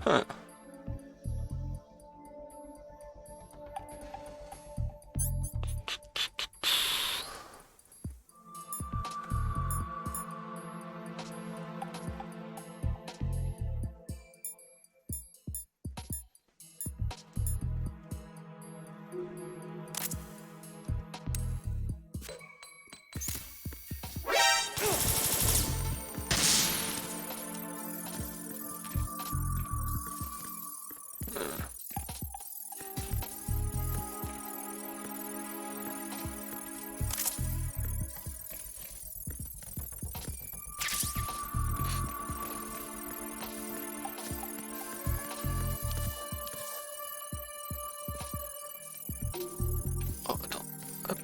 Hein. Oh, attends. Hop.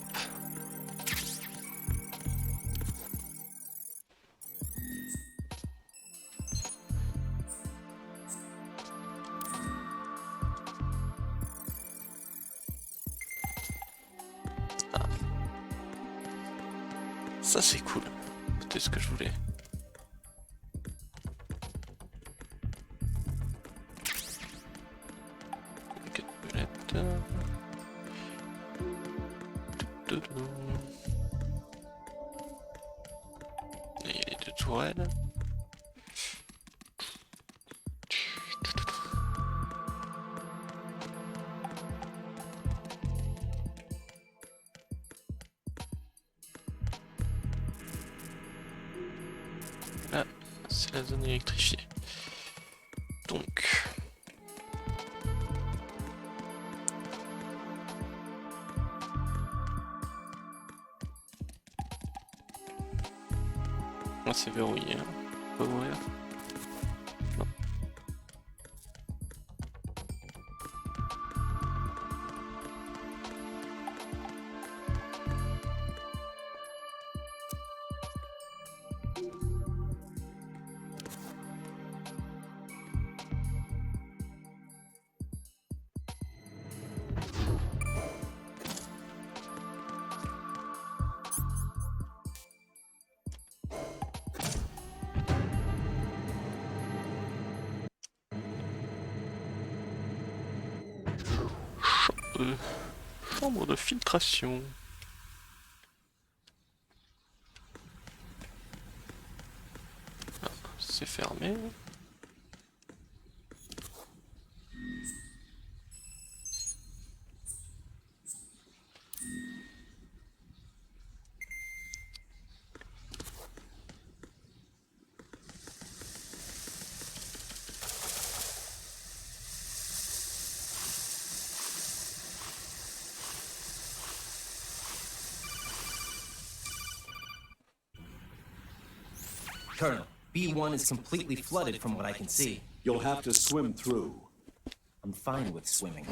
Ah. Ça c'est cool. C'était ce que je voulais. Quatre boulettes. Et il y a les deux tourelles. Là, c'est la zone électrifiée. Donc... Là c'est verrouillé, hein. On peut ouvrir. Non. Chambre de filtration. Ah, c'est fermé. Colonel, B1 is completely flooded from what I can see. You'll have to swim through. I'm fine with swimming.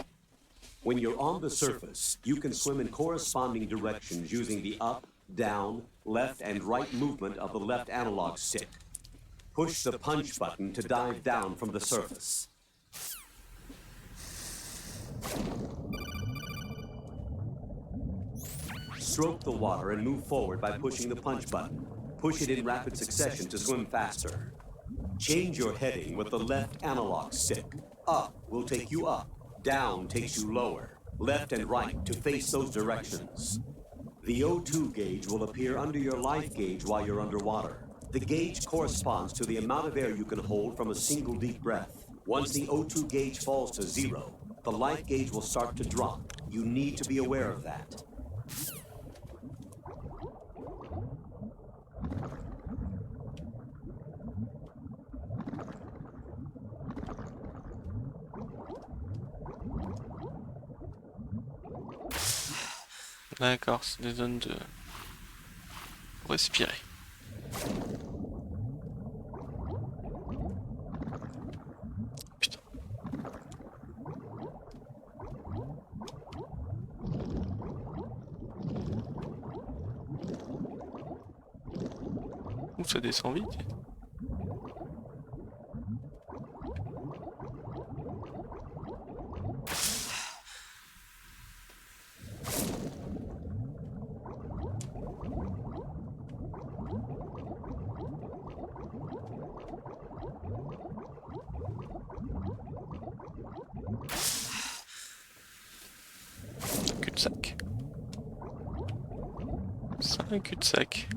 When you're on the surface, you can swim in corresponding directions using the up, down, left, and right movement of the left analog stick. Push the punch button to dive down from the surface. Stroke the water and move forward by pushing the punch button. Push it in rapid succession to swim faster. Change your heading with the left analog stick. Up will take you up. Down takes you lower. Left and right to face those directions. The O2 gauge will appear under your life gauge while you're underwater. The gauge corresponds to the amount of air you can hold from a single deep breath. Once the O2 gauge falls to 0, the life gauge will start to drop. You need to be aware of that. D'accord, c'est des zones de... pour respirer. Putain. Ouh, ça descend vite. C'est un cul-de-sac.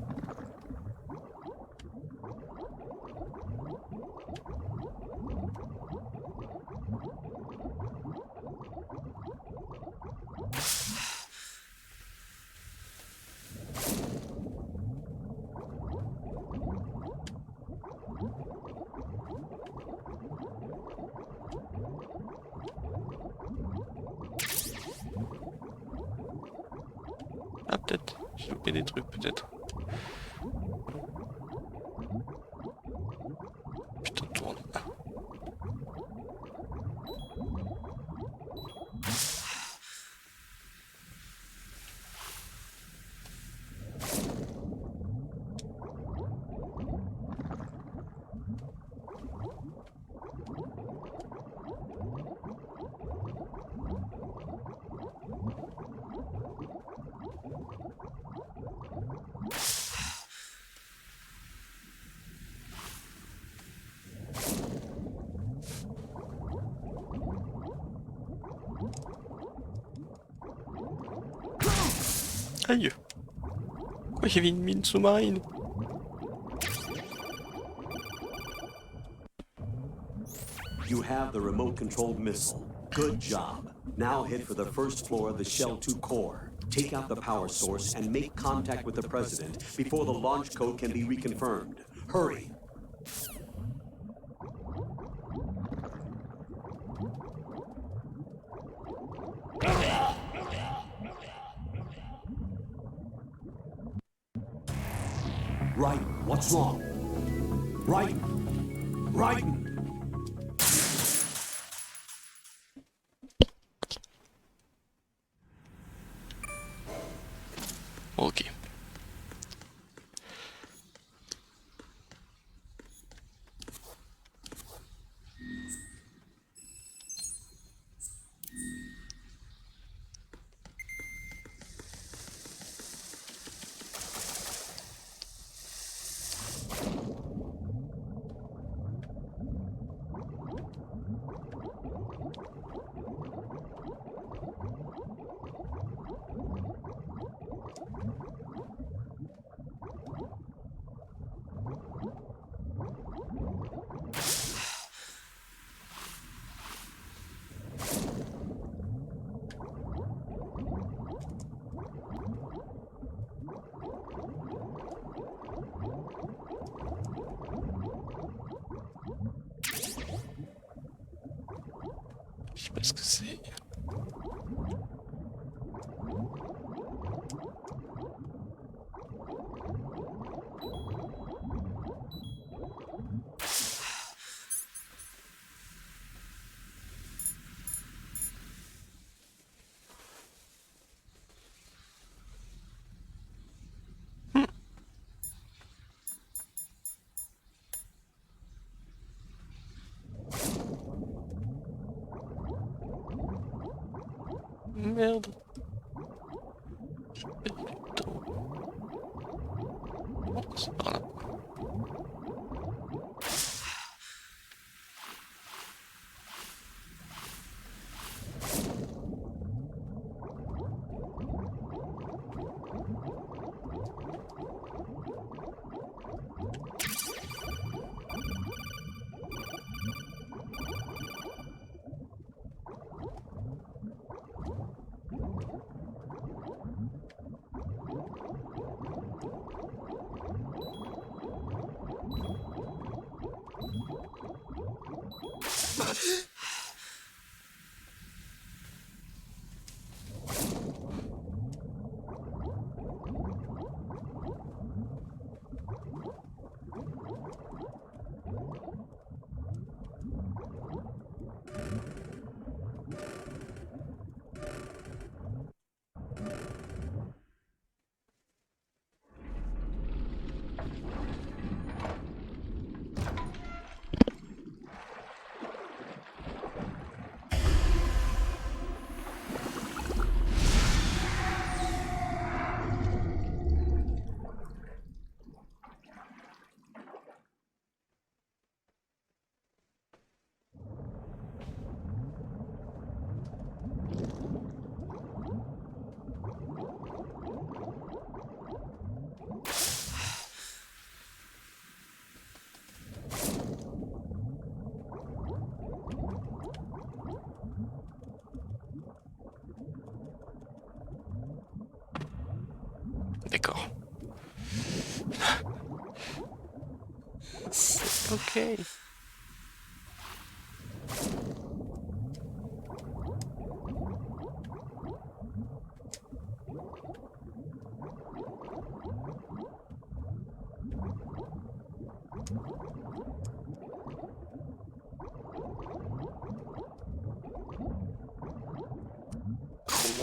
Ah, peut-être. J'ai loupé des trucs, peut-être. Putain, tourne. Aïe! Quoi, il y avait une mine sous-marine? You have the remote-controlled missile. Good job. Now head for the first floor of the Shell 2 core. Take out the power source and make contact with the President before the launch code can be reconfirmed. Hurry! Right, what's wrong? Right, right. Ok. Je sais pas ce que c'est. Merde. Bon, c'est par là. D'accord. Ok.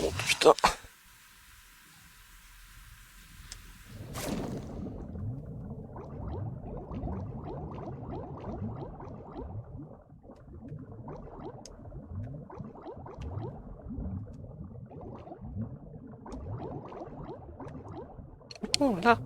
Oh putain. Oh là.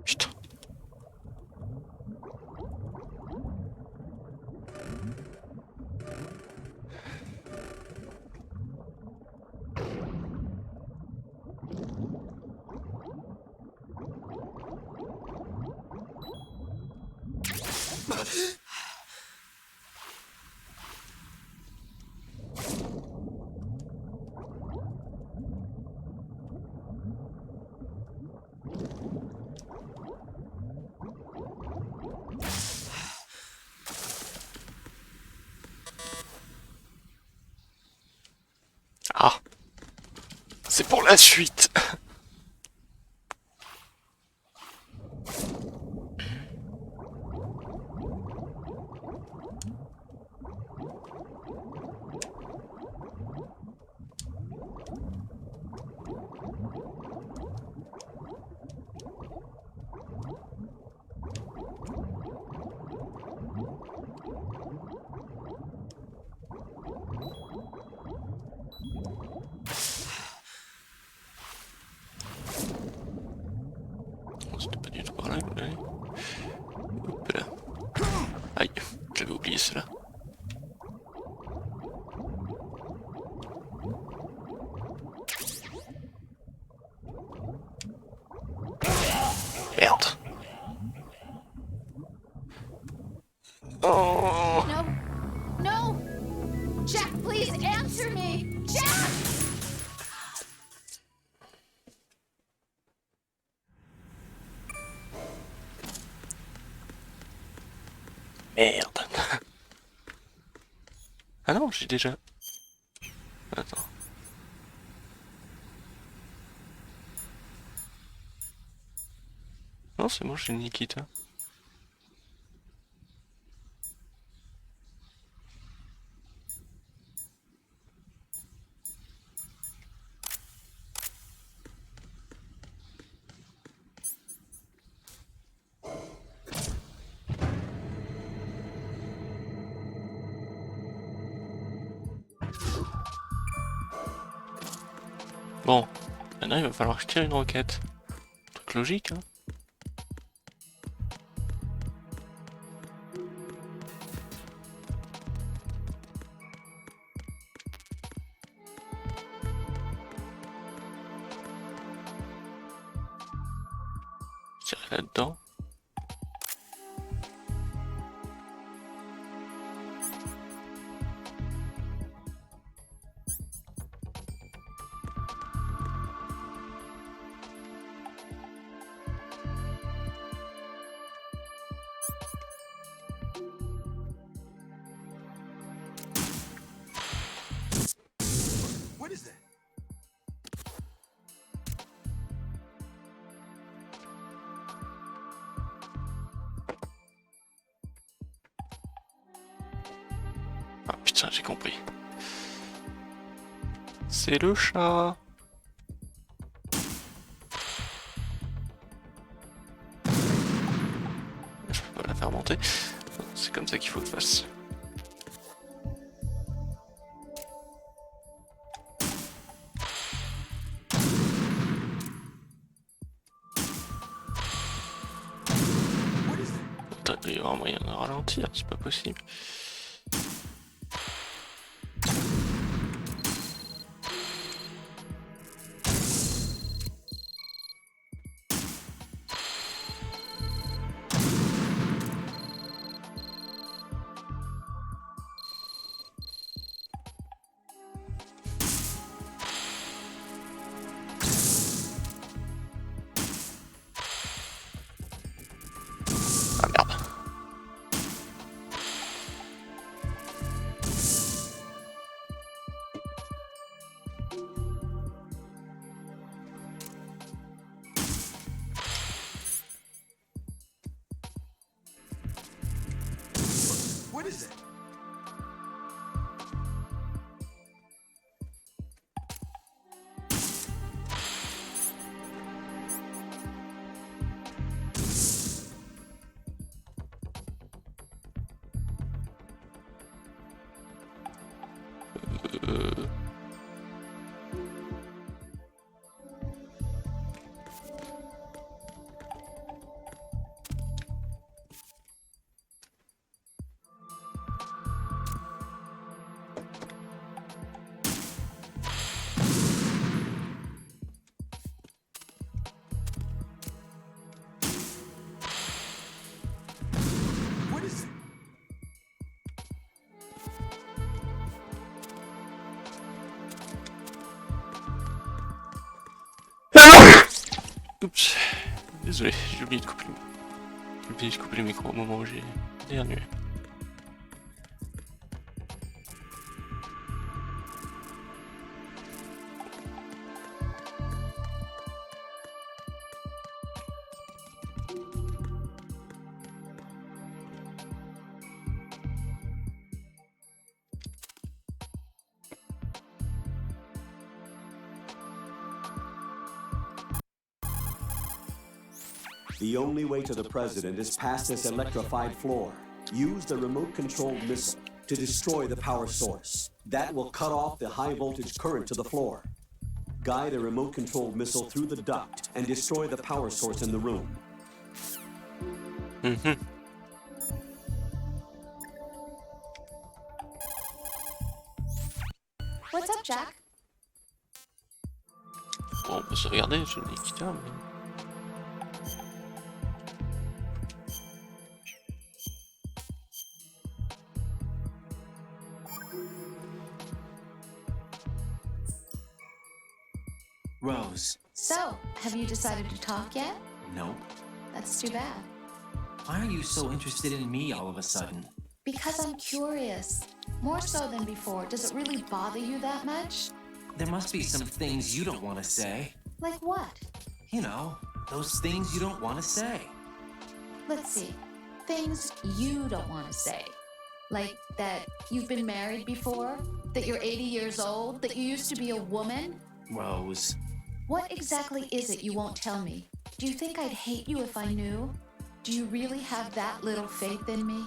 Putain. Ah. C'est pour la suite. C'était pas du tout par là, allez. Hop là. Aïe, j'avais oublié cela. Merde. Oh. No. No. Jack, please answer me. Jack! Merde. Ah non, j'ai déjà... Attends. Non, c'est bon, j'ai Nikita. Bon, maintenant il va falloir que je tire une roquette. Truc logique, hein. Tirer là-dedans. What is that? Ah putain, j'ai compris. C'est le chat. Je peux pas la faire monter. C'est comme ça qu'il faut que je fasse. What is that? Il y aura moyen de ralentir, c'est pas possible. Ah merde. What is it? What is it? Oups. Désolé, j'ai oublié de couper le micro au moment où j'ai éternué. The only way to the president is past this electrified floor. Use the remote-controlled missile to destroy the power source. That will cut off the high-voltage current to the floor. Guide a remote-controlled missile through the duct and destroy the power source in the room. What's up, Jack? Bon, on peut se regarder, je l'ai quitté, mais... Rose. So, have you decided to talk yet? Nope. That's too bad. Why are you so interested in me all of a sudden? Because I'm curious. More so than before. Does it really bother you that much? There must be some things you don't want to say. Like what? You know, those things you don't want to say. Let's see. Things you don't want to say. Like that you've been married before? That you're 80 years old? That you used to be a woman? Rose. What exactly is it you won't tell me? Do you think I'd hate you if I knew? Do you really have that little faith in me?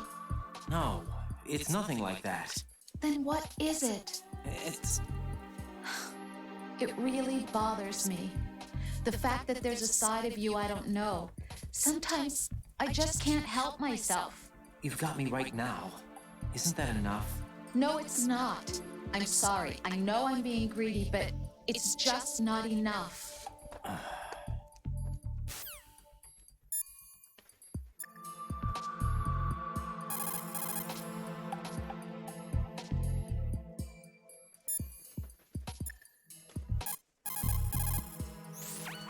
No, it's nothing like that. Then what is it? It's... It really bothers me. The fact that there's a side of you I don't know. Sometimes I just can't help myself. You've got me right now. Isn't that enough? No, it's not. I'm sorry. I know I'm being greedy, but it's just not enough.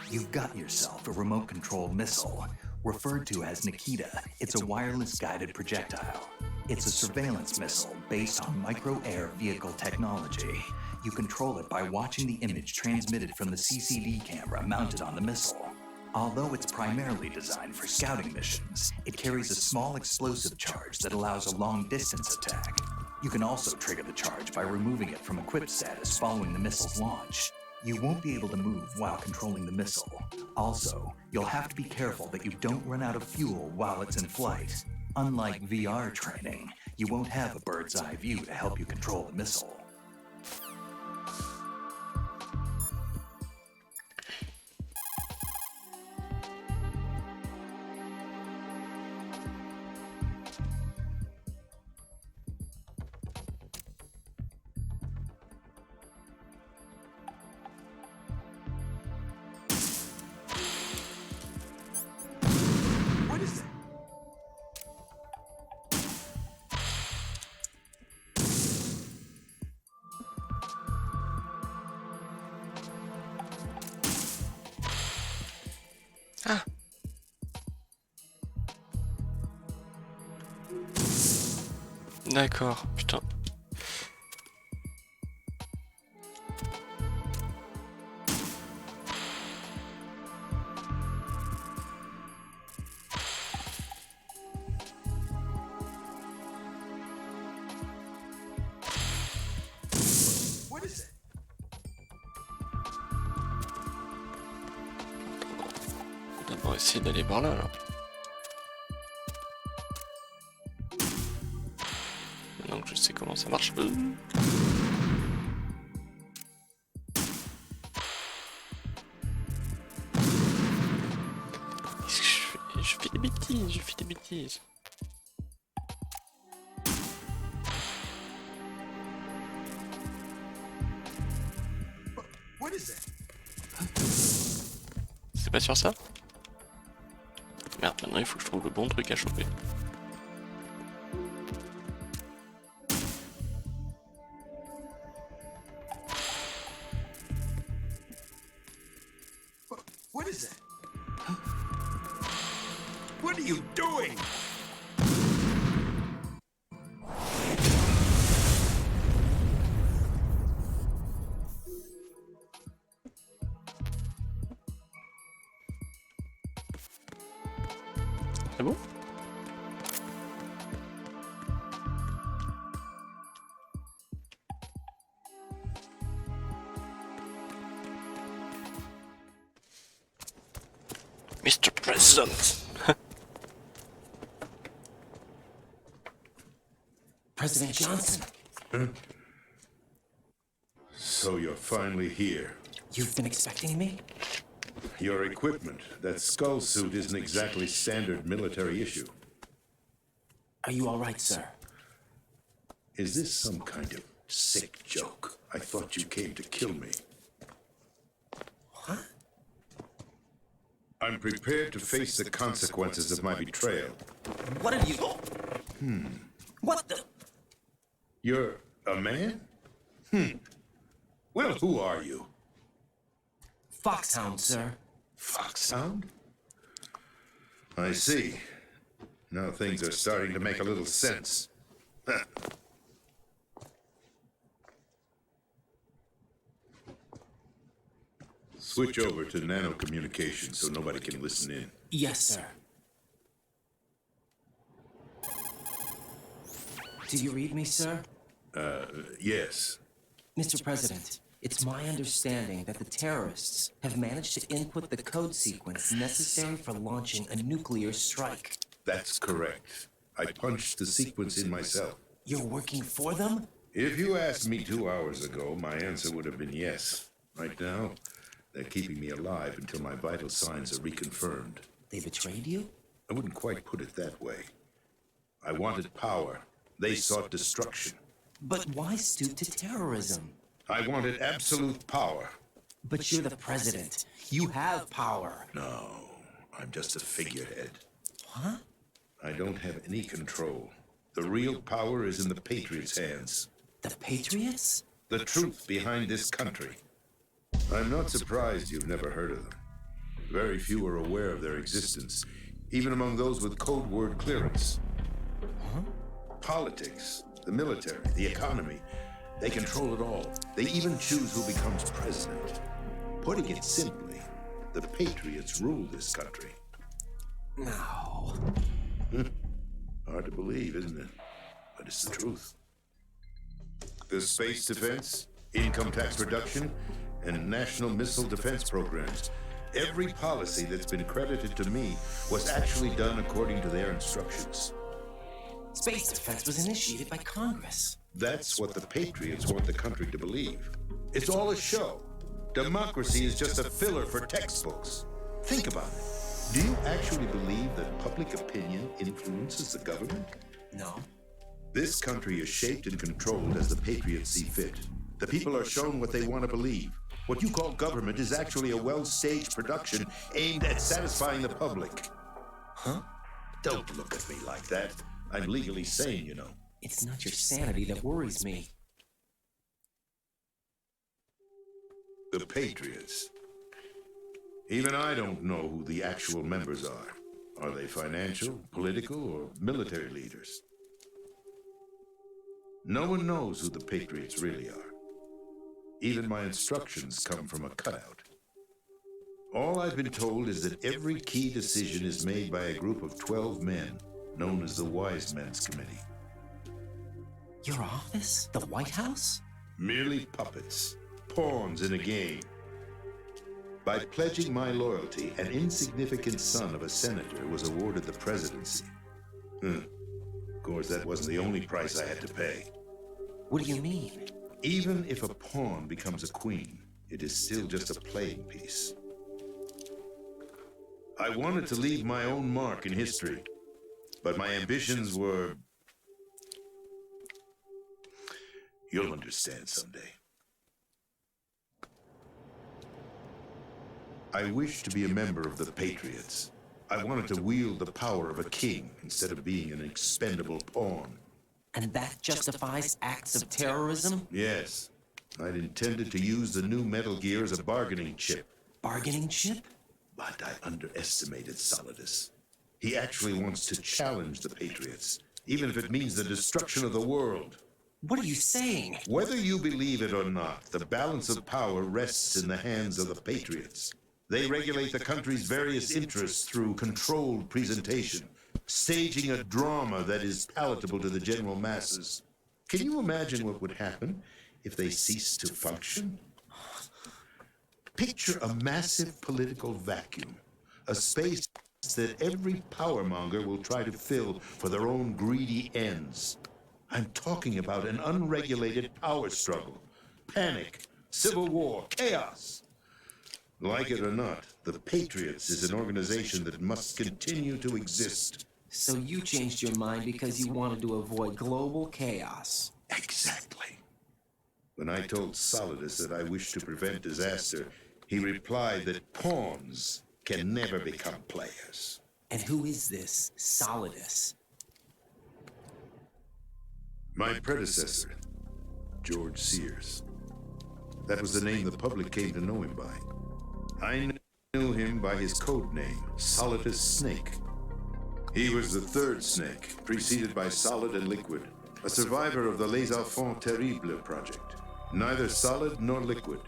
You've got yourself a remote-controlled missile. Referred to as Nikita, it's a wireless-guided projectile. It's a surveillance missile based on micro-air vehicle technology. You control it by watching the image transmitted from the CCD camera mounted on the missile. Although it's primarily designed for scouting missions, it carries a small explosive charge that allows a long-distance attack. You can also trigger the charge by removing it from equipped status following the missile's launch. You won't be able to move while controlling the missile. Also, you'll have to be careful that you don't run out of fuel while it's in flight. Unlike VR training, you won't have a bird's-eye view to help you control the missile. D'accord, putain. What is it? On va d'abord essayer d'aller par là, alors. Maintenant que je sais comment ça marche. Qu'est-ce que je fais? Je fais des bêtises, je fais des bêtises. What is it? C'est pas sur ça? Merde, maintenant il faut que je trouve le bon truc à choper. What is it? What are you doing? C'est bon? Mr. President. President Johnson, So you're finally here. you've been expecting me? Your equipment, that skull suit, isn't exactly standard military issue. Are you all right, sir? Is this some kind of sick joke? I thought you came to kill me. What? I'm prepared to face the consequences of my betrayal. What are you? What the? You're a man? Well, who are you? Foxhound, sir. Foxhound? I see. Now things are starting to make a little sense. Huh. Switch over to nano communication so nobody can listen in. Yes, sir. Do you read me, sir? Yes. Mr. President, it's my understanding that the terrorists have managed to input the code sequence necessary for launching a nuclear strike. That's correct. I punched the sequence in myself. You're working for them? If you asked me 2 hours ago, my answer would have been yes. Right now, they're keeping me alive until my vital signs are reconfirmed. They betrayed you? I wouldn't quite put it that way. I wanted power. They sought destruction. But why stoop to terrorism? I wanted absolute power. But you're the president. You have power. No, I'm just a figurehead. Huh? I don't have any control. The real power is in the Patriots' hands. The Patriots? The truth behind this country. I'm not surprised you've never heard of them. Very few are aware of their existence, even among those with code word clearance. Huh? Politics, the military, the economy, they control it all. They even choose who becomes president. Putting it simply, the Patriots rule this country. No. Hard to believe, isn't it? But it's the truth. The space defense, income tax reduction, and national missile defense programs. Every policy that's been credited to me was actually done according to their instructions. Space defense was initiated by Congress. That's what the Patriots want the country to believe. It's all a show. Democracy is just a filler for textbooks. Think about it. Do you actually believe that public opinion influences the government? No. This country is shaped and controlled as the Patriots see fit. The people are shown what they want to believe. What you call government is actually a well-staged production aimed at satisfying the public. Huh? Don't look at me like that. I'm legally sane, you know. It's not your sanity that worries me. The Patriots. Even I don't know who the actual members are. Are they financial, political, or military leaders? No one knows who the Patriots really are. Even my instructions come from a cutout. All I've been told is that every key decision is made by a group of 12 men, known as the Wise Men's Committee. Your office? The White House? Merely puppets, pawns in a game. By pledging my loyalty, an insignificant son of a senator was awarded the presidency. Of course, that wasn't the only price I had to pay. What do you mean? Even if a pawn becomes a queen, it is still just a playing piece. I wanted to leave my own mark in history, but my ambitions were... You'll understand someday. I wished to be a member of the Patriots. I wanted to wield the power of a king instead of being an expendable pawn. And that justifies acts of terrorism? Yes, I'd intended to use the new Metal Gear as a bargaining chip. Bargaining chip? But I underestimated Solidus. He actually wants to challenge the Patriots, even if it means the destruction of the world. What are you saying? Whether you believe it or not, the balance of power rests in the hands of the Patriots. They regulate the country's various interests through controlled presentation, staging a drama that is palatable to the general masses. Can you imagine what would happen if they ceased to function? Picture a massive political vacuum, a space that every powermonger will try to fill for their own greedy ends. I'm talking about an unregulated power struggle, panic, civil war, chaos. Like it or not, the Patriots is an organization that must continue to exist. So you changed your mind because you wanted to avoid global chaos. Exactly. When I told Solidus that I wished to prevent disaster, he replied that pawns can never become players. And who is this Solidus? My predecessor, George Sears. That was the name the public came to know him by. I knew him by his code name, Solidus Snake. He was the third snake, preceded by Solid and Liquid, a survivor of the Les Enfants Terribles project. Neither solid nor liquid,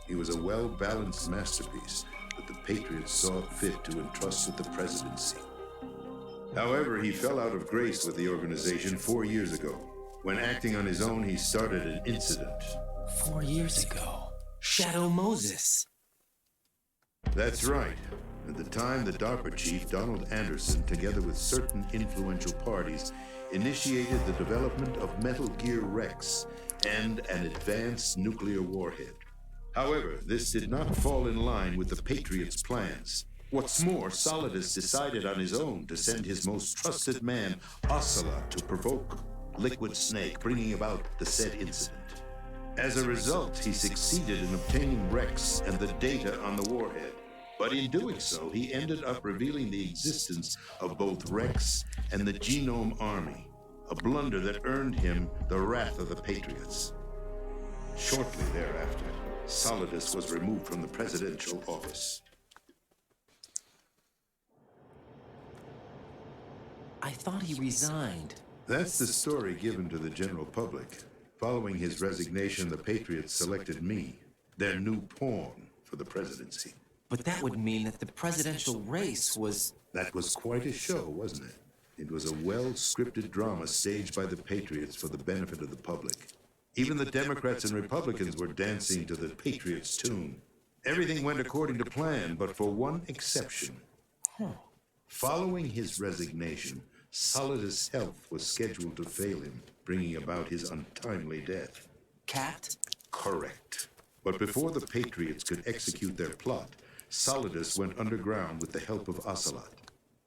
he was a well-balanced masterpiece that the Patriots saw fit to entrust with the presidency. However, he fell out of grace with the organization 4 years ago. When acting on his own, he started an incident. 4 years ago. Shadow Moses. That's right. At the time, the DARPA chief, Donald Anderson, together with certain influential parties, initiated the development of Metal Gear Rex and an advanced nuclear warhead. However, this did not fall in line with the Patriots' plans. What's more, Solidus decided on his own to send his most trusted man, Ocelot, to provoke Liquid Snake, bringing about the said incident. As a result, he succeeded in obtaining Rex and the data on the warhead. But in doing so, he ended up revealing the existence of both Rex and the Genome Army, a blunder that earned him the wrath of the Patriots. Shortly thereafter, Solidus was removed from the presidential office. I thought he resigned. That's the story given to the general public. Following his resignation, the Patriots selected me, their new pawn, for the presidency. But that would mean that the presidential race was... That was quite a show, wasn't it? It was a well-scripted drama staged by the Patriots for the benefit of the public. Even the Democrats and Republicans were dancing to the Patriots' tune. Everything went according to plan, but for one exception. Following his resignation, Solidus' health was scheduled to fail him, bringing about his untimely death. Cat? Correct. But before the Patriots could execute their plot, Solidus went underground with the help of Ocelot.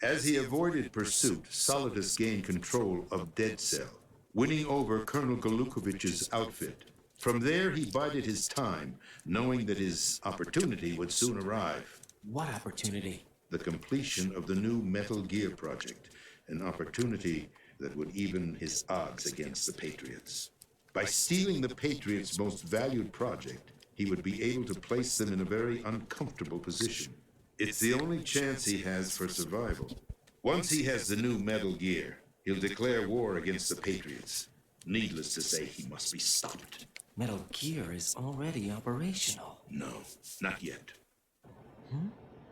As he avoided pursuit, Solidus gained control of Dead Cell, winning over Colonel Golukovich's outfit. From there, he bided his time, knowing that his opportunity would soon arrive. What opportunity? The completion of the new Metal Gear project, an opportunity that would even his odds against the Patriots. By stealing the Patriots' most valued project, he would be able to place them in a very uncomfortable position. It's the only chance he has for survival. Once he has the new Metal Gear, he'll declare war against the Patriots. Needless to say, he must be stopped. Metal Gear is already operational. No, not yet.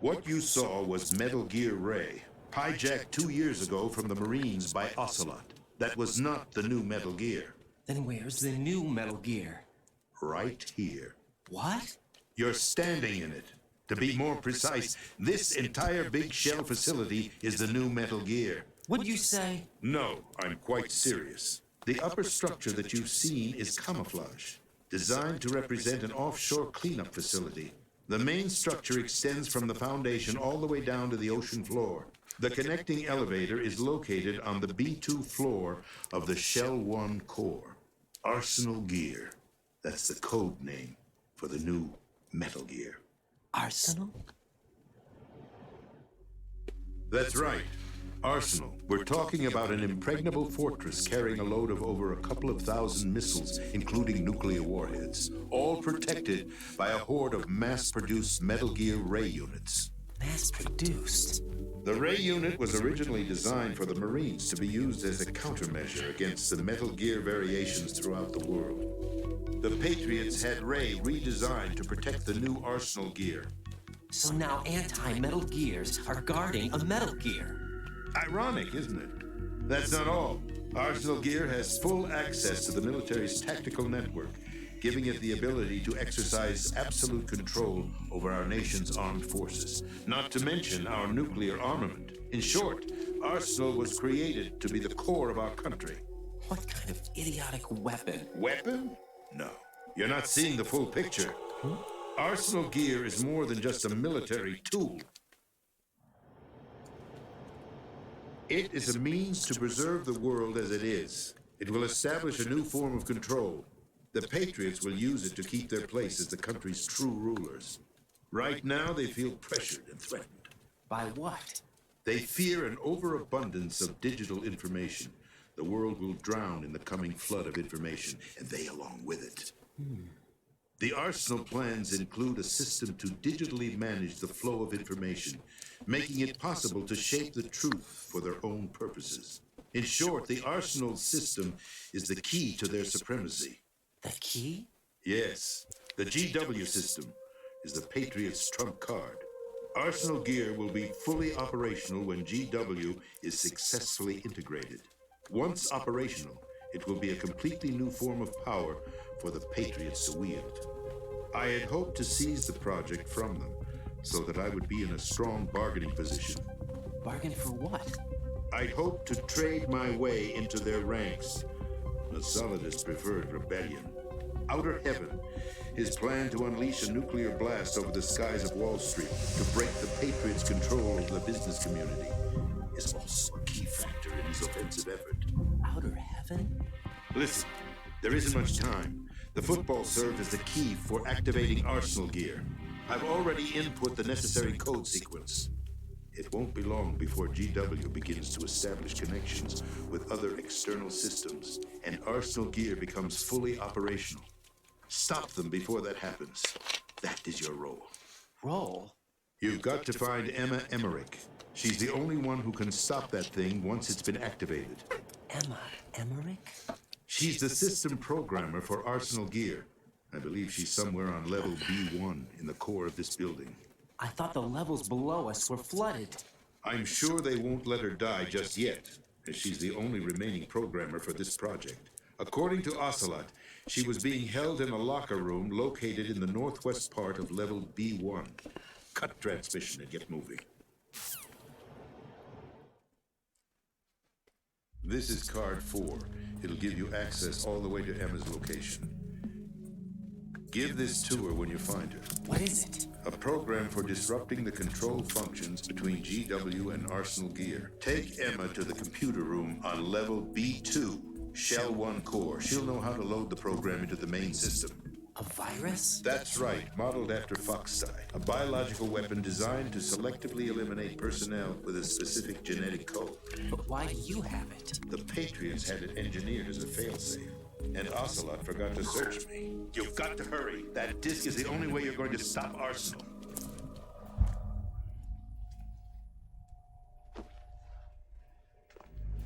What you saw was Metal Gear Ray, hijacked 2 years ago from the Marines by Ocelot. That was not the new Metal Gear. Then where's the new Metal Gear? Right here. What? You're standing in it. To be more precise, this entire big shell facility is the new Metal Gear. What'd you say? No, I'm quite serious. The upper structure that you've seen is camouflage, designed to represent an offshore cleanup facility. The main structure extends from the foundation all the way down to the ocean floor. The connecting elevator is located on the B2 floor of the Shell 1 core. Arsenal Gear. That's the code name for the new Metal Gear. Arsenal? That's right. Arsenal. We're talking about an impregnable fortress carrying a load of over a couple of thousand missiles, including nuclear warheads, all protected by a horde of mass-produced Metal Gear Ray units. Mass-produced? The Ray unit was originally designed for the Marines to be used as a countermeasure against the Metal Gear variations throughout the world. The Patriots had Ray redesigned to protect the new Arsenal Gear. So now anti-Metal Gears are guarding a Metal Gear. Ironic, isn't it? That's not all. Arsenal Gear has full access to the military's tactical network, giving it the ability to exercise absolute control over our nation's armed forces, not to mention our nuclear armament. In short, Arsenal was created to be the core of our country. What kind of idiotic weapon? Weapon? No. You're not seeing the full picture. Arsenal Gear is more than just a military tool. It is a means to preserve the world as it is. It will establish a new form of control. The Patriots will use it to keep their place as the country's true rulers. Right now, they feel pressured and threatened. By what? They fear an overabundance of digital information. The world will drown in the coming flood of information, and they along with it. The Arsenal plans include a system to digitally manage the flow of information, making it possible to shape the truth for their own purposes. In short, the Arsenal system is the key to their supremacy. The key? Yes, the GW system is the Patriots' trump card. Arsenal Gear will be fully operational when GW is successfully integrated. Once operational, it will be a completely new form of power for the Patriots to wield. I had hoped to seize the project from them so that I would be in a strong bargaining position. Bargain for what? I'd hoped to trade my way into their ranks. The Solidus preferred rebellion. Outer Heaven, his plan to unleash a nuclear blast over the skies of Wall Street to break the Patriots' control over the business community, is also a key factor in his offensive effort. Outer Heaven? Listen, there isn't much time. The football served as the key for activating Arsenal Gear. I've already input the necessary code sequence. It won't be long before GW begins to establish connections with other external systems, and Arsenal Gear becomes fully operational. Stop them before that happens. That is your role. Role? You've got to find Emma Emmerich. She's the only one who can stop that thing once it's been activated. Emma Emmerich? She's the system programmer for Arsenal Gear. I believe she's somewhere on level B1 in the core of this building. I thought the levels below us were flooded. I'm sure they won't let her die just yet, as she's the only remaining programmer for this project. According to Ocelot, she was being held in a locker room located in the northwest part of level B1. Cut transmission and get moving. This is card 4. It'll give you access all the way to Emma's location. Give this to her when you find her. What is it? A program for disrupting the control functions between GW and Arsenal Gear. Take Emma to the computer room on level B2, Shell 1 core. She'll know how to load the program into the main system. A virus? That's right, modeled after Foxdie, a biological weapon designed to selectively eliminate personnel with a specific genetic code. But why do you have it? The Patriots had it engineered as a failsafe, and Ocelot forgot to search me. You've got to hurry. That disk is the only way you're going to stop Arsenal.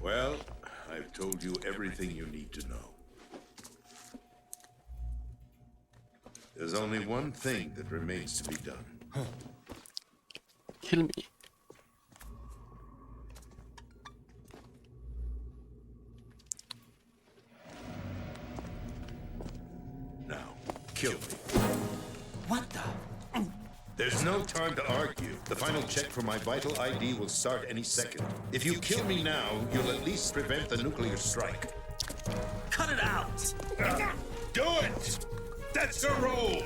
Well, I've told you everything you need to know. There's only one thing that remains to be done. Kill me. Now, kill me. What the? There's no time to argue. The final check for my vital ID will start any second. If you kill me now, you'll at least prevent the nuclear strike. Cut it out! Do it! That's the rule!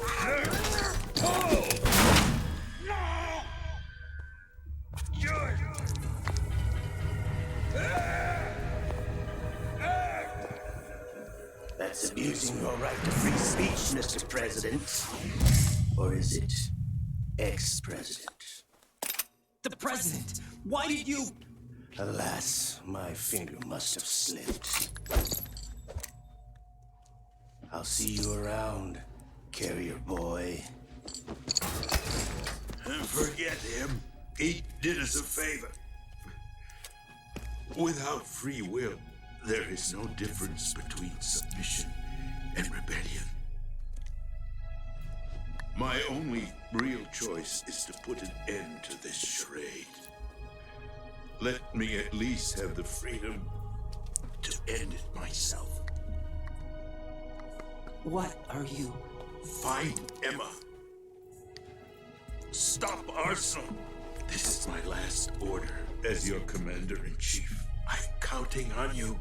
Pull! No! That's abusing your right to free speech, Mr. President. Or is it ex-president? The president! Why did you... Alas, my finger must have slipped. I'll see you around, carrier boy. Forget him. He did us a favor. Without free will, there is no difference between submission and rebellion. My only real choice is to put an end to this charade. Let me at least have the freedom to end it myself. What are you... Find Emma. Stop Arsenal. This is my last order as your commander-in-chief. I'm counting on you.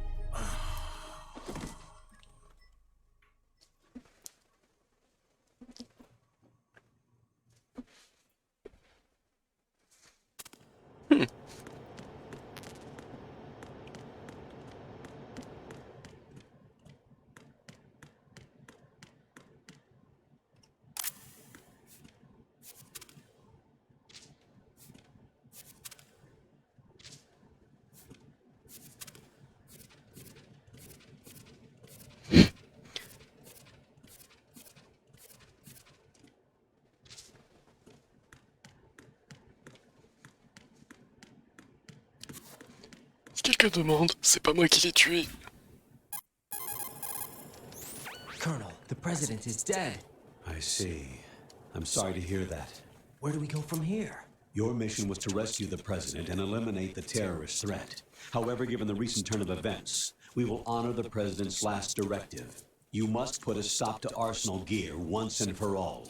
Si quelqu'un demande, c'est pas moi qui l'ai tué. Colonel, the president is dead. I see. I'm sorry to hear that. Where do we go from here? Your mission was to rescue the president and eliminate the terrorist threat. However, given the recent turn of events, we will honor the president's last directive. You must put a stop to Arsenal Gear once and for all.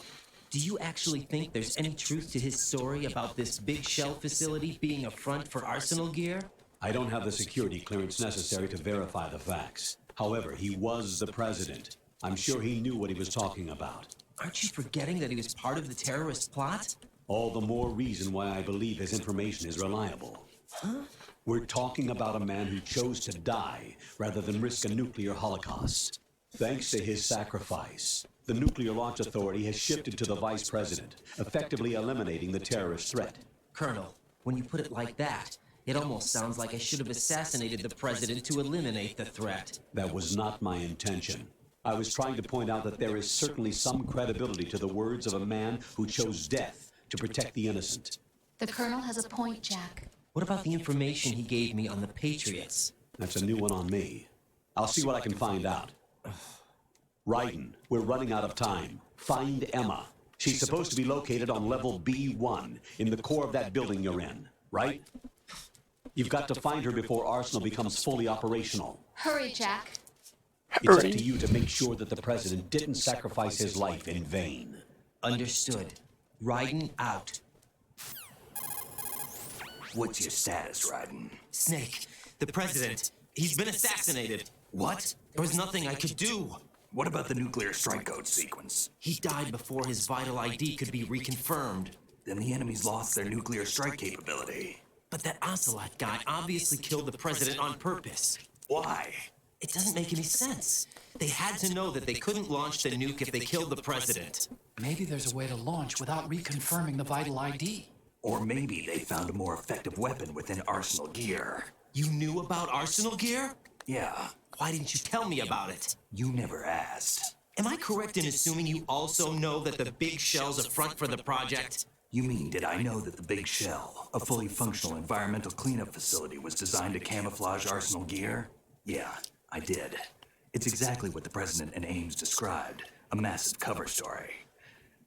Do you actually think there's any truth to his story about this big shell facility being a front for Arsenal Gear? I don't have the security clearance necessary to verify the facts. However, he was the president. I'm sure he knew what he was talking about. Aren't you forgetting that he was part of the terrorist plot? All the more reason why I believe his information is reliable. Huh? We're talking about a man who chose to die rather than risk a nuclear holocaust. Thanks to his sacrifice, the Nuclear Launch Authority has shifted to the vice president, effectively eliminating the terrorist threat. Colonel, when you put it like that, it almost sounds like I should have assassinated the president to eliminate the threat. That was not my intention. I was trying to point out that there is certainly some credibility to the words of a man who chose death to protect the innocent. The Colonel has a point, Jack. What about the information he gave me on the Patriots? That's a new one on me. I'll see what I can find out. Raiden, we're running out of time. Find Emma. She's supposed to be located on level B1 in the core of that building you're in, right? You've got to find her before Arsenal becomes fully operational. Hurry, Jack. It's up to you to make sure that the president didn't sacrifice his life in vain. Understood. Raiden out. What's your status, Raiden? Snake, the president, he's been assassinated. What? There was nothing I could do. What about the nuclear strike code sequence? He died before his vital ID could be reconfirmed. Then the enemy's lost their nuclear strike capability. But that Ocelot guy obviously killed the president on purpose. Why? It doesn't make any sense. They had to know that they couldn't launch the nuke if they killed the president. Maybe there's a way to launch without reconfirming the vital ID. Or maybe they found a more effective weapon within Arsenal Gear. You knew about Arsenal Gear? Yeah, Why didn't you tell me about it? you never asked. Am I correct in assuming you also know that the big shell's a front for the project? You mean, did I know that the Big Shell, a fully functional environmental cleanup facility, was designed to camouflage Arsenal Gear? Yeah, I did. It's exactly what the President and Ames described, a massive cover story.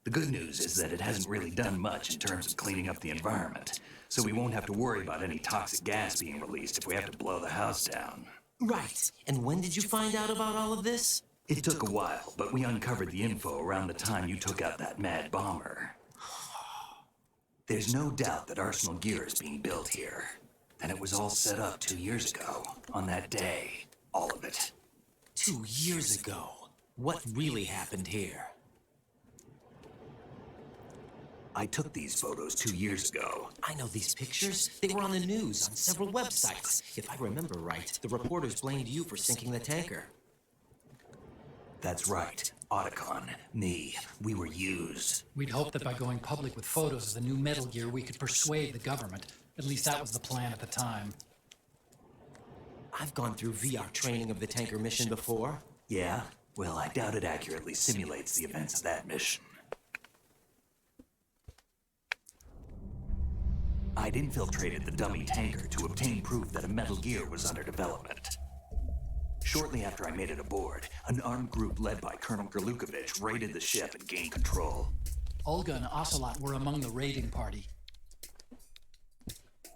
The good news is that it hasn't really done much in terms of cleaning up the environment, so we won't have to worry about any toxic gas being released if we have to blow the house down. Right. And when did you find out about all of this? It took a while, but we uncovered the info around the time you took out that mad bomber. There's no doubt that Arsenal gear is being built here. And it was all set up 2 years ago, on that day. All of it. 2 years ago. What really happened here? I took these photos 2 years ago. I know these pictures. They were on the news, on several websites. If I remember right, the reporters blamed you for sinking the tanker. That's right. Otacon, me, we were used. We'd hoped that by going public with photos of the new Metal Gear, we could persuade the government. At least that was the plan at the time. I've gone through VR training of the tanker mission before. Yeah? Well, I doubt it accurately simulates the events of that mission. I'd infiltrated the dummy tanker to obtain proof that a Metal Gear was under development. Shortly after I made it aboard, an armed group led by Colonel Gerlukovich raided the ship and gained control. Olga and Ocelot were among the raiding party.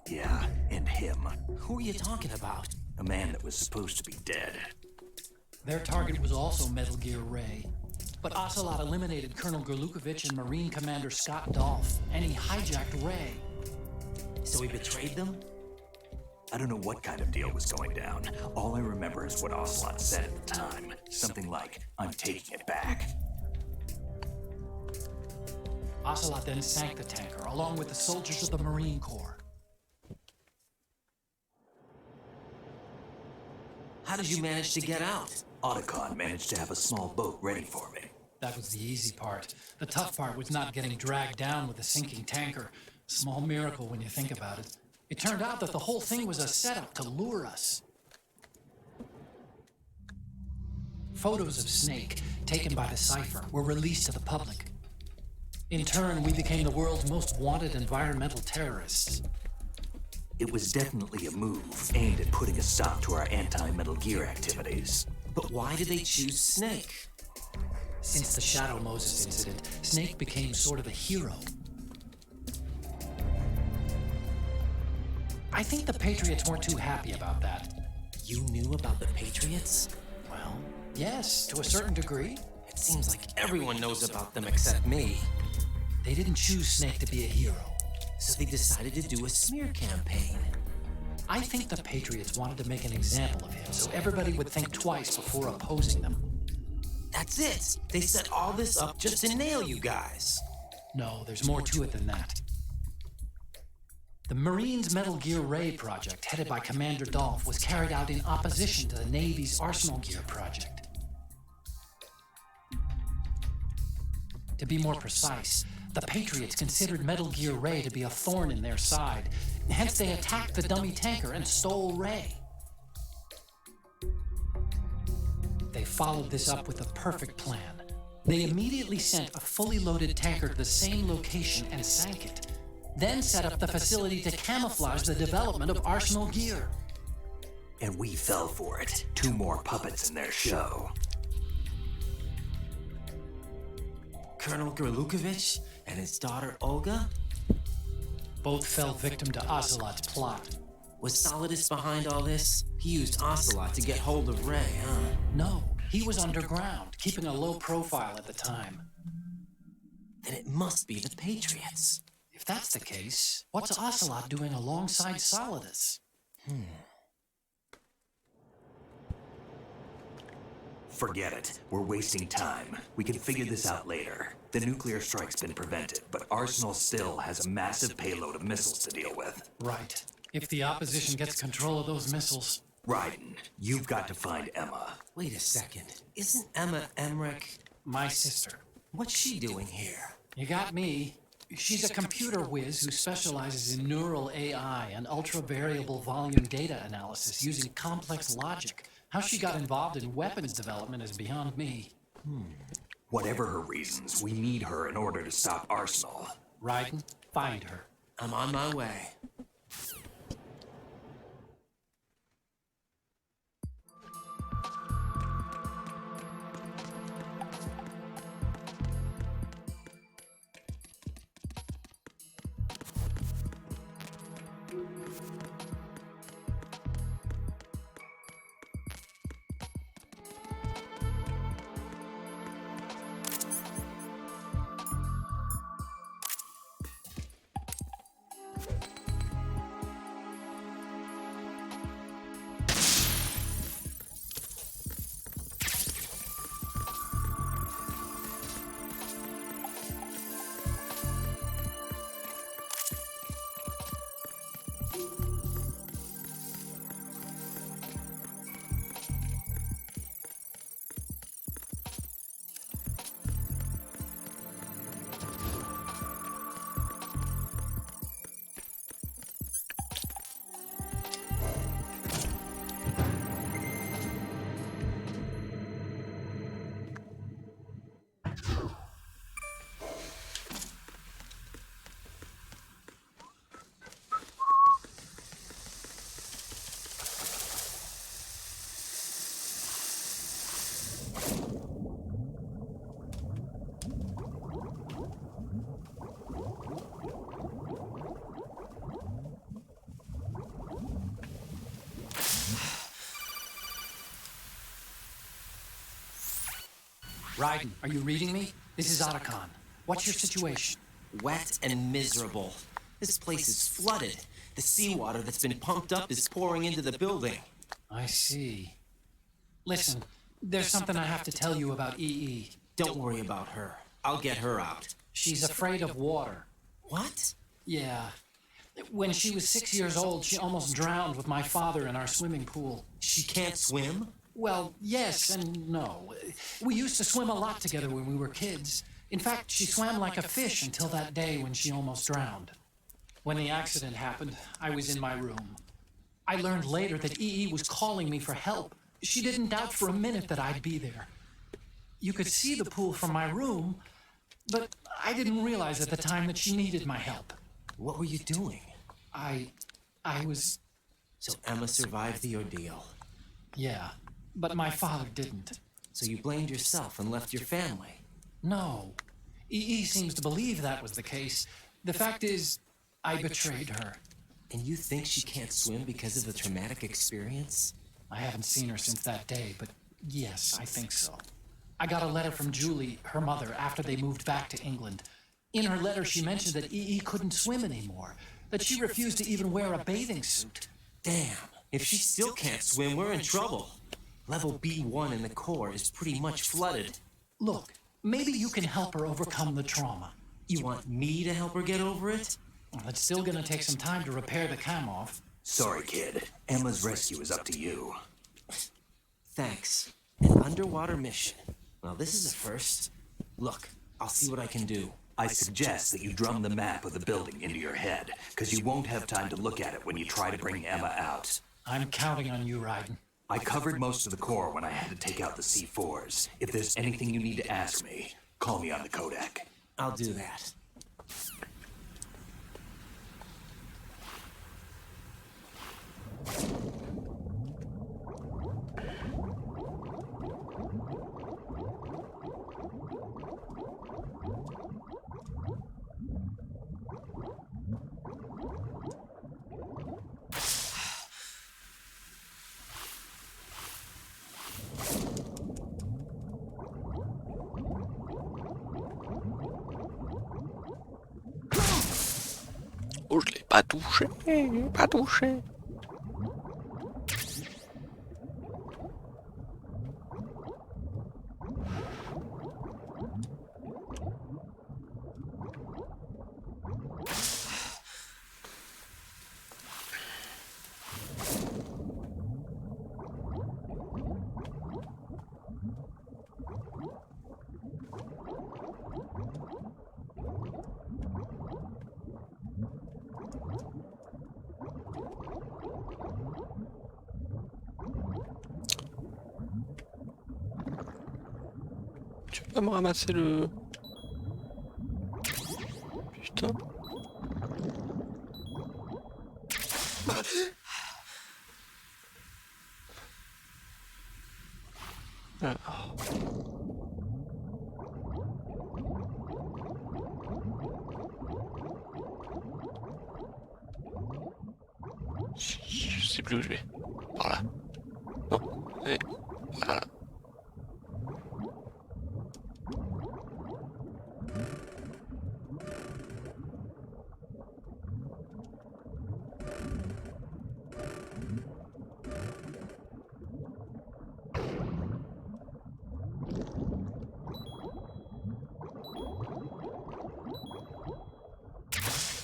Yeah, and him. Who are you talking about? A man that was supposed to be dead. Their target was also Metal Gear Ray. But Ocelot eliminated Colonel Gerlukovich and Marine Commander Scott Dolph, and he hijacked Ray. So he betrayed them? I don't know what kind of deal was going down. All I remember is what Ocelot said at the time. Something like, "I'm taking it back." Ocelot then sank the tanker, along with the soldiers of the Marine Corps. How did you manage to get out? Otacon managed to have a small boat ready for me. That was the easy part. The tough part was not getting dragged down with a sinking tanker. Small miracle when you think about it. It turned out that the whole thing was a setup to lure us. Photos of Snake, taken by the Cypher, were released to the public. In turn, we became the world's most wanted environmental terrorists. It was definitely a move aimed at putting a stop to our anti-Metal Gear activities. But why did they choose Snake? Since the Shadow Moses incident, Snake became sort of a hero. I think the Patriots weren't too happy about that. You knew about the Patriots? Well, yes, to a certain degree. It seems like everyone knows about them except me. They didn't choose Snake to be a hero. So they decided to do a smear campaign. I think the Patriots wanted to make an example of him so everybody would think twice before opposing them. That's it! They set all this up just to nail you guys. No, there's more to it than that. The Marines' Metal Gear Ray project, headed by Commander Dolph, was carried out in opposition to the Navy's Arsenal Gear project. To be more precise, the Patriots considered Metal Gear Ray to be a thorn in their side. Hence, they attacked the dummy tanker and stole Ray. They followed this up with a perfect plan. They immediately sent a fully loaded tanker to the same location and sank it. Then set up the facility to camouflage the development of Arsenal Gear. And we fell for it. 2 more puppets in their show. Colonel Gerlukovich and his daughter Olga? Both fell victim to Ocelot's plot. Was Solidus behind all this? He used Ocelot to get hold of Ray, huh? No, he was underground, keeping a low profile at the time. Then it must be the Patriots. If that's the case, what's Ocelot doing alongside Solidus? Forget it. We're wasting time. We can figure this out later. The nuclear strike's been prevented, but Arsenal still has a massive payload of missiles to deal with. Right. If the opposition gets control of those missiles... Raiden, you've got to find Emma. Wait a second. Isn't Emma Emmerich My sister. What's she doing here? You got me. She's a computer whiz who specializes in neural AI and ultra-variable volume data analysis using complex logic. How she got involved in weapons development is beyond me. Whatever her reasons, we need her in order to stop Arsenal. Raiden, find her. I'm on my way. Raiden, are you reading me? This is Otacon. What's your situation? Wet and miserable. This place is flooded. The seawater that's been pumped up is pouring into the building. I see. Listen, there's something I have to tell you about EE. Don't worry about her. I'll get her out. She's afraid of water. What? Yeah. When she was 6 years old, she almost drowned with my father in our swimming pool. She can't swim? Well, yes and no. We used to swim a lot together when we were kids. In fact, she swam like a fish until that day when she almost drowned. When the accident happened, I was in my room. I learned later that EE was calling me for help. She didn't doubt for a minute that I'd be there. You could see the pool from my room, but I didn't realize at the time that she needed my help. What were you doing? I was... So Emma survived the ordeal. Yeah, but my father didn't. So you blamed yourself and left your family? No. EE seems to believe that was the case. The fact is, I betrayed her. And you think she can't swim because of the traumatic experience? I haven't seen her since that day, but yes, I think so. I got a letter from Julie, her mother, after they moved back to England. In her letter, she mentioned that EE couldn't swim anymore, that she refused to even wear a bathing suit. Damn, if she still can't swim, we're in trouble. Level B1 in the core is pretty much flooded. Look, maybe you can help her overcome the trauma. You want me to help her get over it? Well, it's still gonna take some time to repair the cam off. Sorry, kid. Emma's rescue is up to you. Thanks. An underwater mission. Well, this is a first. Look, I'll see what I can do. I suggest that you drum the map of the building into your head, because you won't have time to look at it when you try to bring Emma out. I'm counting on you, Raiden. I covered most of the core when I had to take out the C4s. If there's anything you need to ask me, call me on the codec. I'll do that. Oh, je l'ai pas touché, pas touché. Tu peux pas me ramasser le... Putain. Alors... Je sais plus où je vais. Par là. Non. Et voilà.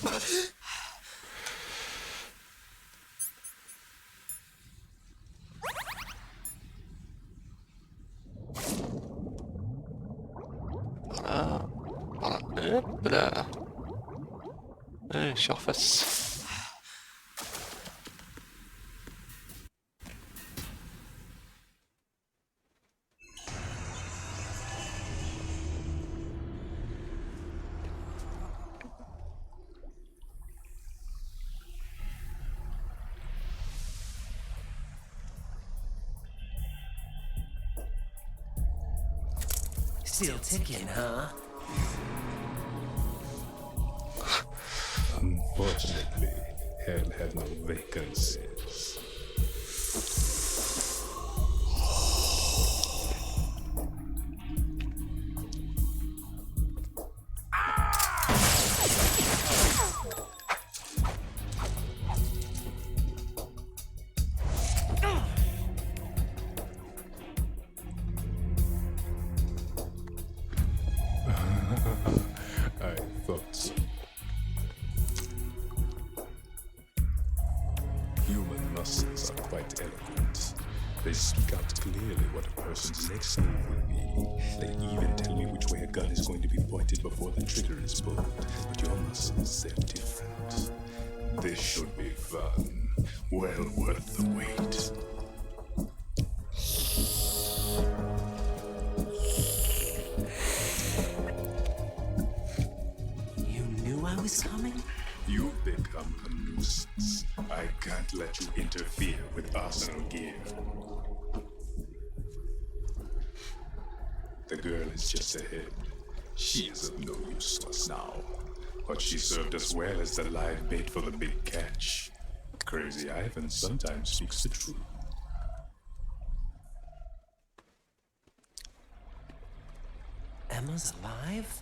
Voilà. Voilà. Hop là. Allez, surface. Still ticking, huh? Unfortunately, hell had no vacancies. like smooth with me. They even tell me which way a gun is going to be pointed before the trigger is pulled. But your muscles, they're different. This should be fun. Well worth the wait. You knew I was coming? You've become a nuisance. I can't let you interfere with Arsenal gear. The girl is just ahead. She is of no use to us now, but she served us well as the live bait for the big catch. Crazy Ivan sometimes speaks the truth. Emma's alive?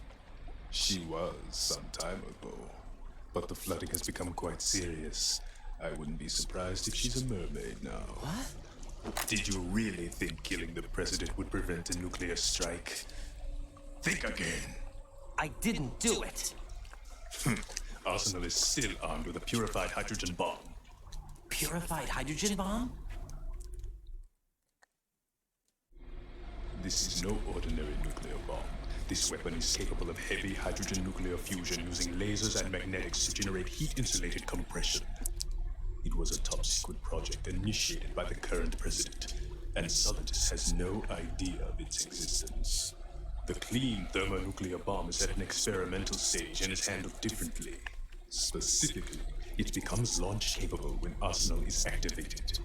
She was some time ago, but the flooding has become quite serious. I wouldn't be surprised if she's a mermaid now. What? Did you really think killing the president would prevent a nuclear strike? Think again. I didn't do it. Arsenal is still armed with a purified hydrogen bomb. Purified hydrogen bomb? This is no ordinary nuclear bomb. This weapon is capable of heavy hydrogen nuclear fusion using lasers and magnetics to generate heat-insulated compression. It was a top-secret project initiated by the current president, and Solidus has no idea of its existence. The clean thermonuclear bomb is at an experimental stage and is handled differently. Specifically, it becomes launch-capable when Arsenal is activated.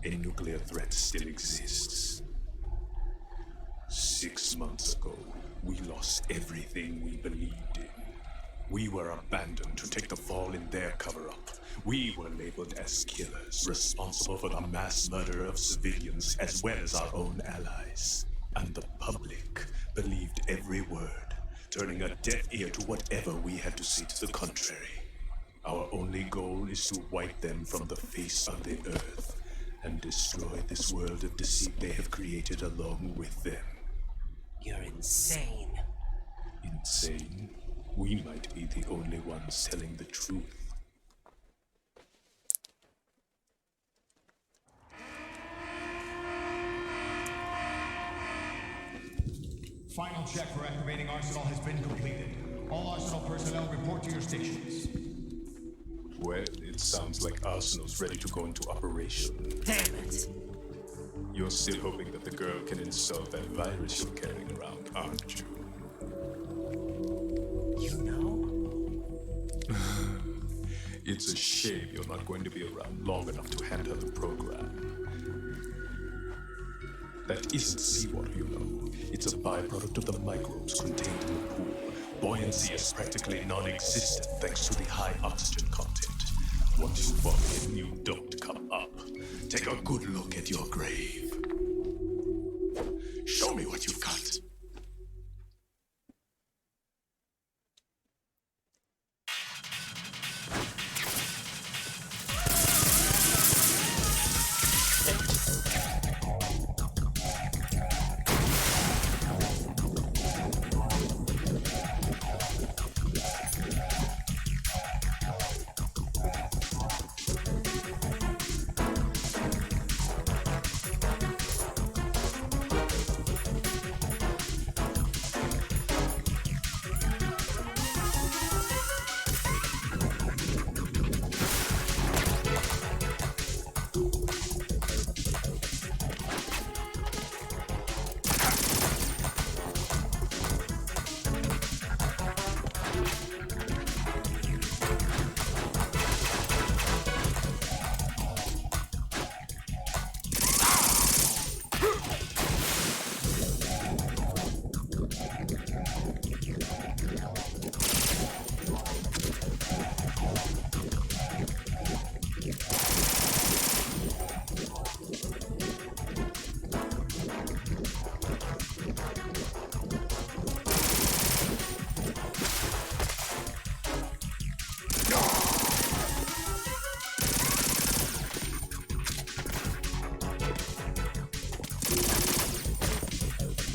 A nuclear threat still exists. 6 months ago, we lost everything we believed in. We were abandoned to take the fall in their cover-up. We were labeled as killers, responsible for the mass murder of civilians as well as our own allies. And the public believed every word, turning a deaf ear to whatever we had to say to the contrary. Our only goal is to wipe them from the face of the earth and destroy this world of deceit they have created along with them. You're insane. Insane? We might be the only ones telling the truth. Final check for activating Arsenal has been completed. All Arsenal personnel report to your stations. Well, it sounds like Arsenal's ready to go into operation. Damn it! You're still hoping that the girl can install that virus you're carrying around, aren't you? You know? It's a shame you're not going to be around long enough to handle the program. That isn't seawater, you know. It's a byproduct of the microbes contained in the pool. Buoyancy is practically non-existent thanks to the high oxygen content. Once you fall in, you don't come up. Take a good look at your grave. Show me what you've got.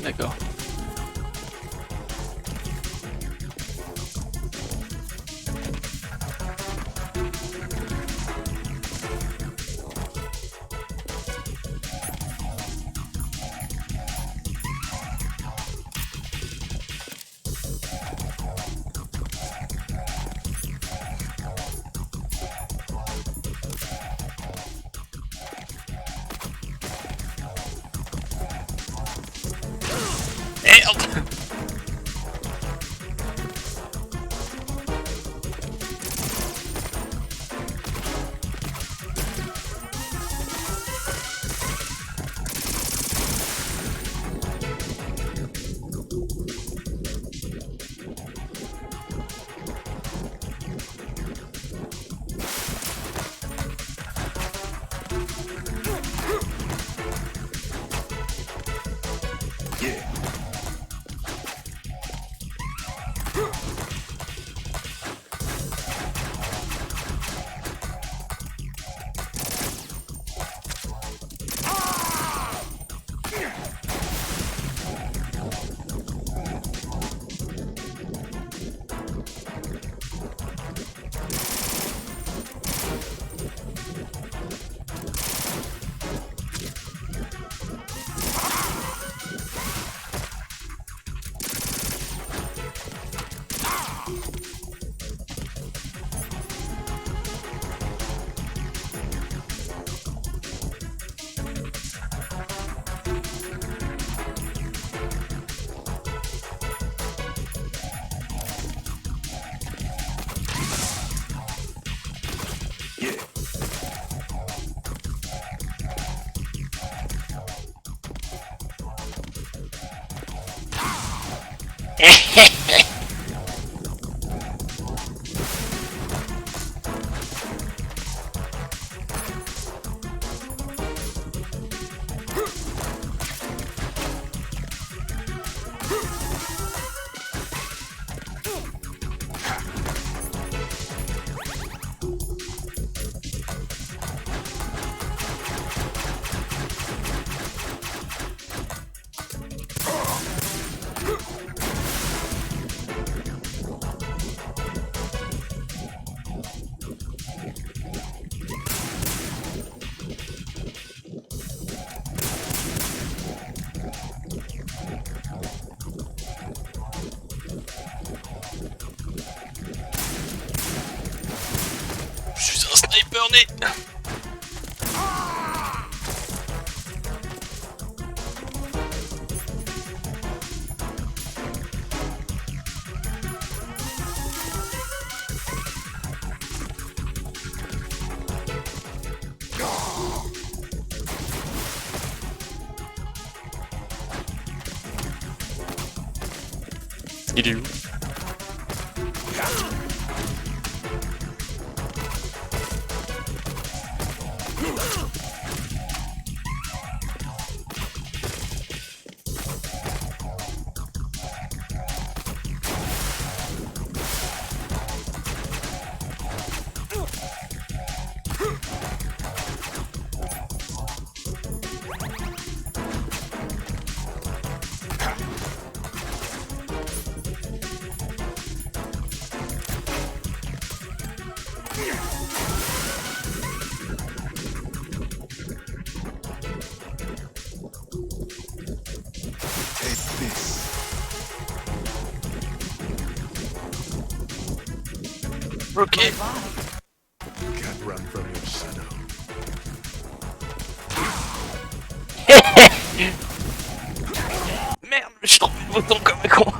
Let go. merde! Je suis un sniper né. Il est où? Ok. Can't run from your shadow. Merde, je suis trompé de bouton comme un con.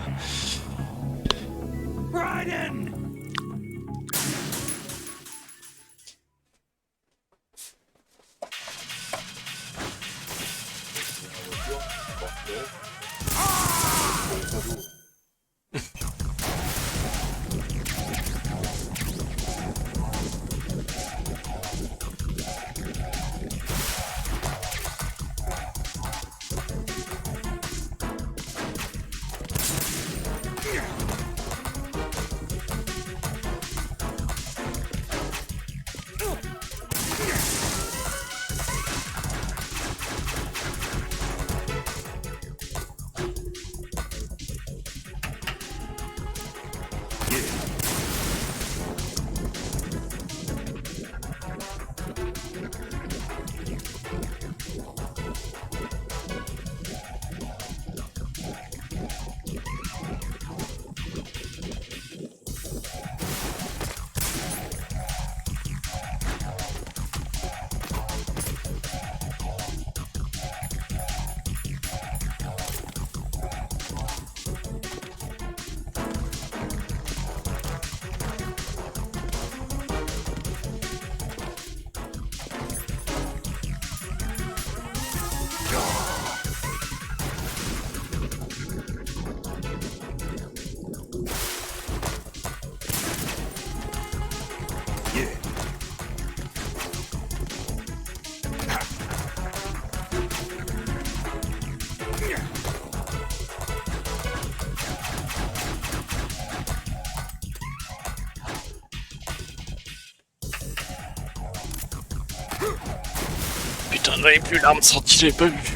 Putain, j'avais plus l'arme sortie, j'avais pas vu.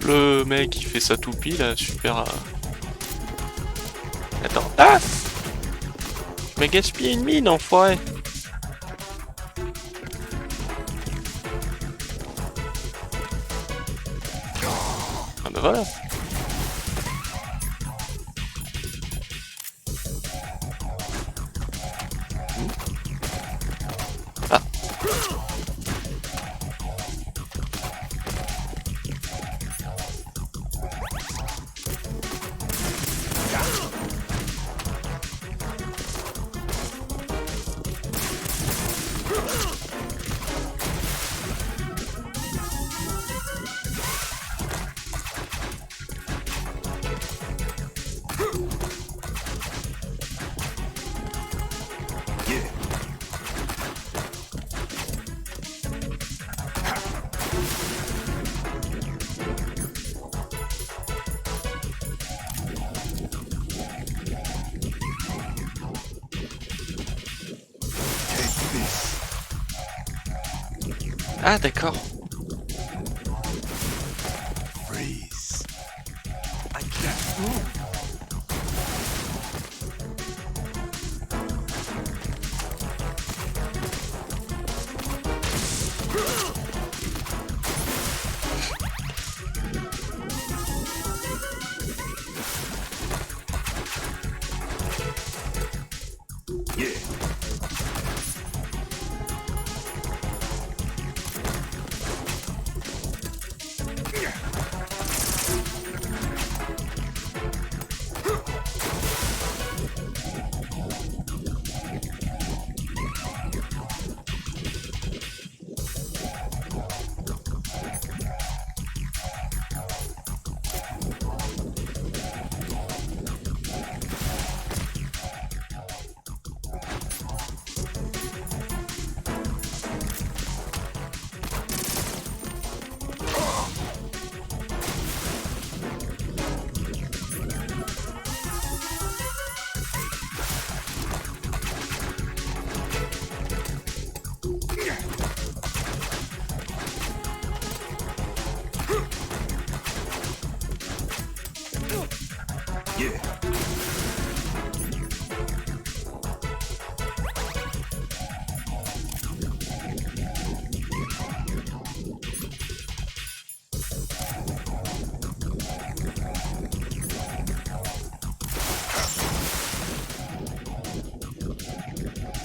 Le mec qui fait sa toupie là, super. Attends. Ah! Tu m'as gaspillé une mine, enfoiré! Ah bah voilà! Ah! Ah d'accord. Freeze. I can't move.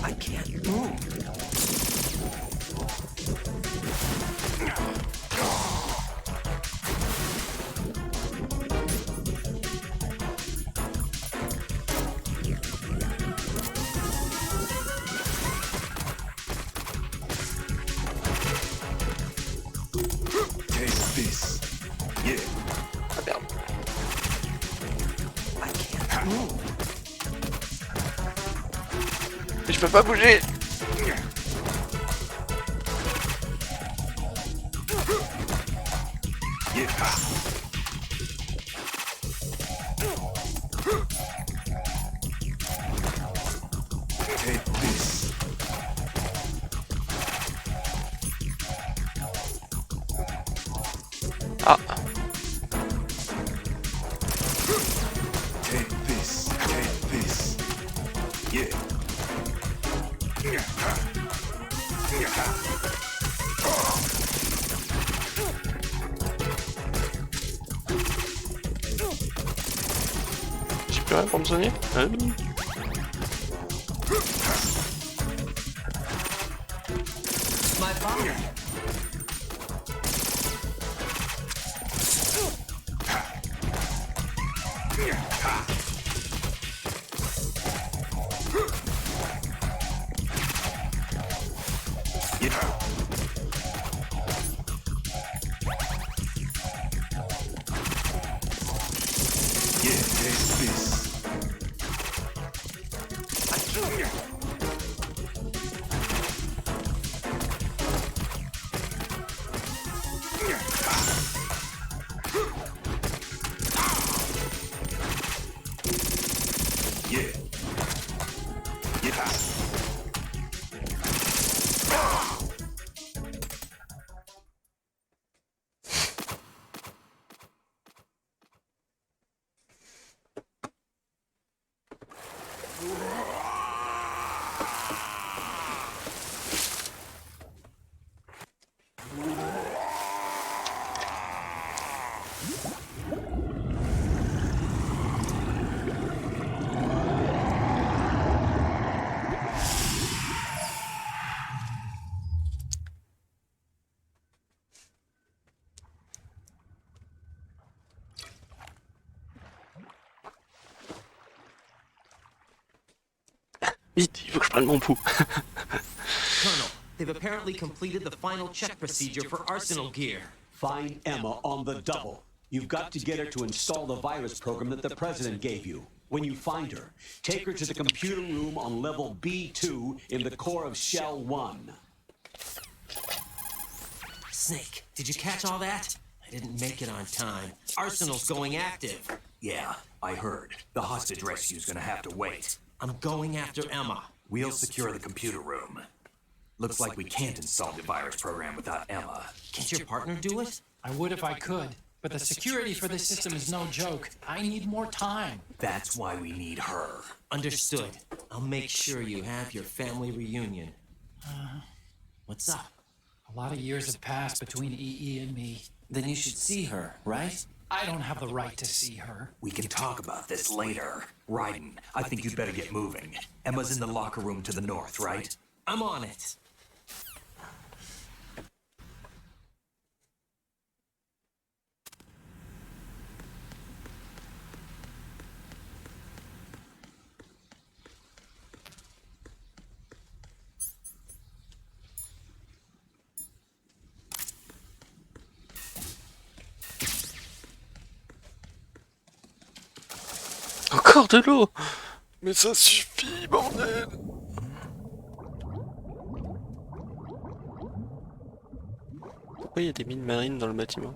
I can't move. Take this. Yeah. Ah merde. I can't move. Je peux pas bouger. Take this. Ah. J'ai plus rien pour me soigner? Ah oui. My father. Vite, il faut que je prenne mon pouls. Colonel, they've apparently completed the final check procedure for arsenal gear. Find Emma on the double. You've got to get her to install the virus program that the President gave you. When you find her, take her to the computer room on level B2 in the core of Shell 1. Snake, did you catch all that? I didn't make it on time. Arsenal's going active. Yeah, I heard. The hostage rescue's gonna have to wait. I'm going after Emma. We'll secure the computer room. Looks like we can't install the virus program without Emma. Can't your partner do it? I would if I could, but the security for this system is no joke. I need more time. That's why we need her. Understood. I'll make sure you have your family reunion. What's up? A lot of years have passed between EE and me. Then you should see her, right? I don't have the right to see her. We can talk about this later. Raiden, I think you'd better get moving. Emma's in the locker room to the north, right? I'm on it. Encore de l'eau! Mais ça suffit, bordel! Pourquoi il y a des mines marines dans le bâtiment?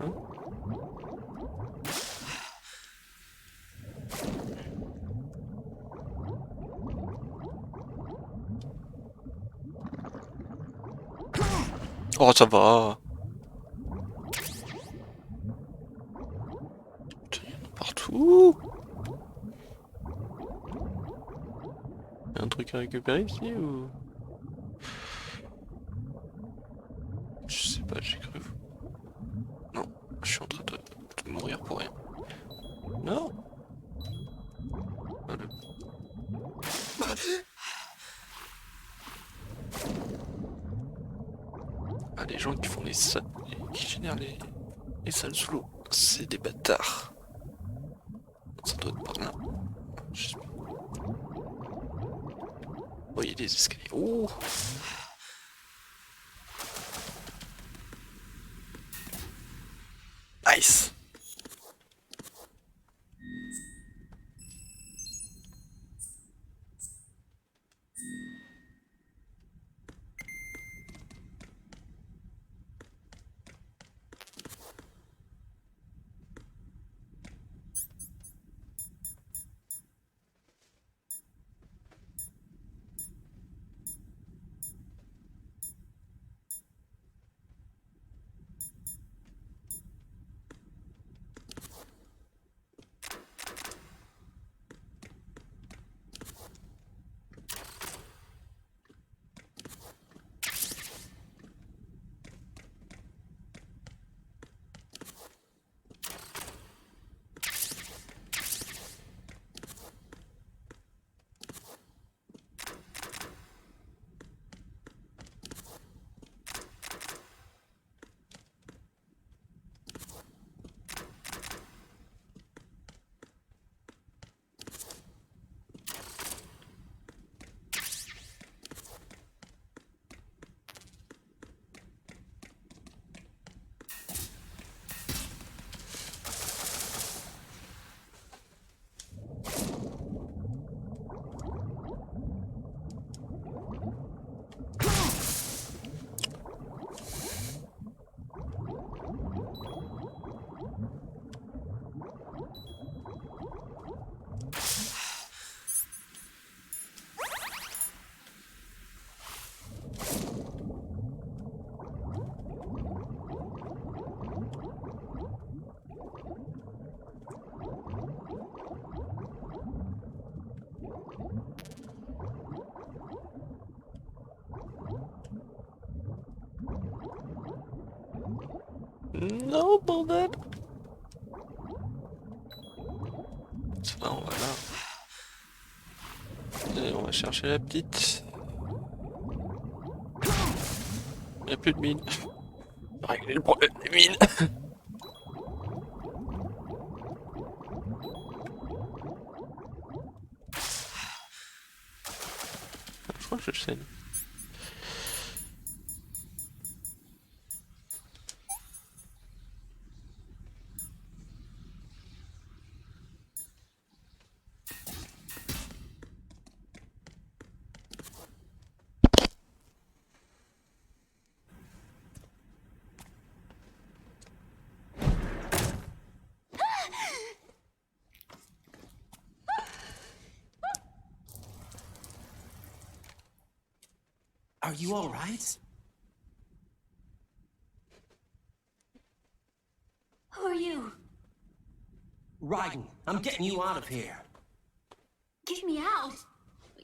Hein? Oh, ça va! Partout. Y a un truc à récupérer ici ou... Je sais pas, j'ai cru. Non, je suis en train de mourir pour rien. Non. Voilà. Ah, les gens qui font les salles, qui génèrent les salles sous l'eau, c'est des bâtards. Ça doit être par là. Je sais pas. Oh, il y a des escaliers. Oh! Nice! Non, bordel. Ça va, on va là. Et on va chercher la petite. Il n'y a plus de mine. Régler le problème des mines. Je crois que je sais. Are you all right? Who are you? Raiden, I'm getting you out of here. Get me out.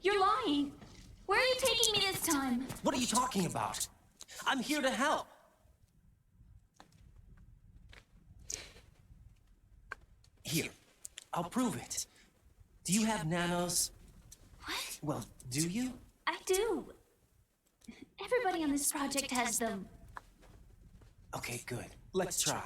You're lying. Where are you taking me this time? What are you talking about? I'm here to help. Here, I'll prove it. Do you have nanos? What? Well, do you? I do. Everybody on this project has them. Okay, good. Let's try.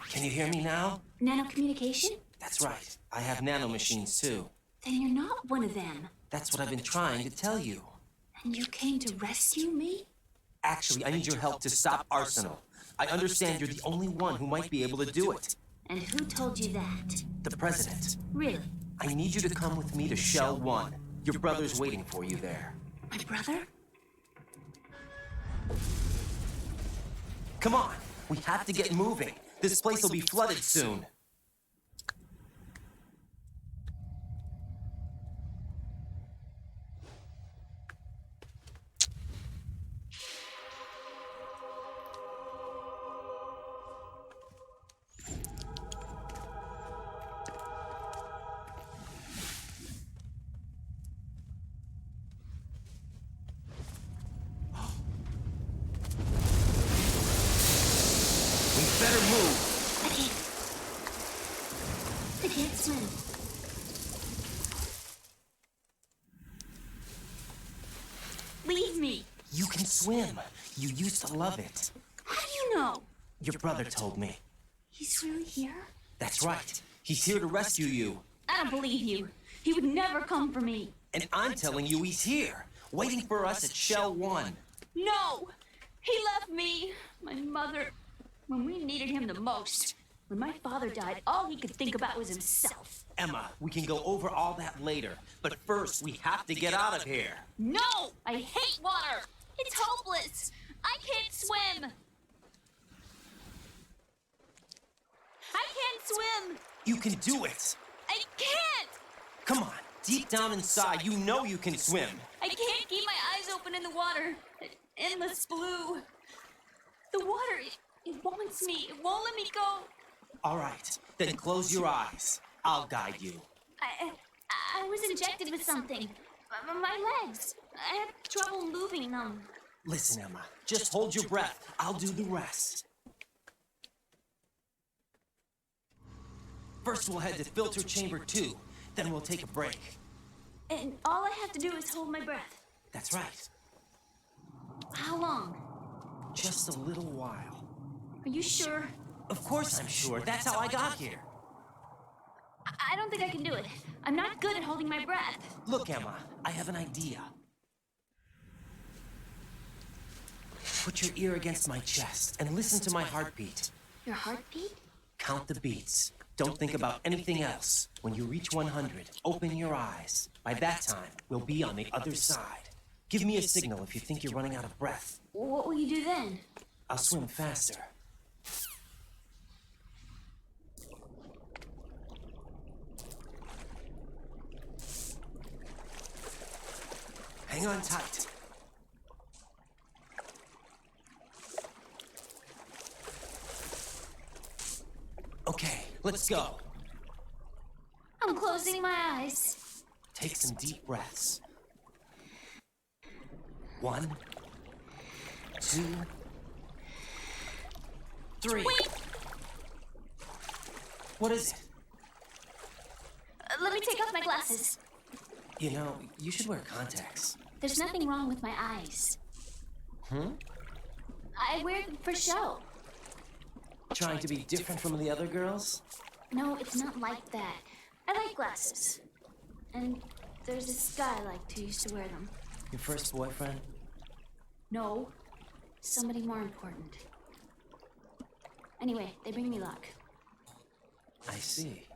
Can you hear me now? Nanocommunication? That's right. I have nanomachines too. Then you're not one of them. That's what I've been trying to tell you. And you came to rescue me? Actually, I need your help to stop Arsenal. I understand you're the only one who might be able to do it. And who told you that? The president. Really? I need you to come with me to Shell 1. Your brother's waiting for you there. My brother? Come on, we have to get moving. This place will be flooded soon. Better move. I can't swim. Leave me. You can swim. You used to love it. How do you know? Your brother told me. He's really here? That's right. He's here to rescue you. I don't believe you. He would never come for me. And I'm telling you he's here, waiting for us at Shell 1. No! He left me, my mother, when we needed him the most. When my father died, all he could think about was himself. Emma, we can go over all that later. But first, we have to get out of here. No! I hate water! It's hopeless! I can't swim! I can't swim! You can do it! I can't! Come on, deep down inside, you know you can swim. I can't keep my eyes open in the water. Endless blue. The water, it wants me. It won't let me go. All right, then close your eyes. I'll guide you. I was injected with something. My legs. I have trouble moving them. Listen, Emma, just hold your breath. I'll do the rest. First, we'll head to filter chamber 2. Then we'll take a break. And all I have to do is hold my breath. That's right. How long? Just a little while. Are you sure? Of course I'm sure. That's how I got here. I don't think I can do it. I'm not good at holding my breath. Look, Emma, I have an idea. Put your ear against my chest and listen to my heartbeat. Your heartbeat? Count the beats. Don't think about anything else. When you reach 100, open your eyes. By that time, we'll be on the other side. Give me a signal if you think you're running out of breath. What will you do then? I'll swim faster. Hang on tight. Okay, let's go. I'm closing my eyes. Take some deep breaths. 1, 2, 3. Wait! What is it? Let me take off my glasses. You know, you should wear contacts. There's nothing wrong with my eyes. I wear them for show. Trying to be different from the other girls? No, it's not like that. I like glasses. And there's this guy I liked who used to wear them. Your first boyfriend? No, somebody more important. Anyway, they bring me luck. I see.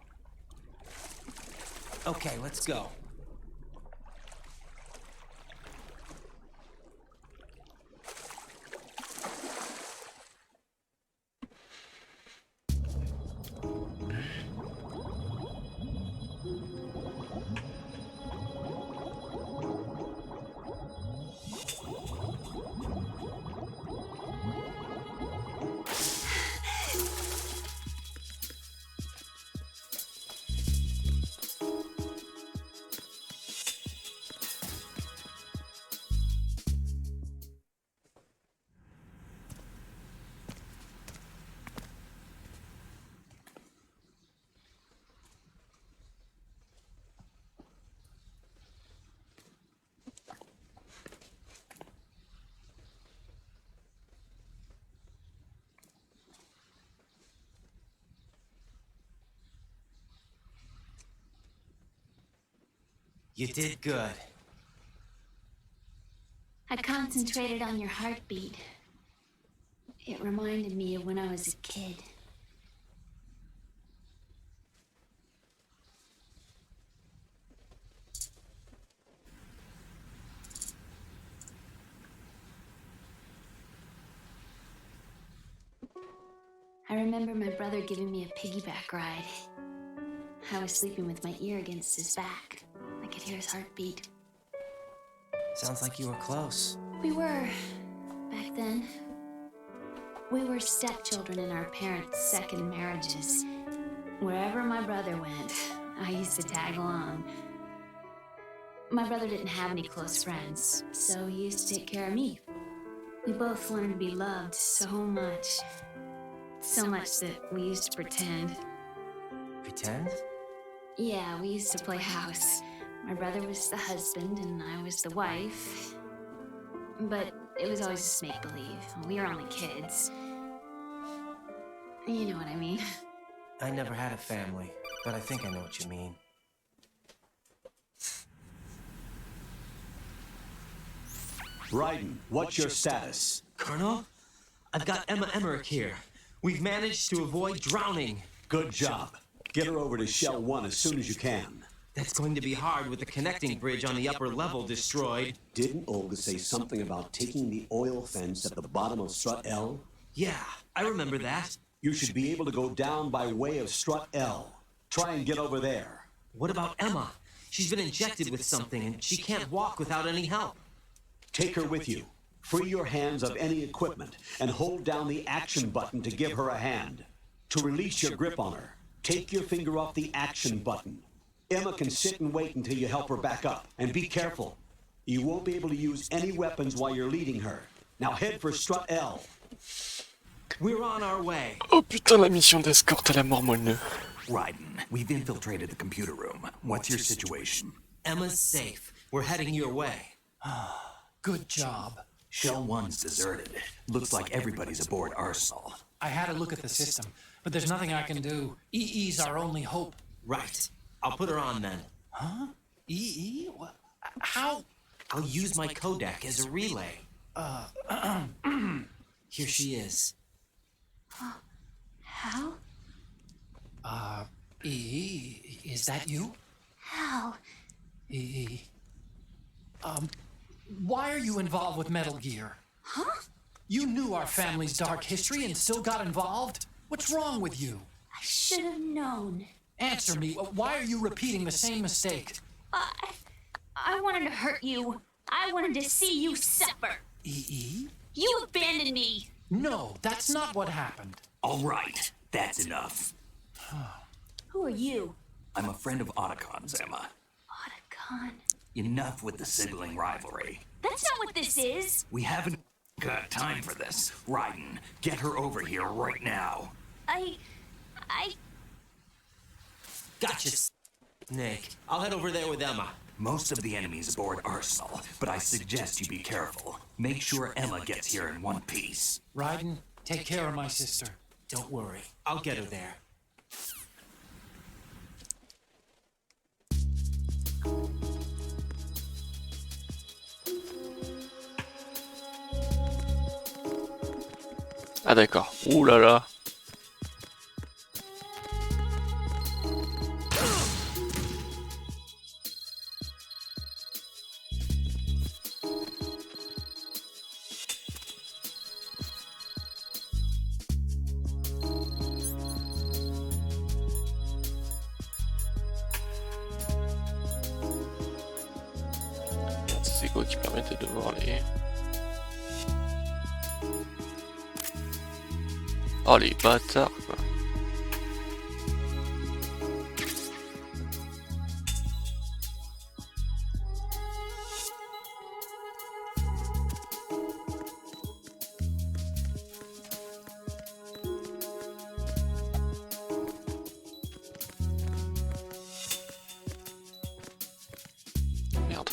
Okay, let's go. You did good. I concentrated on your heartbeat. It reminded me of when I was a kid. I remember my brother giving me a piggyback ride. I was sleeping with my ear against his back. I could hear his heartbeat. Sounds like you were close. We were, back then. We were stepchildren in our parents' second marriages. Wherever my brother went, I used to tag along. My brother didn't have any close friends, so he used to take care of me. We both learned to be loved so much. So much that we used to pretend. Pretend? Yeah, we used to play house. My brother was the husband and I was the wife. But it was always just make-believe. We were only kids. You know what I mean. I never had a family, but I think I know what you mean. Raiden, what's your status? Colonel, I've got Emma Emmerich here. We've managed to avoid drowning. Good job. Get her over to Shell 1 as soon as you can. That's going to be hard with the connecting bridge on the upper level destroyed. Didn't Olga say something about taking the oil fence at the bottom of Strut L? Yeah, I remember that. You should be able to go down by way of Strut L. Try and get over there. What about Emma? She's been injected with something and she can't walk without any help. Take her with you. Free your hands of any equipment and hold down the action button to give her a hand. To release your grip on her, take your finger off the action button. Emma can sit and wait until you help her back up. And be careful. You won't be able to use any weapons while you're leading her. Now head for Strut L. We're on our way. Oh putain, la mission d'escorte à la mort moelleux. Raiden, we've infiltrated the computer room. What's your situation? Emma's safe. We're heading your way. Good job. Shell 1's deserted. Looks like everybody's aboard Arsenal. I had a look at the system, but there's nothing I can do. EE's our only hope. Right. I'll put her on then. Huh? EE? What? How? I'll use my Kodak as a relay. Here she is. How? EE, is that you? How? EE. Why are you involved with Metal Gear? Huh? You knew our family's dark history and still got involved? What's wrong with you? I should have known. Answer me. Why are you repeating the same mistake? I wanted to hurt you. I wanted to see you suffer. EE? You abandoned me. No, that's not what happened. All right, that's enough. Who are you? I'm a friend of Otacon's, Emma. Otacon. Enough with the sibling rivalry. That's not what this is. We haven't got time for this. Raiden, get her over here right now. I... Gotcha, Snake. I'll head over there with Emma. Most of the enemies aboard Arsenal, but I suggest you be careful. Make sure Emma gets here in one piece. Raiden, take care of my sister. Don't worry. I'll get her there. Ah d'accord. Ouh là là. C'est quoi qui permettait de voir les... Oh les bâtards quoi. Merde.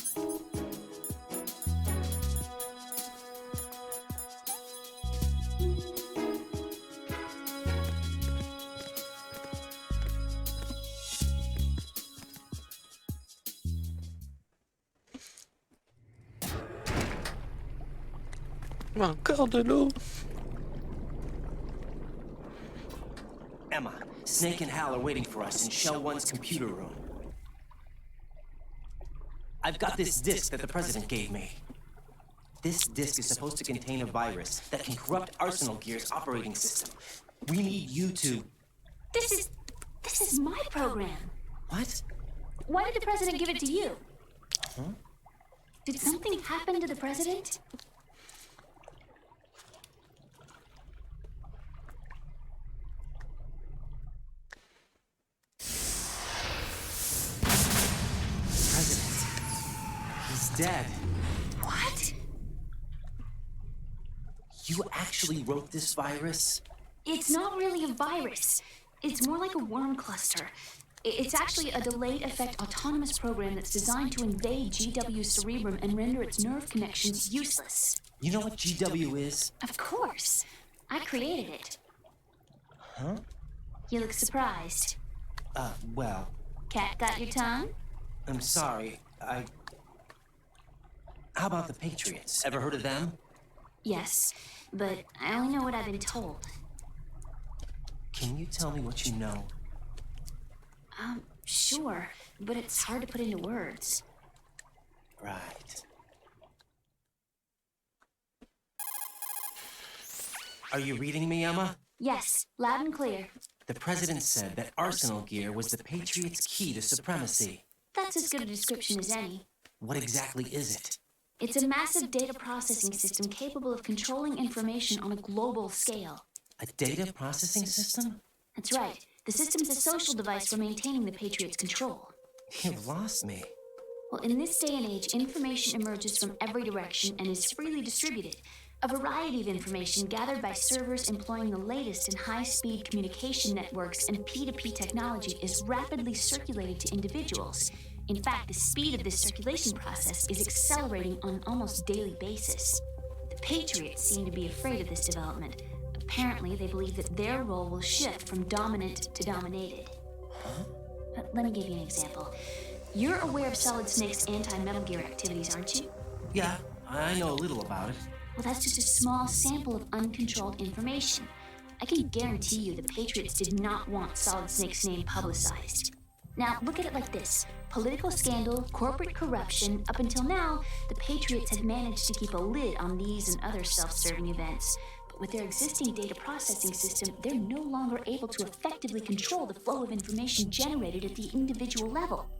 Encore de l'eau. Emma, Snake and Hal are waiting for us in Shell 1's computer room. I've got this disk that the President gave me. This disk is supposed to contain a virus that can corrupt Arsenal Gear's operating system. We need you to... This is my program. What? Why did the President give it to you? Huh? Did something happen to the President? He's dead. What? You actually wrote this virus? It's not really a virus. It's more like a worm cluster. It's actually a delayed effect autonomous program that's designed to invade GW's cerebrum and render its nerve connections useless. You know what GW is? Of course. I created it. Huh? You look surprised. Well, Cat got your tongue? I'm sorry. How about the Patriots? Ever heard of them? Yes, but I only know what I've been told. Can you tell me what you know? Sure, but it's hard to put into words. Right. Are you reading me, Emma? Yes, loud and clear. The President said that Arsenal Gear was the Patriots' key to supremacy. That's as good a description as any. What exactly is it? It's a massive data processing system capable of controlling information on a global scale. A data processing system? That's right. The system's a social device for maintaining the Patriots' control. You've lost me. Well, in this day and age, information emerges from every direction and is freely distributed. A variety of information gathered by servers employing the latest in high-speed communication networks and P2P technology is rapidly circulated to individuals. In fact, the speed of this circulation process is accelerating on an almost daily basis. The Patriots seem to be afraid of this development. Apparently, they believe that their role will shift from dominant to dominated. Huh? Let me give you an example. You're aware of Solid Snake's anti-Metal Gear activities, aren't you? Yeah, I know a little about it. Well, that's just a small sample of uncontrolled information. I can guarantee you the Patriots did not want Solid Snake's name publicized. Now, look at it like this. Political scandal, corporate corruption, up until now, the Patriots have managed to keep a lid on these and other self-serving events. But with their existing data processing system, they're no longer able to effectively control the flow of information generated at the individual level.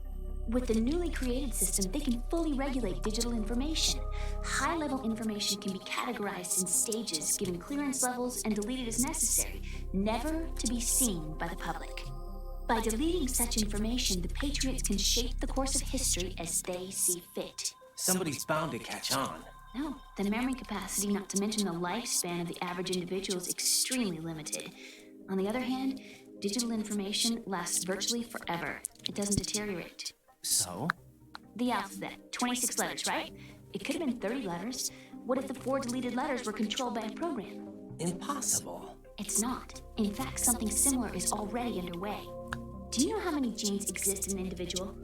With the newly created system, they can fully regulate digital information. High-level information can be categorized in stages, given clearance levels, and deleted as necessary, never to be seen by the public. By deleting such information, the Patriots can shape the course of history as they see fit. Somebody's bound to catch on. No, the memory capacity, not to mention the lifespan of the average individual, is extremely limited. On the other hand, digital information lasts virtually forever. It doesn't deteriorate. So? The alphabet, 26 letters, right? It could have been 30 letters. What if the 4 deleted letters were controlled by a program? Impossible. It's not. In fact, something similar is already underway. Do you know how many genes exist in an individual?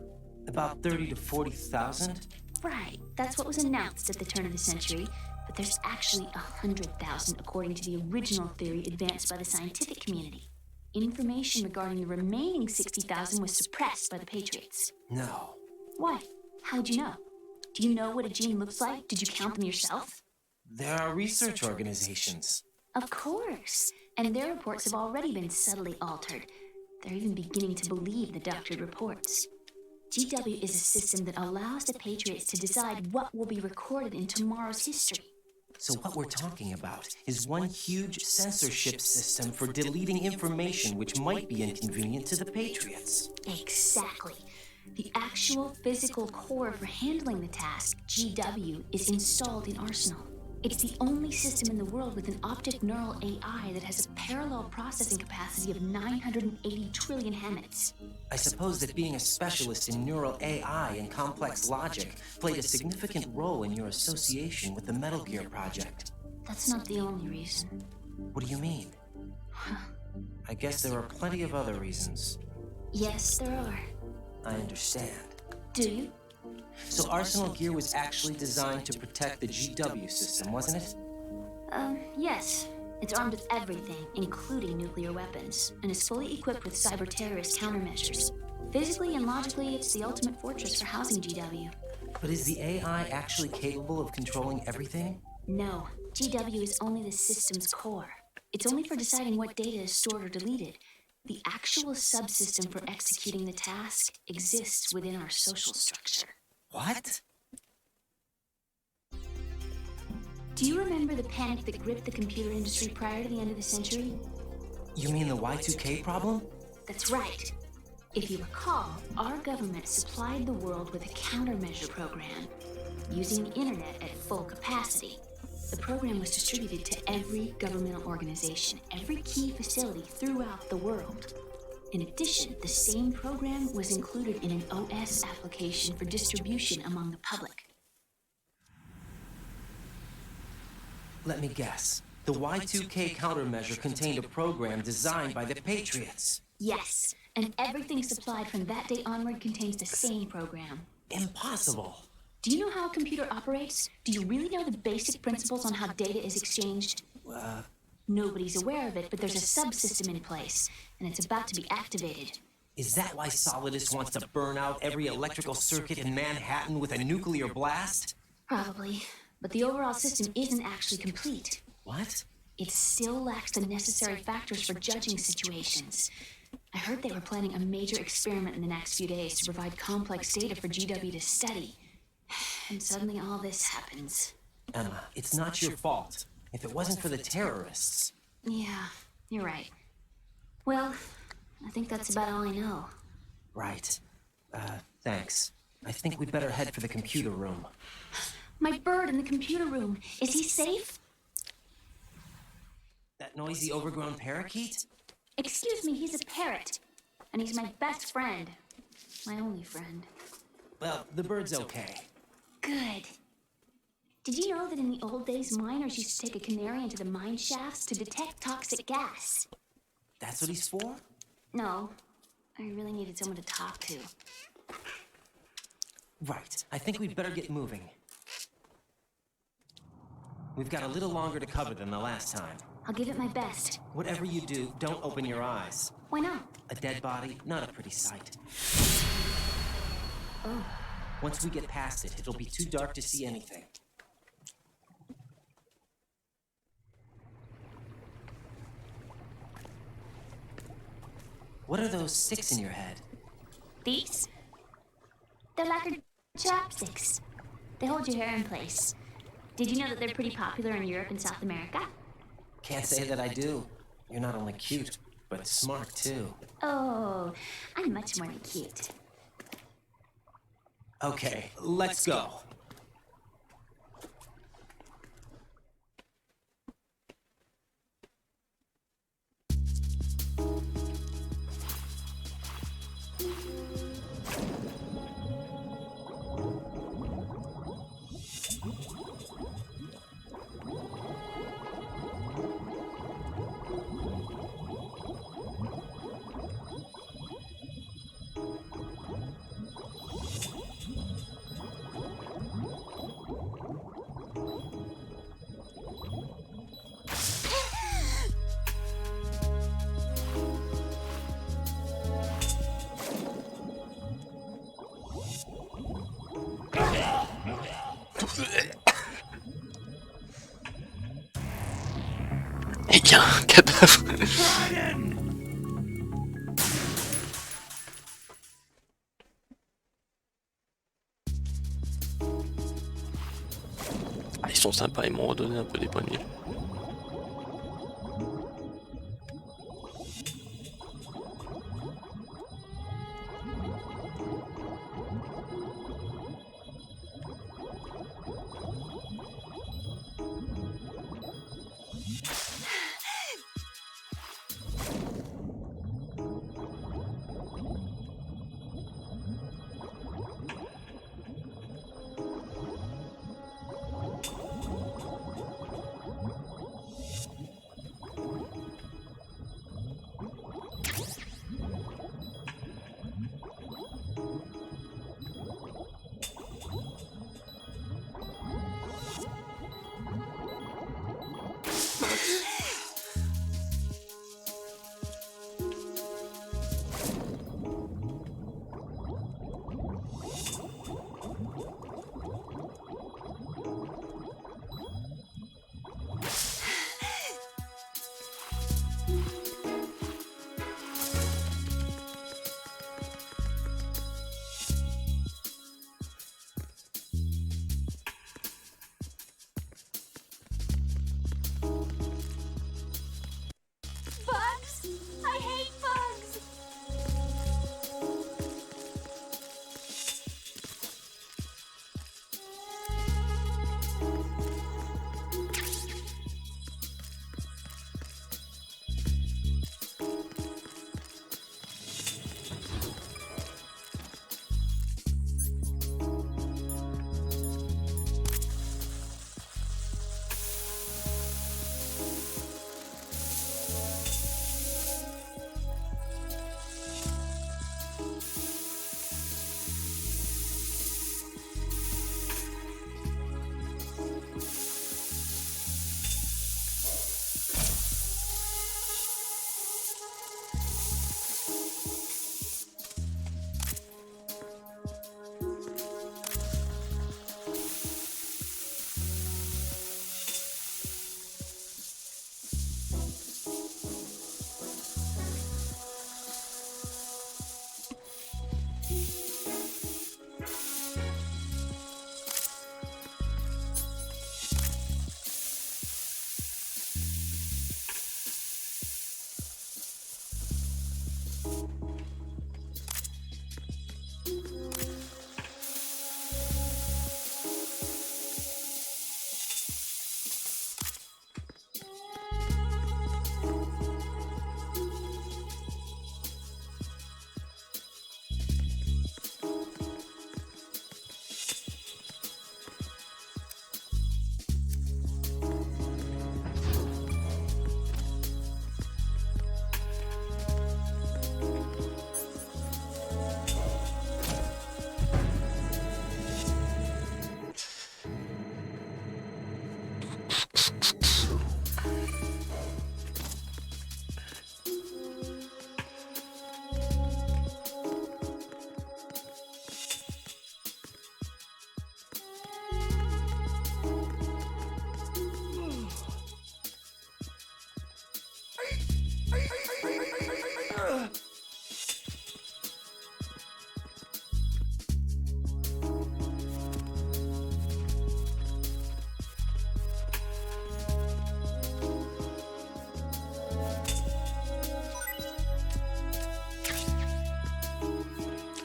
About 30 to 40,000? Right. That's what was announced at the turn of the century. But there's actually 100,000 according to the original theory advanced by the scientific community. Information regarding the remaining 60,000 was suppressed by the Patriots. No. Why? How'd you know? Do you know what a gene looks like? Did you count them yourself? There are research organizations. Of course. And their reports have already been subtly altered. They're even beginning to believe the doctored reports. GW is a system that allows the Patriots to decide what will be recorded in tomorrow's history. So what we're talking about is one huge censorship system for deleting information which might be inconvenient to the Patriots. Exactly. The actual physical core for handling the task, GW, is installed in Arsenal. It's the only system in the world with an optic neural AI that has a parallel processing capacity of 980 trillion Hammets. I suppose that being a specialist in neural AI and complex logic played a significant role in your association with the Metal Gear project. That's not the only reason. What do you mean? I guess there are plenty of other reasons. Yes, there are. I understand. Do you? So Arsenal Gear was actually designed to protect the GW system, wasn't it? Yes. It's armed with everything, including nuclear weapons, and is fully equipped with cyber-terrorist countermeasures. Physically and logically, it's the ultimate fortress for housing GW. But is the AI actually capable of controlling everything? No. GW is only the system's core. It's only for deciding what data is stored or deleted. The actual subsystem for executing the task exists within our social structure. What? Do you remember the panic that gripped the computer industry prior to the end of the century? You mean the Y2K problem? That's right. If you recall, our government supplied the world with a countermeasure program using the internet at full capacity. The program was distributed to every governmental organization, every key facility throughout the world. In addition, the same program was included in an OS application for distribution among the public. Let me guess. The Y2K countermeasure contained a program designed by the Patriots. Yes, and everything supplied from that day onward contains the same program. Impossible. Do you know how a computer operates? Do you really know the basic principles on how data is exchanged? Nobody's aware of it, but there's a subsystem in place, and it's about to be activated. Is that why Solidus wants to burn out every electrical circuit in Manhattan with a nuclear blast? Probably, but the overall system isn't actually complete. What? It still lacks the necessary factors for judging situations. I heard they were planning a major experiment in the next few days to provide complex data for GW to study. And suddenly all this happens. Emma, it's not your fault. If it wasn't for the terrorists... Yeah, you're right. Well, I think that's about all I know. Right. Thanks. I think we'd better head for the computer room. My bird in the computer room. Is he safe? That noisy, overgrown parakeet? Excuse me, he's a parrot. And he's my best friend. My only friend. Well, the bird's okay. Good. Did you know that in the old days, miners used to take a canary into the mine shafts to detect toxic gas? That's what he's for? No. I really needed someone to talk to. Right. I think we'd better get moving. We've got a little longer to cover than the last time. I'll give it my best. Whatever you do, don't open your eyes. Why not? A dead body, not a pretty sight. Oh. Once we get past it, it'll be too dark to see anything. What are those sticks in your head? These? They're lacquered chopsticks. They hold your hair in place. Did you know that they're pretty popular in Europe and South America? Can't say that I do. You're not only cute, but smart too. Oh, I'm much more than cute. Okay, let's go. Il y a un cadavre. Ah, ils sont sympas, ils m'ont redonné un peu des points de vie. Bugs? I hate bugs!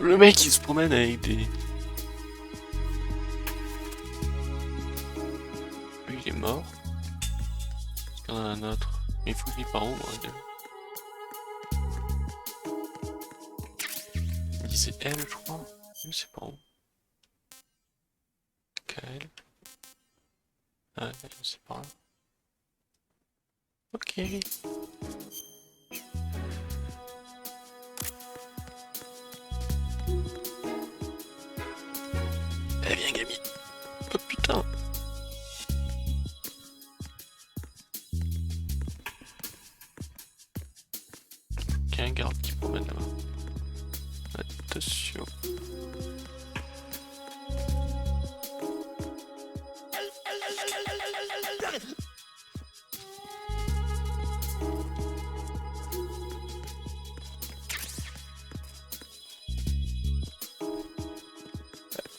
Le mec il se promène avec des... Lui il est mort. Est-ce qu'il y en a un autre? Il faut qu'il par où moi déjà? Il disait elle je crois. Je sais pas où. Kael. Ah c'est par là. Ok. Eh viens Gabi. Oh putain. Il y a un garde qui promène là-bas. Attention.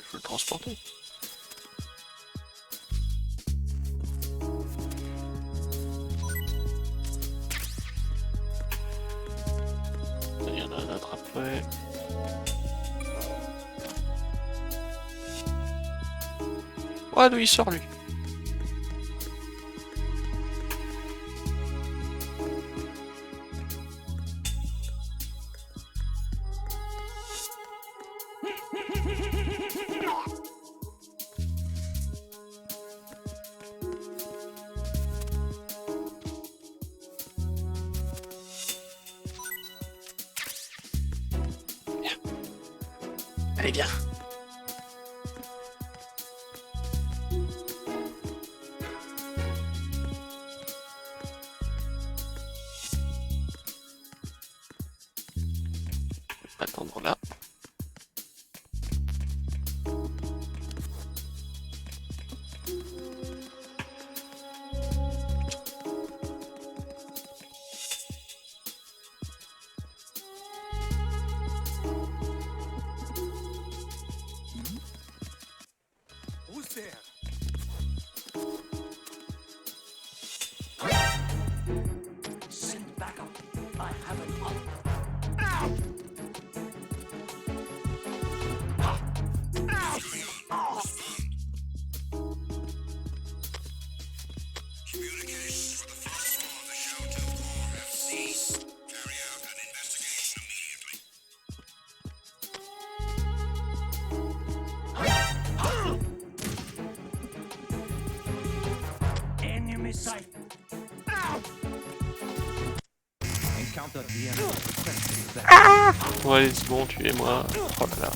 Je veux le transporter. Il y en a un autre après. Ouais, d'où il sort lui? Allez, viens. Attendre là. Who's there? Send backup. I have an up. Ow! Communications for the first floor of the Shelter 4 have ceased. Carry out an investigation immediately. Enemy sight. Ow! Encounter the enemy. Ouais, allez, c'est bon, tuez-moi. Oh là là.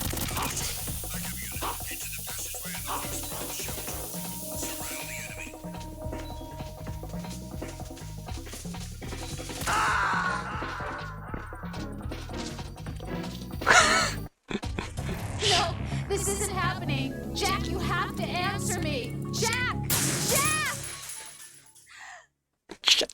No, this isn't happening. Jack, you have to answer me. Jack! Jack! Jack.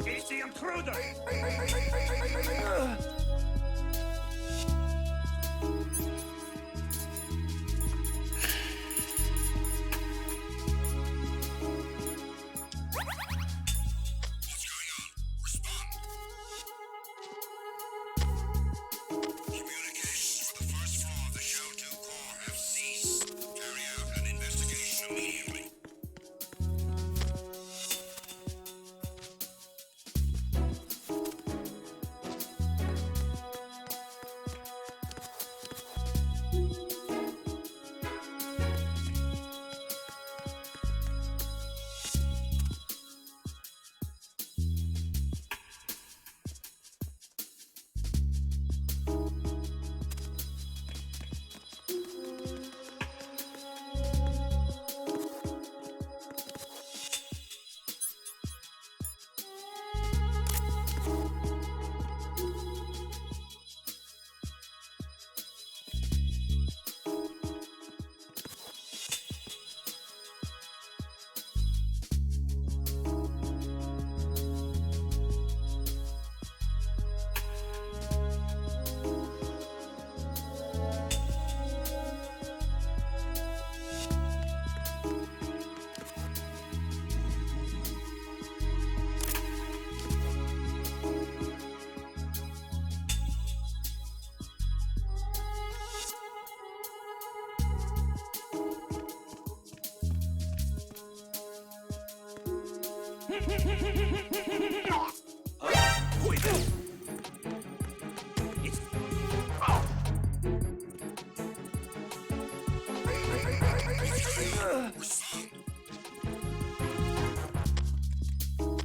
It's the intruder! What's going on? Respond. Communications with the first floor of the Shell 2 core have ceased. Carry out an investigation immediately.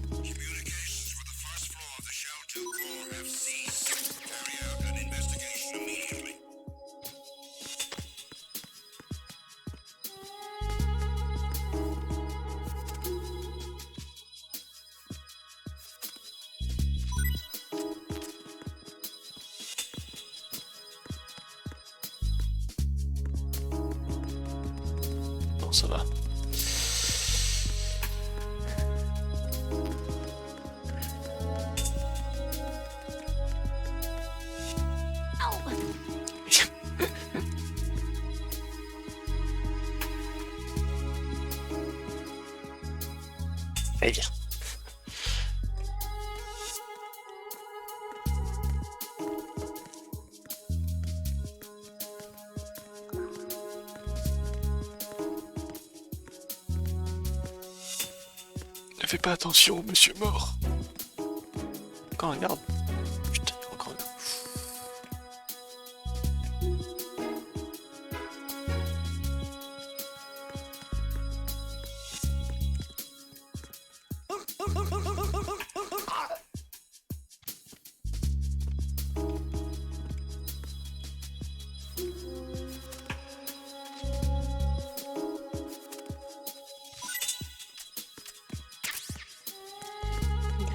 Communications with the first floor of the Shell 2 core have ceased. Carry out an investigation immediately. Non, ça va. Allez, viens. Ne fais pas attention, monsieur mort. Encore un garde. Putain, il y a encore un garde.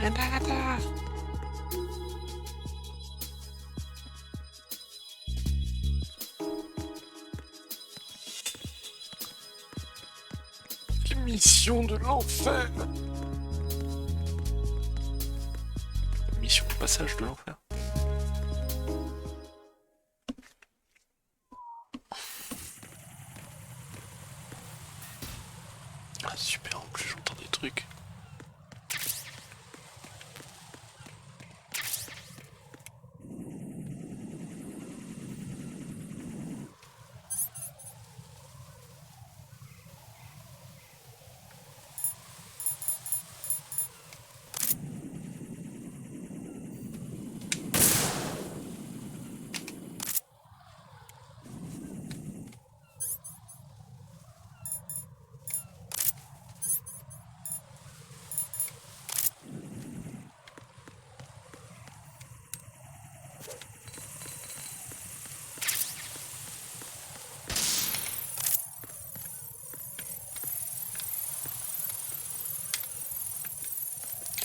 Grenade! Mission de l'enfer! Mission de passage de l'enfer. Ah super, en plus j'entends des trucs.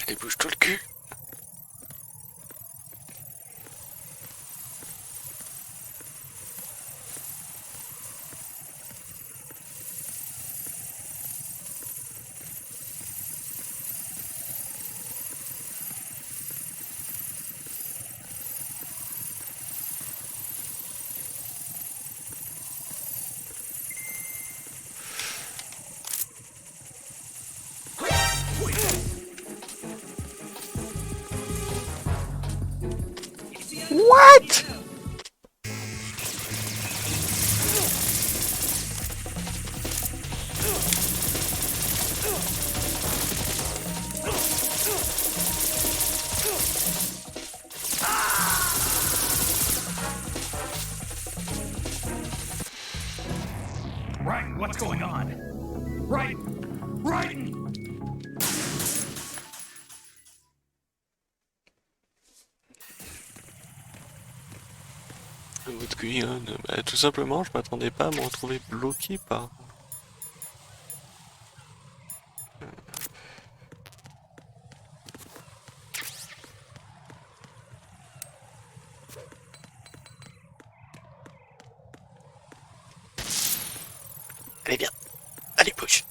Allez, bouge-toi le cul. What's going on? Right! Right! Votre Guyane, bah, tout simplement, je m'attendais pas à me retrouver bloqué par... Allez bien, allez push.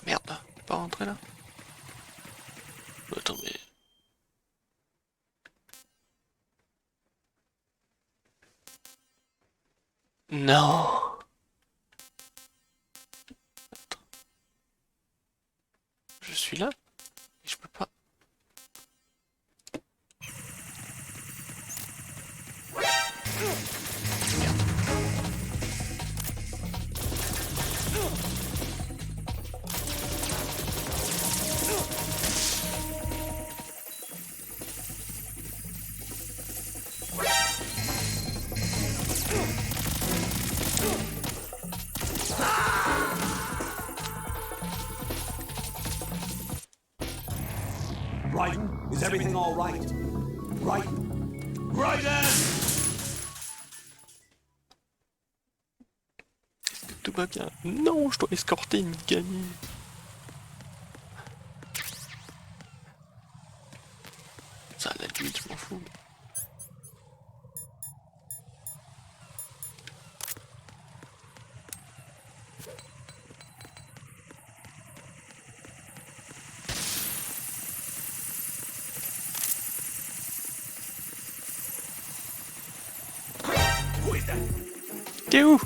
Merde, pas rentrer là. Attends, mais... Non. Attends. Je suis là et je peux pas. Brighton, is everything all right? Brighton? Brighton! Tout va bien. Non, je dois escorter une gamine. Ça, à la limite, je m'en fous. T'es où?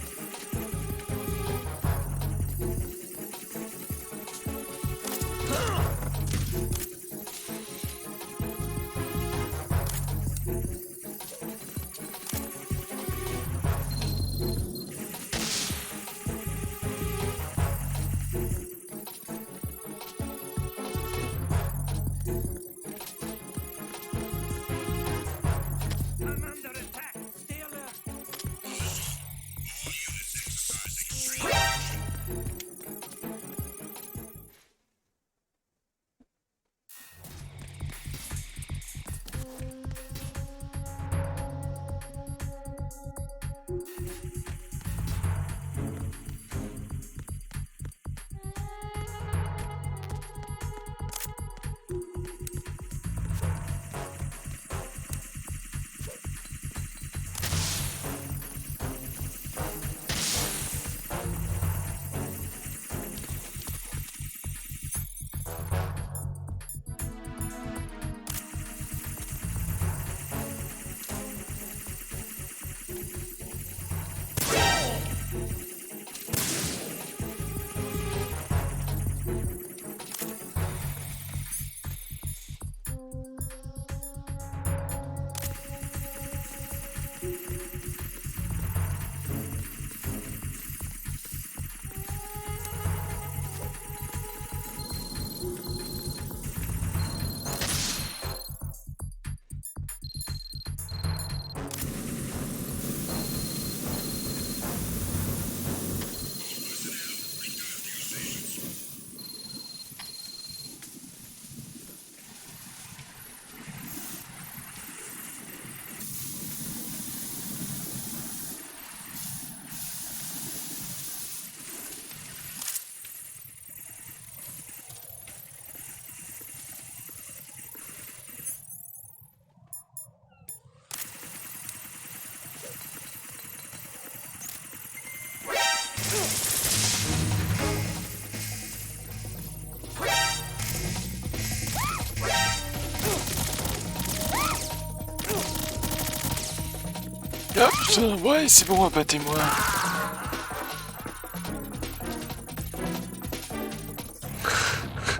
Putain, ouais, c'est bon, abattez-moi.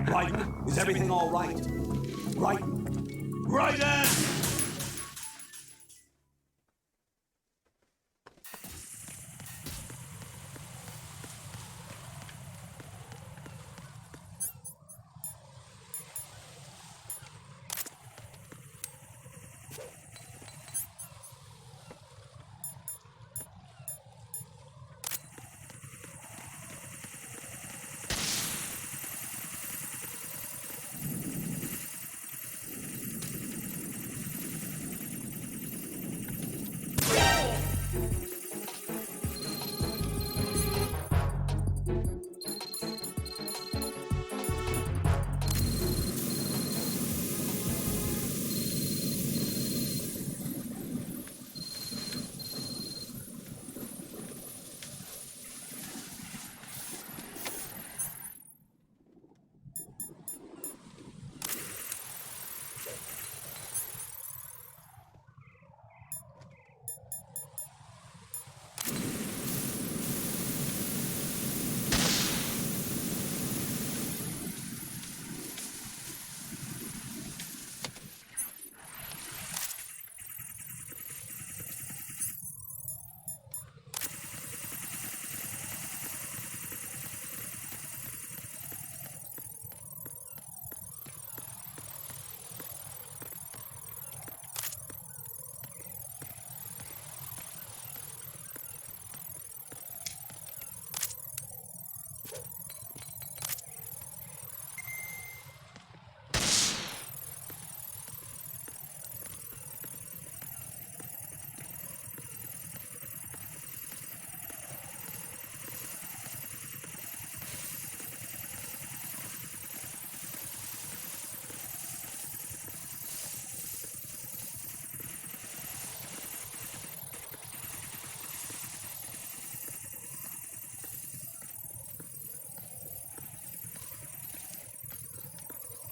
Raiden, is everything all right? Raiden!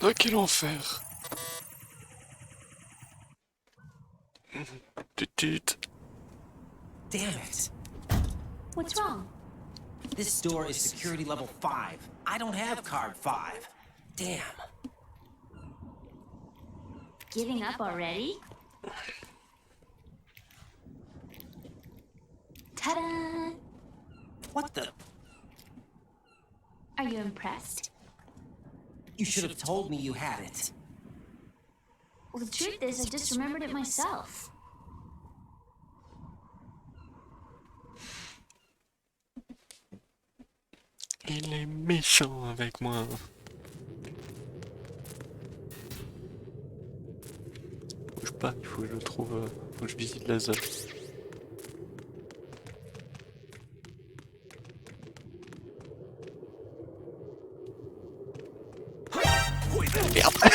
Oh, quel enfer. Tut. Damn it. What's wrong? This door is security level 5. I don't have card 5. Damn. Giving up already? Ta-da! What the? Are you impressed? You should have told me you had it. Well, the truth is, I just remembered it myself. Il est méchant avec moi. Bouge pas, il faut que je trouve. Faut que je visite la zone. Merde!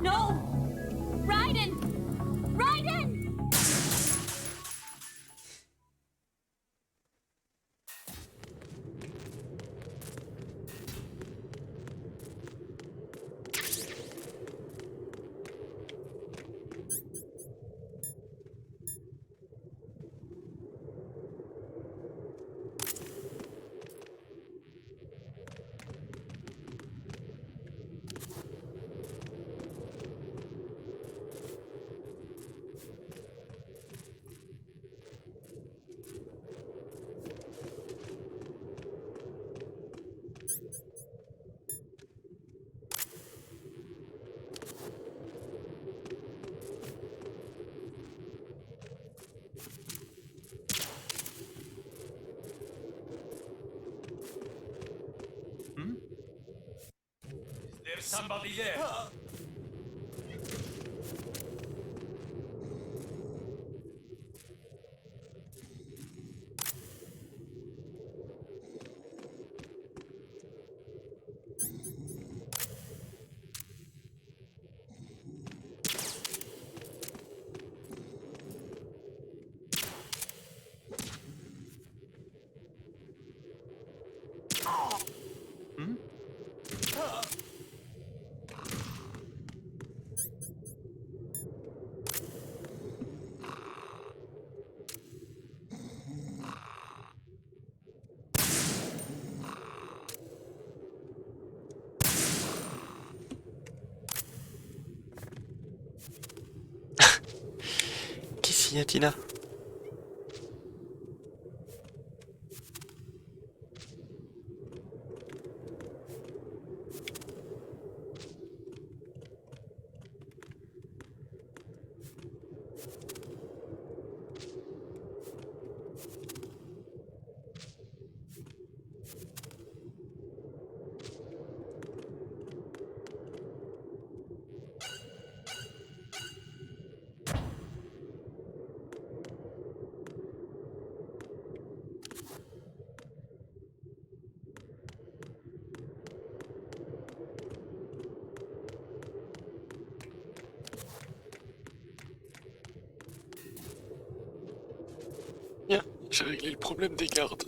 No! Raiden! Raiden! There's somebody there. Tina. Bien, j'ai réglé le problème des gardes.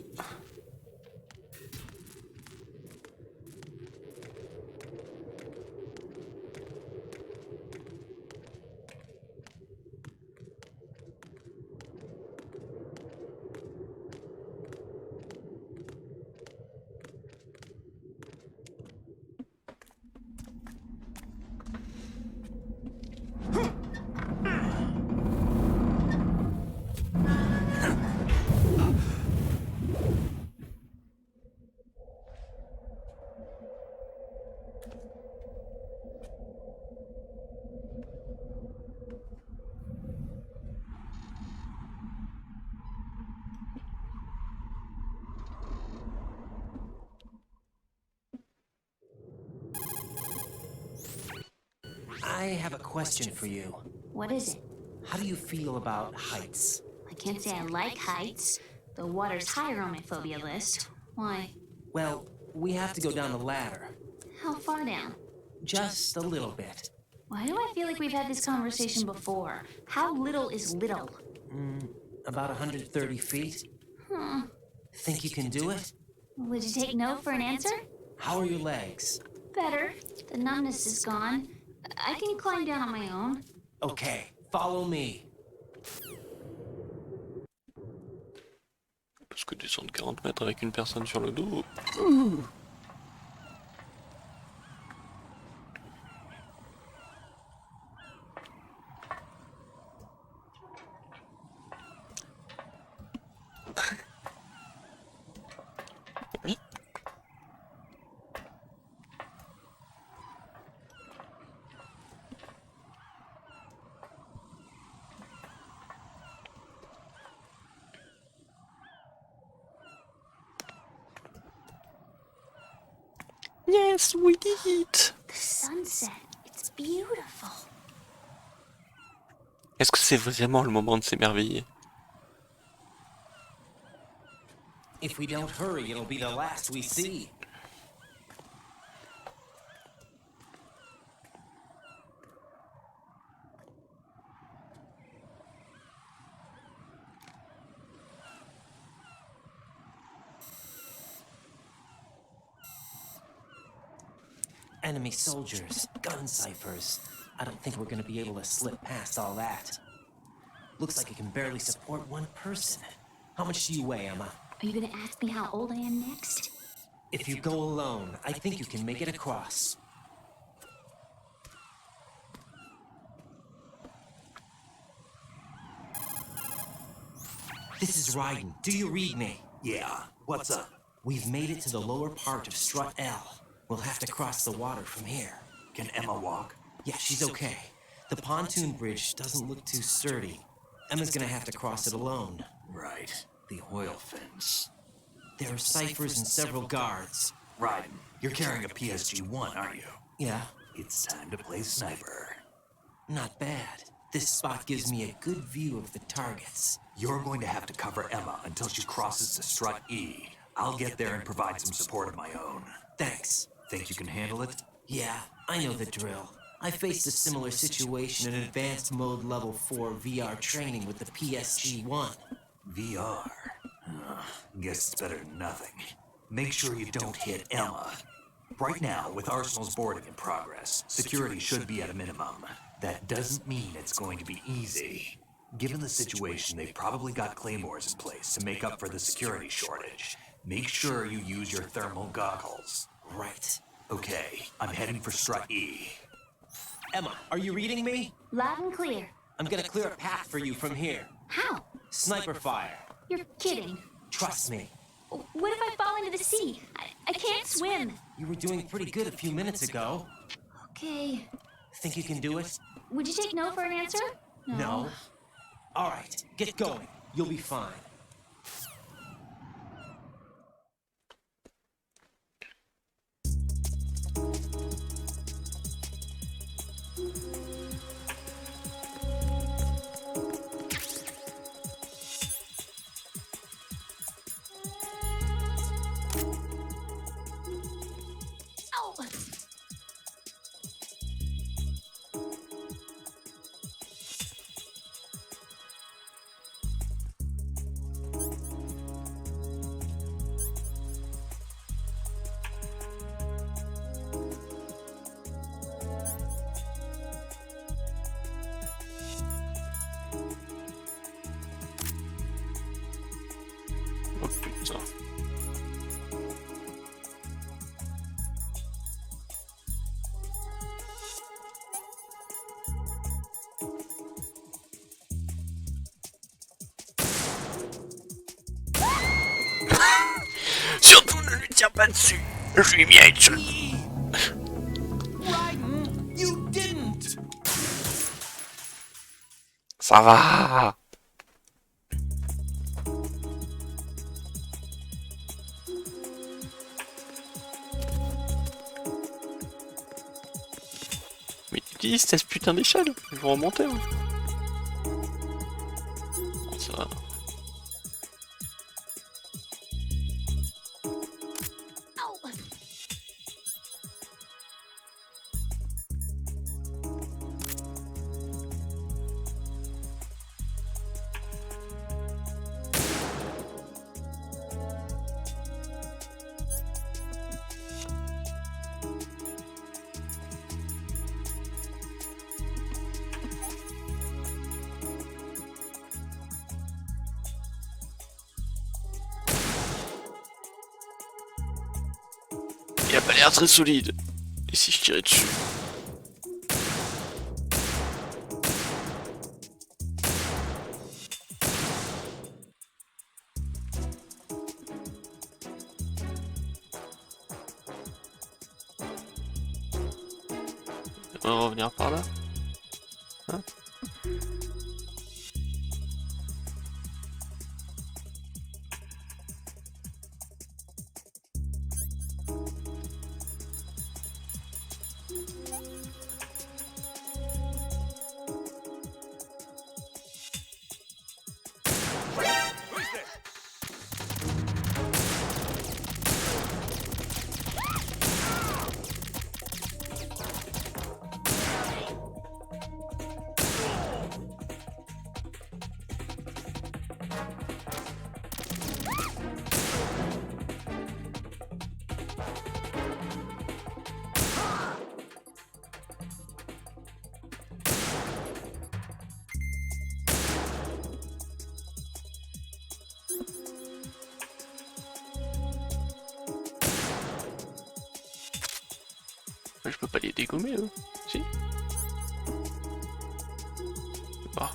I have a question for you. What is it? How do you feel about heights? I can't say I like heights. The water's higher on my phobia list. Why? Well, we have to go down the ladder. How far down? Just a little bit. Why do I feel like we've had this conversation before? How little is little? About 130 feet. Think you can do it? Would you take no for an answer? How are your legs? Better. The numbness is gone. I can climb down on my own. Okay, follow me. Parce que descendre 40 mètres avec une personne sur le dos. Oui. Yes, we did it. The sunset. It's beautiful. Est-ce que c'est vraiment le moment de s'émerveiller? If we don't hurry, it'll be the last we see. Enemy soldiers, gun ciphers. I don't think we're gonna be able to slip past all that. Looks like it can barely support one person. How much do you weigh, Emma? Are you gonna ask me how old I am next? If you go alone, I think you can make it across. This is Ryden. Do you read me? Yeah, what's up? We've made it to the lower part of Strut L. We'll have to cross the water from here. Can Emma walk? Yeah, she's okay. The pontoon bridge doesn't look too sturdy. Emma's gonna have to cross it alone. Right. The oil fence. There are ciphers and several guards. Ryden, you're carrying a PSG-1, aren't you? Yeah, It's time to play sniper. not bad. This spot gives me a good view of the targets. You're going to have to cover Emma until she crosses the Strut E. I'll get there and provide some support of my own. Thanks. Think you can handle it? Yeah, I know the drill. I faced a similar situation in advanced mode level 4 VR training with the PSG-1. VR? Guess it's better than nothing. Make sure you don't hit Emma. Right now, with Arsenal's boarding in progress, security should be at a minimum. That doesn't mean it's going to be easy. Given the situation, they've probably got claymores in place to make up for the security shortage. Make sure you use your thermal goggles. Right. Okay, I'm heading for Strut E. Emma, are you reading me? Loud and clear. I'm gonna clear a path for you from here. How? Sniper fire. You're kidding. Trust me. What if I fall into the sea? I can't swim. You were doing pretty good a few minutes ago. Okay. Think you can do it? Would you take no for an answer? No. All right, get going. You'll be fine. Oh putain. Surtout ne lui tire pas dessus. Je lui ai mis un headshot. Raiden, you didn't. Ça va. Mais utilise cette putain d'échelle. Ils vont remonter. Hein. Bon, ça va. Il a pas l'air très solide. Et si je tirais dessus? On va revenir par là. Hein? Je peux pas les dégommer, eux. Si. Ah.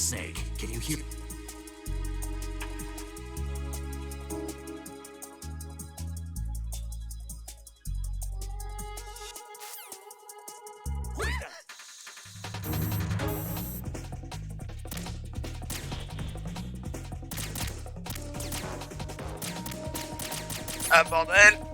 Snake, can you hear? Ah bordel!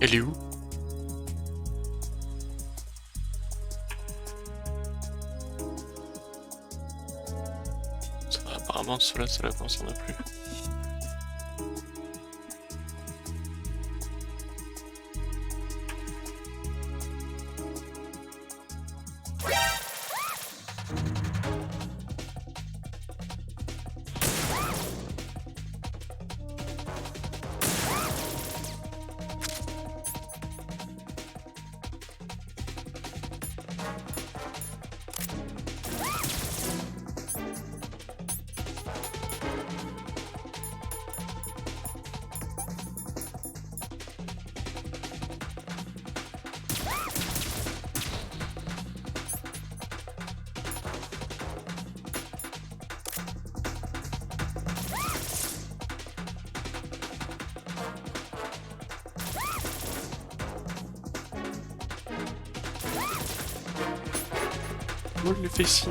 Elle est où? Apparemment cela, ça la concerne plus. Moi je lui fais signe.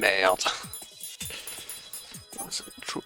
merde. Ça va être chaud.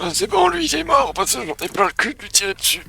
Ah, c'est bon, lui il est mort, parce que j'en ai plein le cul de lui tirer dessus.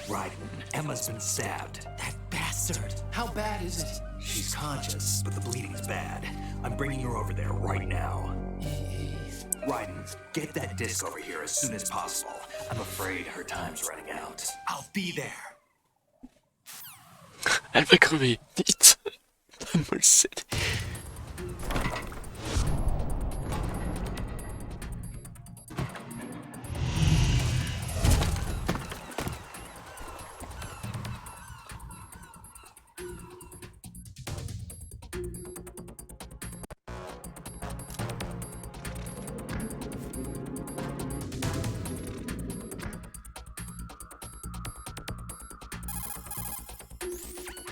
Right. Emma's been stabbed. That bastard! How bad is it? She's conscious, but the bleeding's bad. I'm bringing her over there right now. Raiden, get that disc over here as soon as possible. I'm afraid her time's running out. I'll be there. Elle va crever, vite. Moi le sais.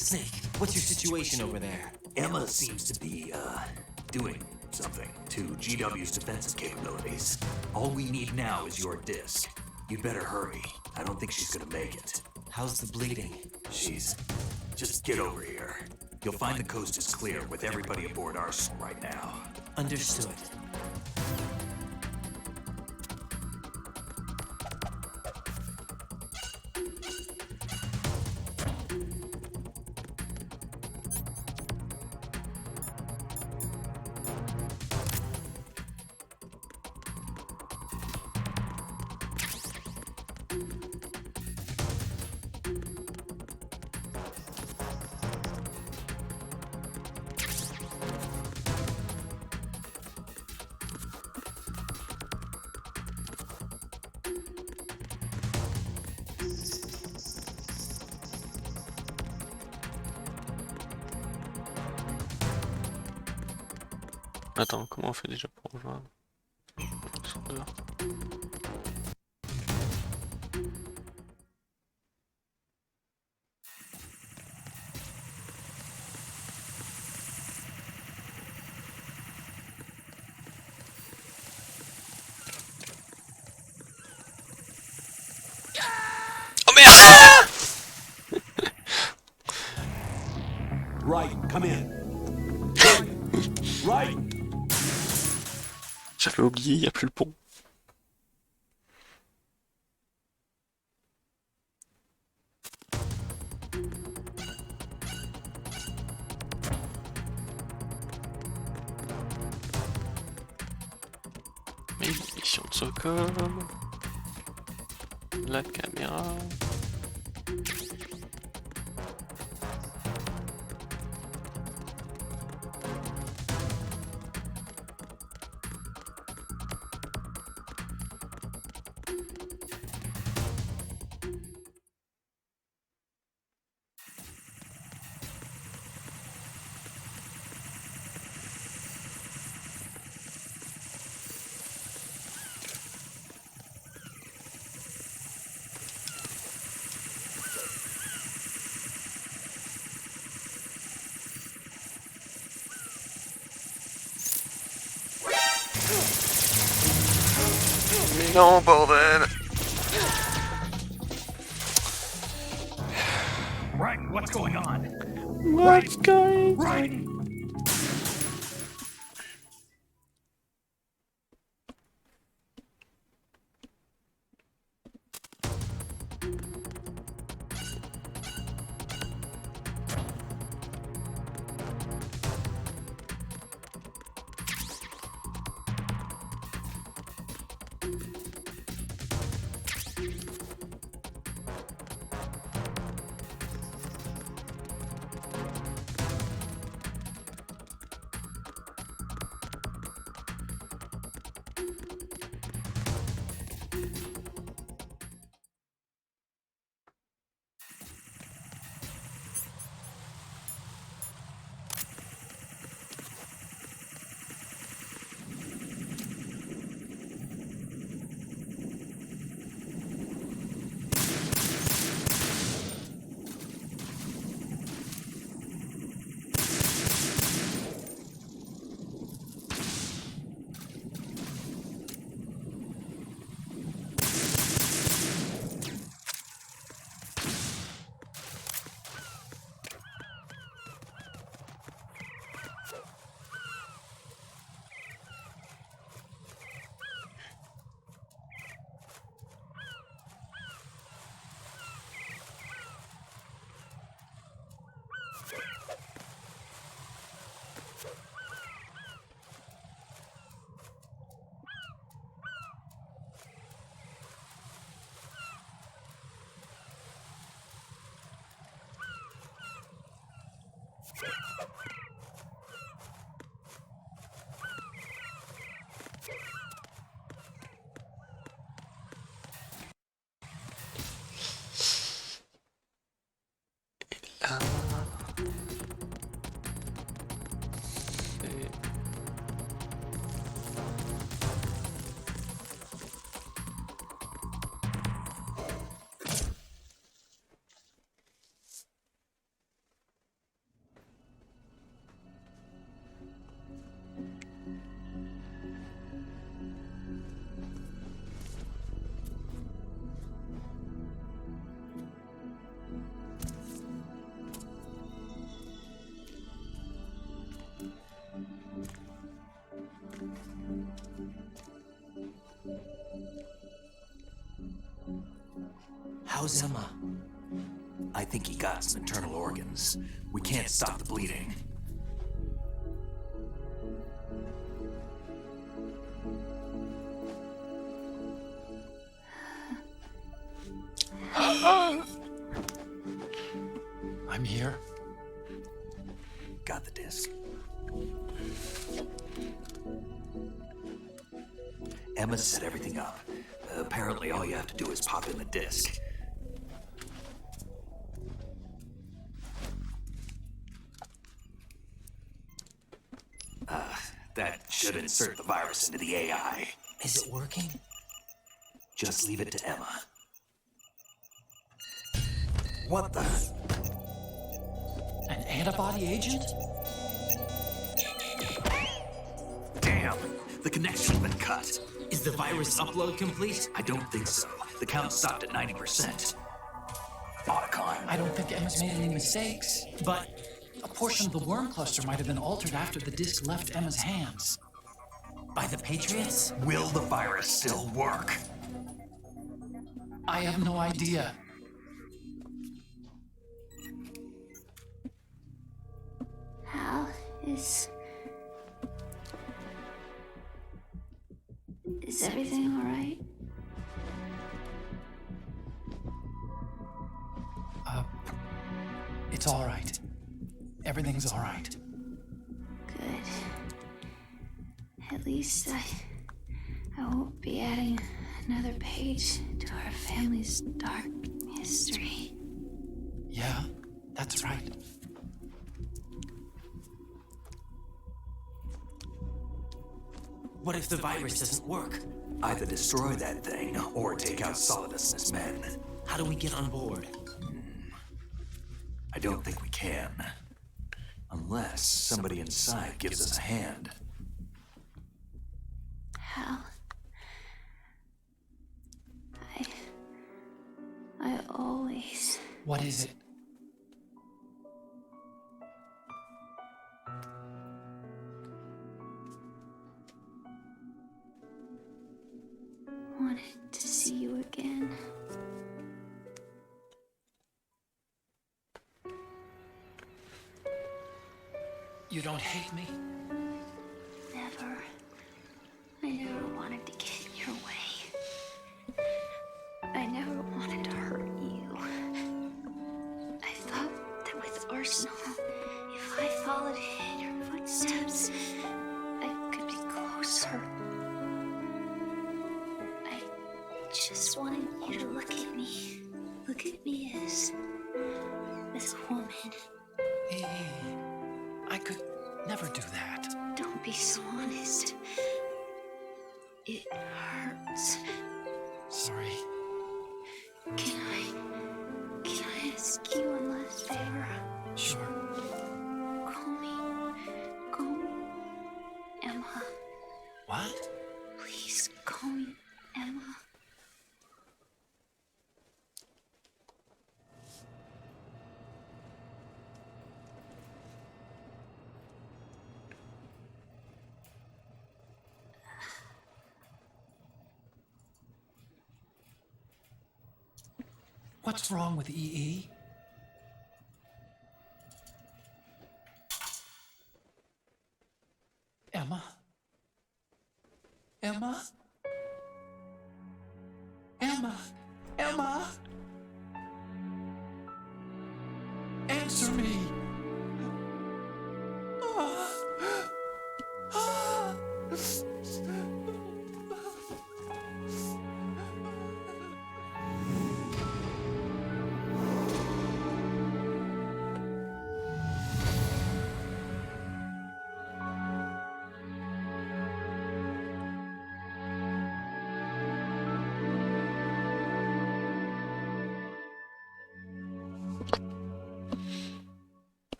Snake, what's your situation over there? Emma seems to be, doing something to GW's defensive capabilities. All we need now is your disc. You'd better hurry. I don't think she's gonna make it. How's the bleeding? Just get over here. You'll find the coast is clear with everybody aboard Arsenal right now. Understood. Attends, comment on fait déjà pour rejoindre? Ils sont dehors. Oh merde! Right, come in. Right. J'avais oublié, il n'y a plus le pont. Mission de Socom. La caméra. Mais non, bordel! Right, what's going on? What's going on? Right! Là... How's Emma? I think he got some internal organs. We can't stop the bleeding. I'm here. Got the disc. Emma set everything up. Apparently, all you have to do is pop in the disc. That should insert the virus into the AI. Is it working? Just leave it to Emma. What the? An antibody agent? Damn! The connection's been cut. Is the virus upload complete? I don't think so. The count stopped at 90%. Otacon. I don't think Emma's made any mistakes. But a portion of the worm cluster might have been altered after the disk left Emma's hands. By the Patriots? Will the virus still work? I have no idea. Hal, is everything all right? It's all right. Everything's all right. Good. At least I won't be adding another page to our family's dark history. Yeah, that's right. What if the virus doesn't work? Either destroy that thing or take out Solidus and his men. How do we get on board? I don't think we can. Unless somebody inside gives us a hand. Hal, I always... What is it? wanted to see you again. You don't hate me? Never. I never wanted to get in your way. I never wanted to hurt you. I thought that with Arsenal, if I followed in your footsteps, I could be closer. I just wanted you to look at me. Look at me as a woman. Hey, I could never do that. Don't be so honest. It hurts. Sorry. Can I ask you one last favor? Sure. Call me Emma. What? Please call me Emma. What's wrong with EE? Emma? Emma? Emma? Emma? Answer me!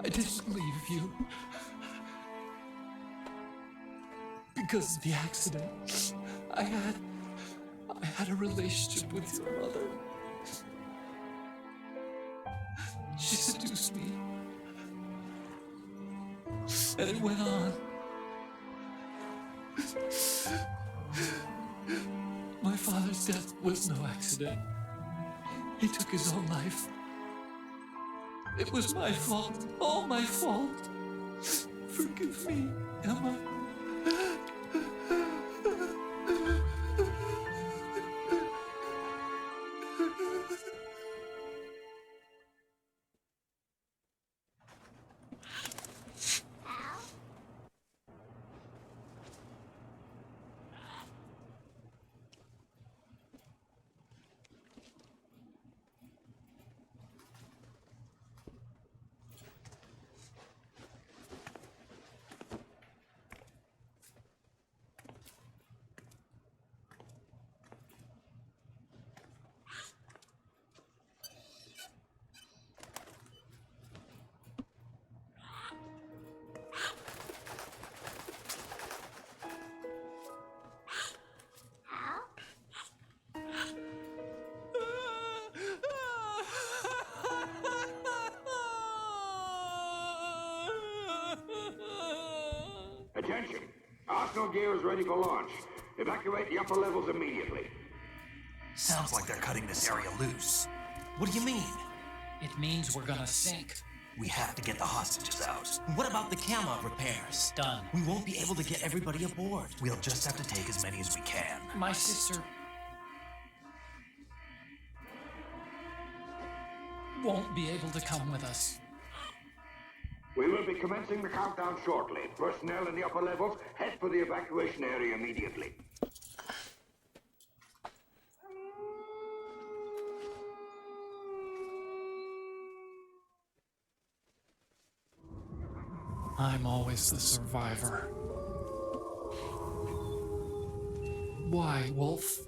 I didn't leave you. Because of the accident, I had a relationship with your mother. She seduced me. And it went on. My father's death was no accident. He took his own life. It was my fault, all my fault. Forgive me, Emma. Arsenal gear is ready for launch. Evacuate the upper levels immediately. Sounds like they're cutting this area loose. What do you mean? It means we're gonna sink. We have to get the hostages out. What about the camo repairs? Done. We won't be able to get everybody aboard. We'll just have to take as many as we can. My sister won't be able to come with us. We will be commencing the countdown shortly. Personnel in the upper levels, head for the evacuation area immediately. I'm always the survivor. Why, Wolf?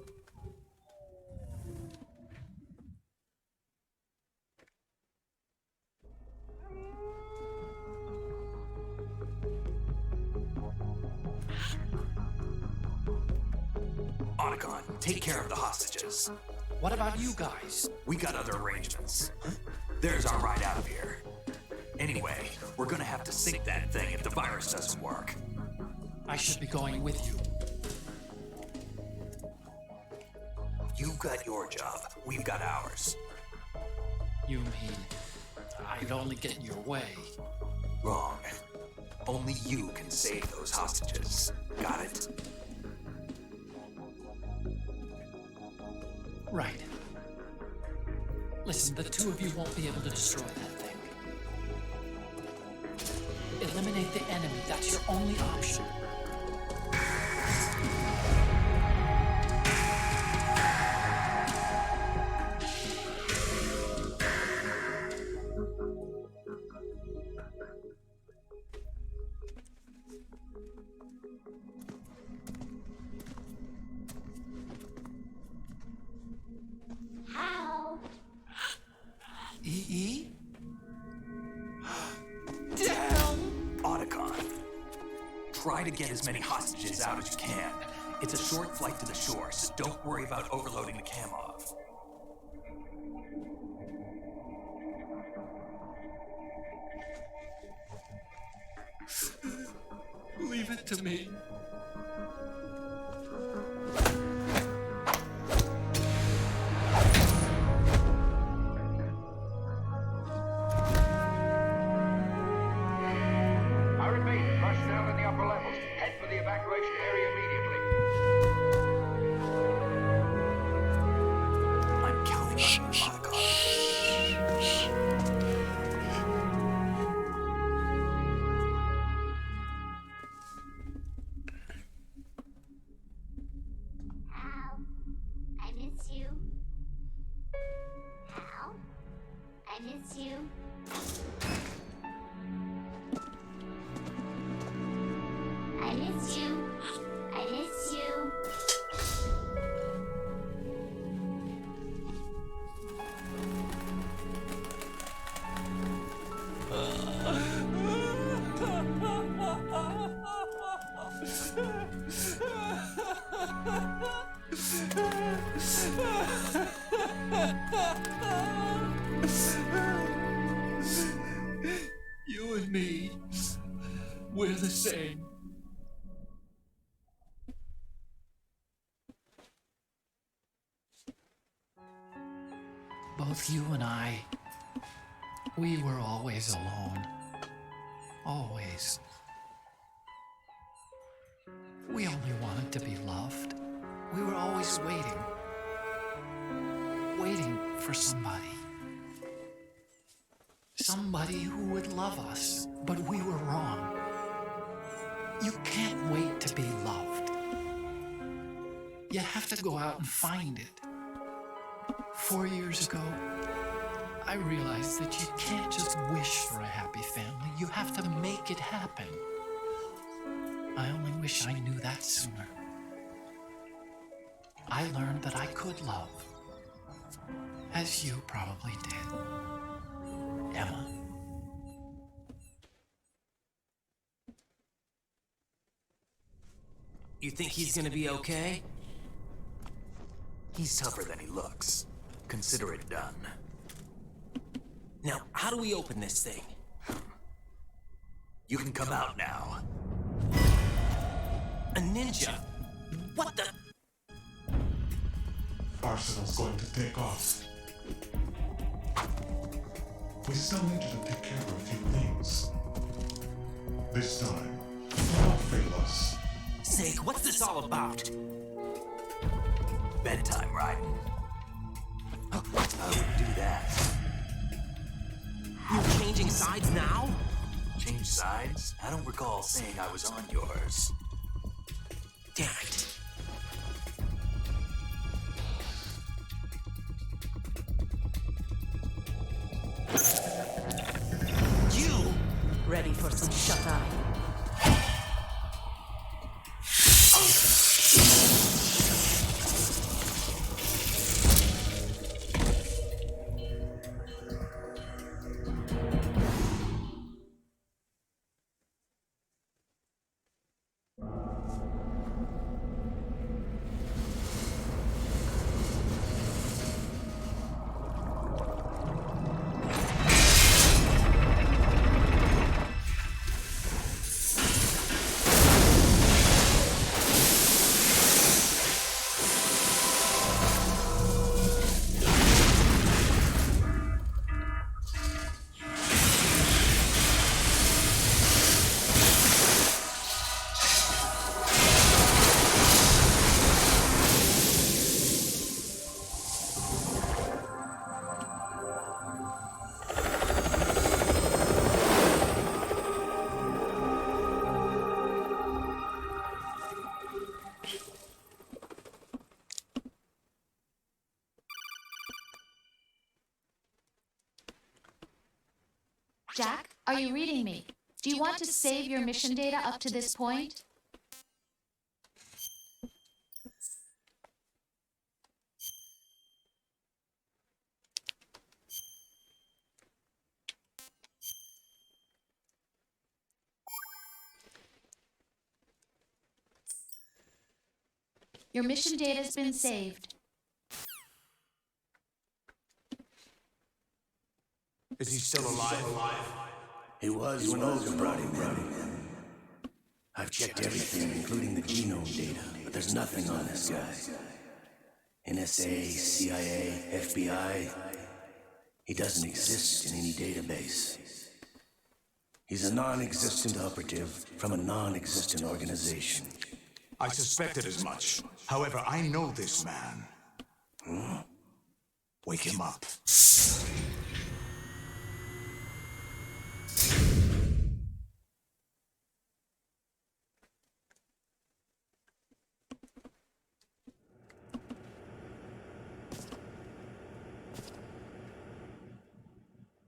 Otacon, take care of the hostages. What about you guys? We got other arrangements. There's our ride out of here. Anyway, we're gonna have to sink that thing if the virus doesn't work. I should be going with you. You've got your job, we've got ours. You mean I'd only get in your way? Wrong. Only you can save those hostages. Got it? Right. Listen, the two of you won't be able to destroy that thing. Eliminate the enemy. That's your only option. How? EE? Damn! Otacon, try to get as many hostages out as you can. It's a short flight to the shore, so don't worry about overloading the camo. Leave it to me. I repeat, personnel in the upper levels, head for the evacuation area immediately. I'm counting on you, Otacon. Hal, I miss you. Hal, I miss you. I miss you. I miss you. You and me, we're the same. Both you and I, we were always alone. Always. We only wanted to be loved. We were always waiting. Waiting for somebody. Somebody who would love us, but we were wrong. You can't wait to be loved. You have to go out and find it. 4 years ago, I realized that you can't just wish for a happy family. You have to make it happen. I only wish I knew that sooner. I learned that I could love, as you probably did, Emma. You think he's gonna be okay? He's tougher than he looks. Consider it done. Now, how do we open this thing? You can come out now. A ninja? What the? Arsenal's going to take off. We still need you to take care of a few things. This time, do not fail us. Snake, what's this all about? Bedtime, Raiden. I would do that. You're changing sides now? Change sides? I don't recall saying I was on yours. Damn it. You! Ready for some shut-eye? Jack, are you reading me? Do you want to save your mission data up to this point? Your mission data has been saved. Is he still alive? He was when Olga brought him in. I've checked everything, including the genome data, but there's nothing on this guy. NSA, CIA, FBI. He doesn't exist in any database. He's a non-existent operative from a non-existent organization. I suspected as much. However, I know this man. Wake him up.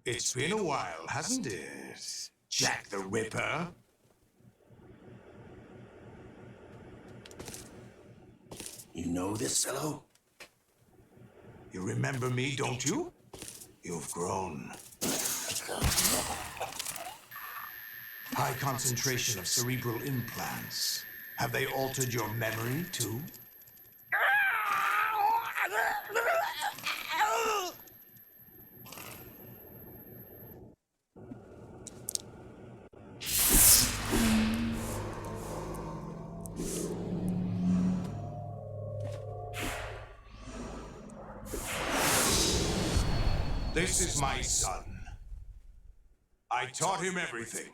It's been a while, hasn't it, Jack the Ripper? You know this fellow? You remember me, don't you? You've grown. High concentration of cerebral implants. Have they altered your memory, too? This is my son. I taught him everything.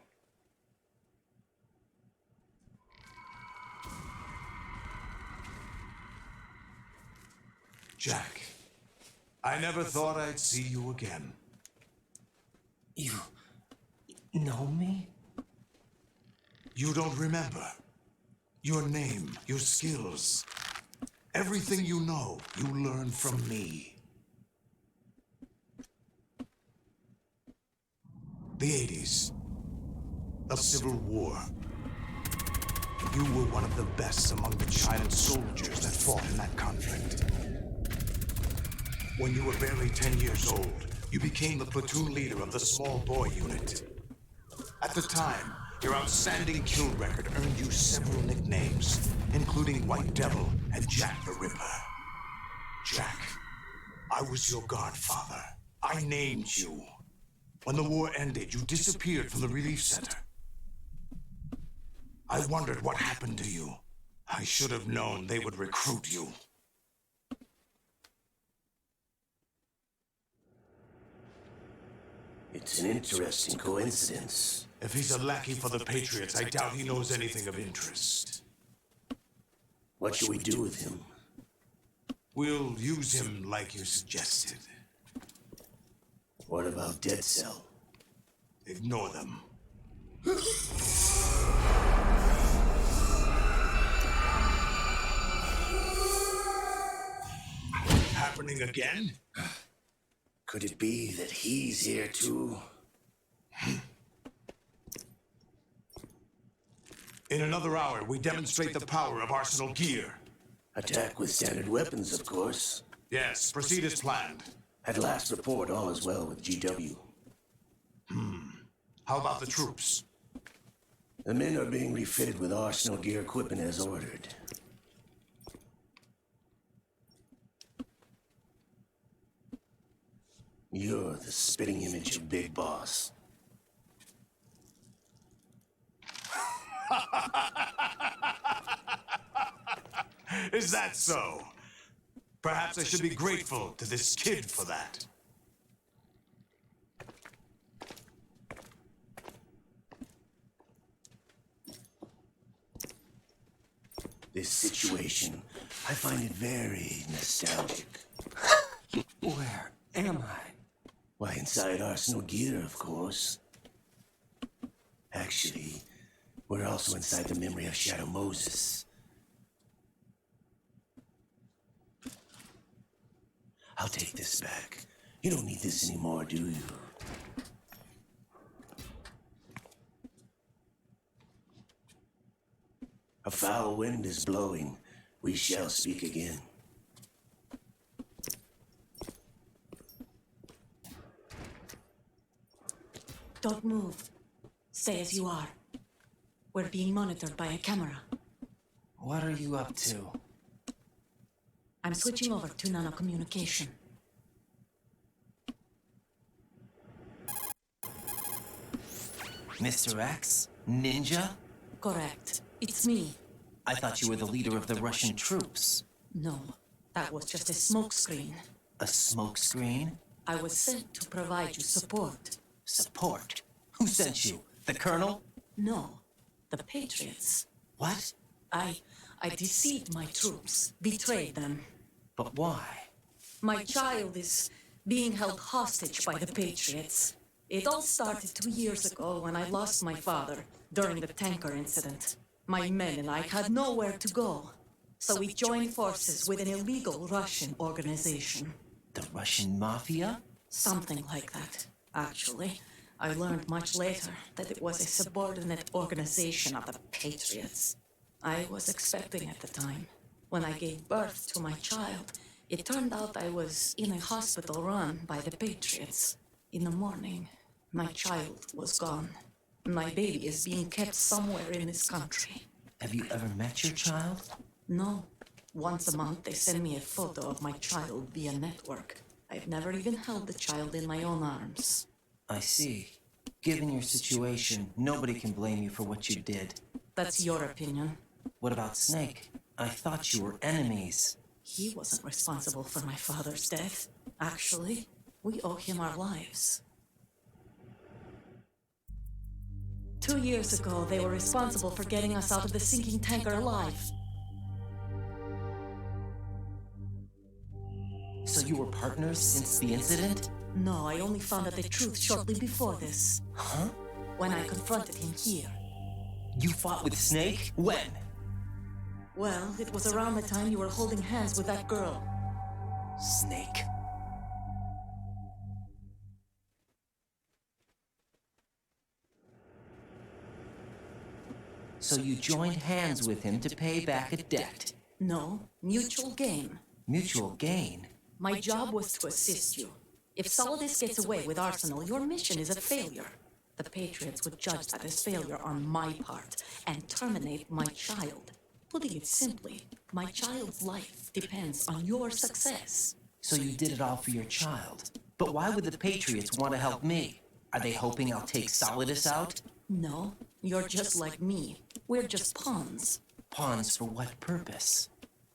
Jack, I never thought I'd see you again. You know me? You don't remember. Your name, your skills. Everything you know, you learned from me. The 80s. A civil war. You were one of the best among the child soldiers that fought in that conflict. When you were barely 10 years old, you became the platoon leader of the small boy unit. At the time, your outstanding kill record earned you several nicknames, including White Devil and Jack the Ripper. Jack, I was your godfather. I named you. When the war ended, you disappeared from the relief center. I wondered what happened to you. I should have known they would recruit you. It's an interesting coincidence. If he's a lackey for the Patriots, I doubt he knows anything of interest. What should we do with him? We'll use him like you suggested. What about Dead Cell? Ignore them. Happening again? Could it be that he's here too? In another hour, we demonstrate the power of Arsenal gear. Attack with standard weapons, of course. Yes, proceed as planned. At last report, all is well with GW. How about the troops? The men are being refitted with Arsenal gear equipment as ordered. You're the spitting image of Big Boss. Is that so? Perhaps I should be grateful to this kid for that. This situation, I find it very nostalgic. Where am I? Why, inside Arsenal gear, of course. Actually, we're also inside the memory of Shadow Moses. I'll take this back. You don't need this anymore, do you? A foul wind is blowing. We shall speak again. Don't move. Stay as you are. We're being monitored by a camera. What are you up to? I'm switching over to nanocommunication. Mr. X? Ninja? Correct. It's me. I thought you were the leader of the Russian troops. No, that was just a smokescreen. A smokescreen? I was sent to provide you support. Support? Who sent you? The Colonel? No, the Patriots. What? I deceived my troops, betrayed them. But why? My child is being held hostage by the Patriots. It all started 2 years ago when I lost my father during the tanker incident. My men and I had nowhere to go, so we joined forces with an illegal Russian organization. The Russian Mafia? Something like that, actually. I learned much later that it was a subordinate organization of the Patriots. I was expecting at the time. When I gave birth to my child, it turned out I was in a hospital run by the Patriots. In the morning, my child was gone. My baby is being kept somewhere in this country. Have you ever met your child? No. Once a month, they send me a photo of my child via network. I've never even held the child in my own arms. I see. Given your situation, nobody can blame you for what you did. That's your opinion. What about Snake? I thought you were enemies. He wasn't responsible for my father's death. Actually, we owe him our lives. 2 years ago, they were responsible for getting us out of the sinking tanker alive. So you were partners since the incident? No, I only found out the truth shortly before this. Huh? When I confronted him here. You fought with Snake? When? Well, it was around the time you were holding hands with that girl. Snake. So you joined hands with him to pay back a debt? No, mutual gain. Mutual gain? My job was to assist you. If Solidus gets away with Arsenal, your mission is a failure. The Patriots would judge that as failure on my part and terminate my child. Putting it simply, my child's life depends on your success. So you did it all for your child. But why would the Patriots want to help me? Are they hoping I'll take Solidus out? No, you're just like me. We're just pawns. pawns for what purpose?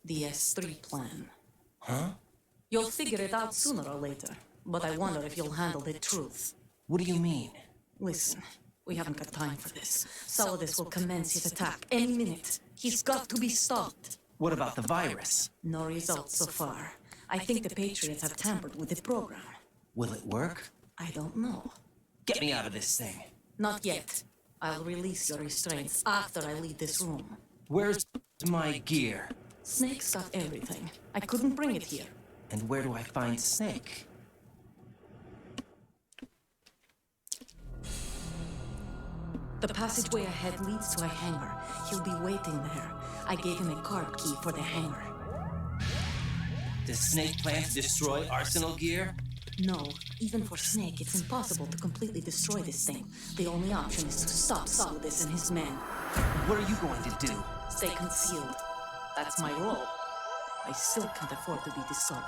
The S3 plan. Huh? You'll figure it out sooner or later, but I wonder if you'll handle the truth. What do you mean? Listen, we haven't got time for this. Solidus will commence his attack any minute. He's got to be stopped. What about the virus? No results so far. I think the Patriots have tampered with the program. Will it work? I don't know. Get me out of this thing. Not yet. I'll release your restraints after I leave this room. Where's my gear? Snake's got everything. I couldn't bring it here. And where do I find Snake? The passageway ahead leads to a hangar. He'll be waiting there. I gave him a card key for the hangar. Does Snake plan to destroy Arsenal gear? No, even for Snake, it's impossible to completely destroy this thing. The only option is to stop Solidus and his men. What are you going to do? Stay concealed. That's my role. I still can't afford to be discovered.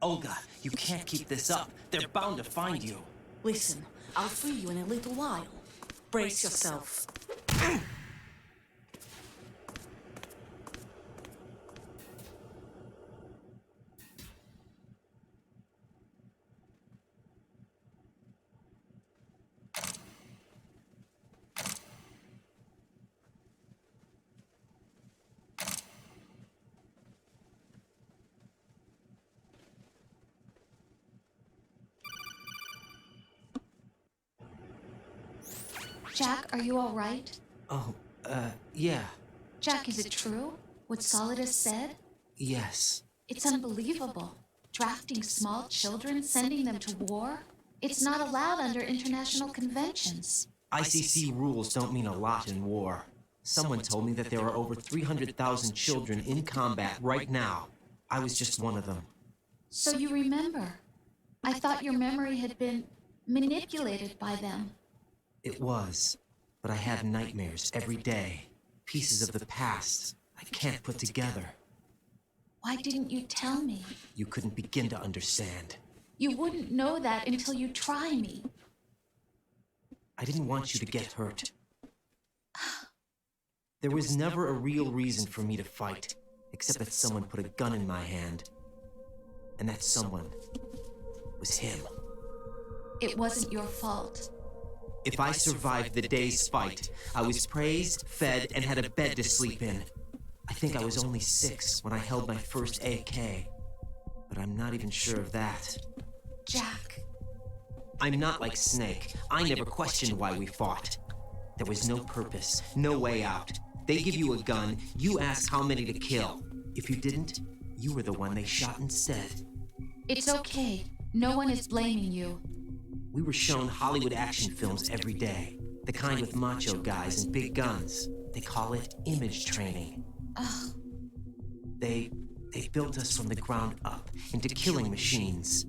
Olga, you can't keep this up. They're bound to find you. Listen, I'll free you in a little while. Brace yourself. Jack, are you all right? Oh, yeah. Jack, is it true? What Solidus said? Yes. It's unbelievable. Drafting small children, sending them to war? It's not allowed under international conventions. ICC rules don't mean a lot in war. Someone told me that there are over 300,000 children in combat right now. I was just one of them. So you remember? I thought your memory had been manipulated by them. It was, but I had nightmares every day. Pieces of the past I can't put together. Why didn't you tell me? You couldn't begin to understand. You wouldn't know that until you try me. I didn't want you to get hurt. There was never a real reason for me to fight, except that someone put a gun in my hand. And that someone was him. It wasn't your fault. If I survived the day's fight, I was praised, fed, and had a bed to sleep in. I think I was only 6 when I held my first AK. But I'm not even sure of that. Jack. I'm not like Snake. I never questioned why we fought. There was no purpose, no way out. They give you a gun, you ask how many to kill. If you didn't, you were the one they shot instead. It's okay. No one is blaming you. We were shown Hollywood action films every day. The kind with macho guys and big guns. They call it image training. Ugh. They built us from the ground up into killing machines.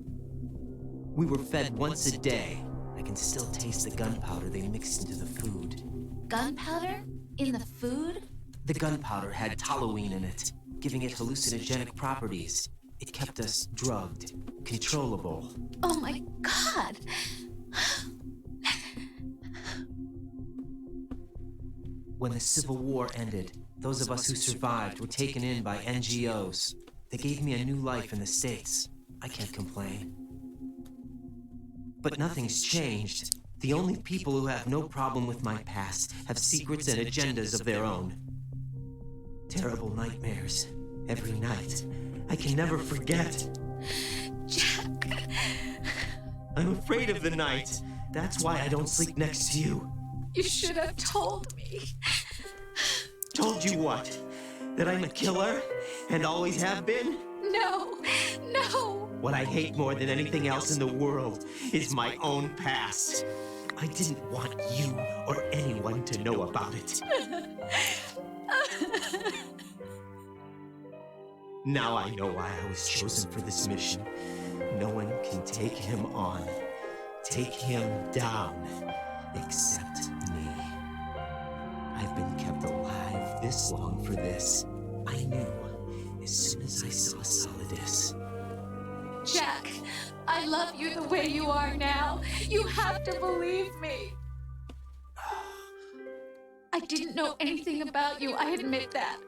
We were fed once a day. I can still taste the gunpowder they mixed into the food. Gunpowder? In the food? The gunpowder had toluene in it, giving it hallucinogenic properties. It kept us drugged, controllable. Oh my God! When the Civil War ended, those of us who survived were taken in by NGOs. They gave me a new life in the States. I can't complain. But nothing's changed. The only people who have no problem with my past have secrets and agendas of their own. Terrible nightmares. Every night. I can never forget. Jack. I'm afraid of the night. That's why I don't sleep next to you. You should have told me. Told you what? That I'm a killer? And always have been? No, no. What I hate more than anything else in the world is my own past. I didn't want you or anyone to know about it. Now I know why I was chosen for this mission. No one can take him on, take him down, except me. I've been kept alive this long for this. I knew as soon as I saw Solidus. Jack, I love you the way you are now. You have to believe me. I didn't know anything about you, I admit that.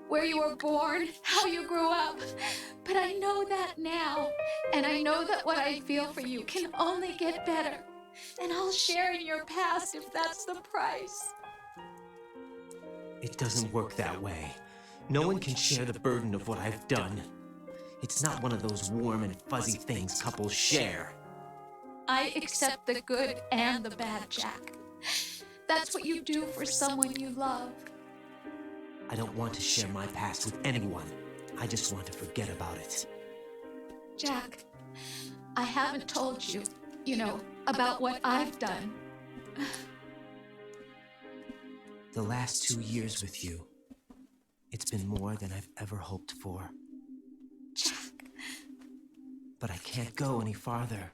Where you were born, how you grew up. But I know that now. And I know that what I feel for you can only get better. And I'll share in your past if that's the price. It doesn't work that way. No one can share the burden of what I've done. It's not one of those warm and fuzzy things couples share. I accept the good and the bad, Jack. That's what you do for someone you love. I don't want to share my past with anyone. I just want to forget about it. Jack, I haven't told you, about what I've done. The last 2 years with you, it's been more than I've ever hoped for. Jack. But I can't go any farther.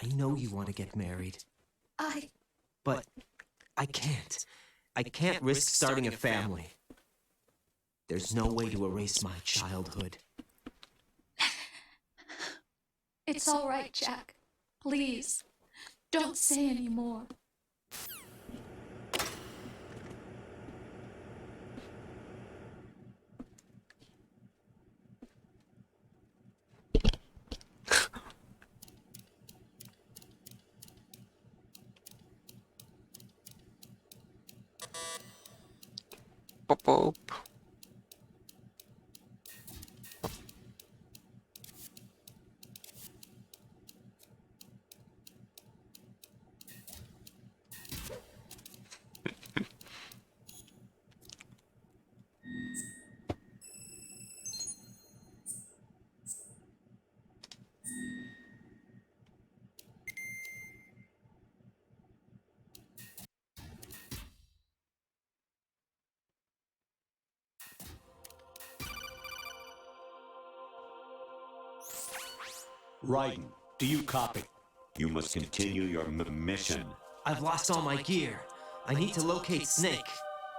I know you want to get married. But I can't. I can't risk starting a family. There's no way to erase my childhood. It's all right, Jack. Please, don't say any more. Pop up. Raiden, do you copy? You must continue your mission. I've lost all my gear. I need to locate Snake.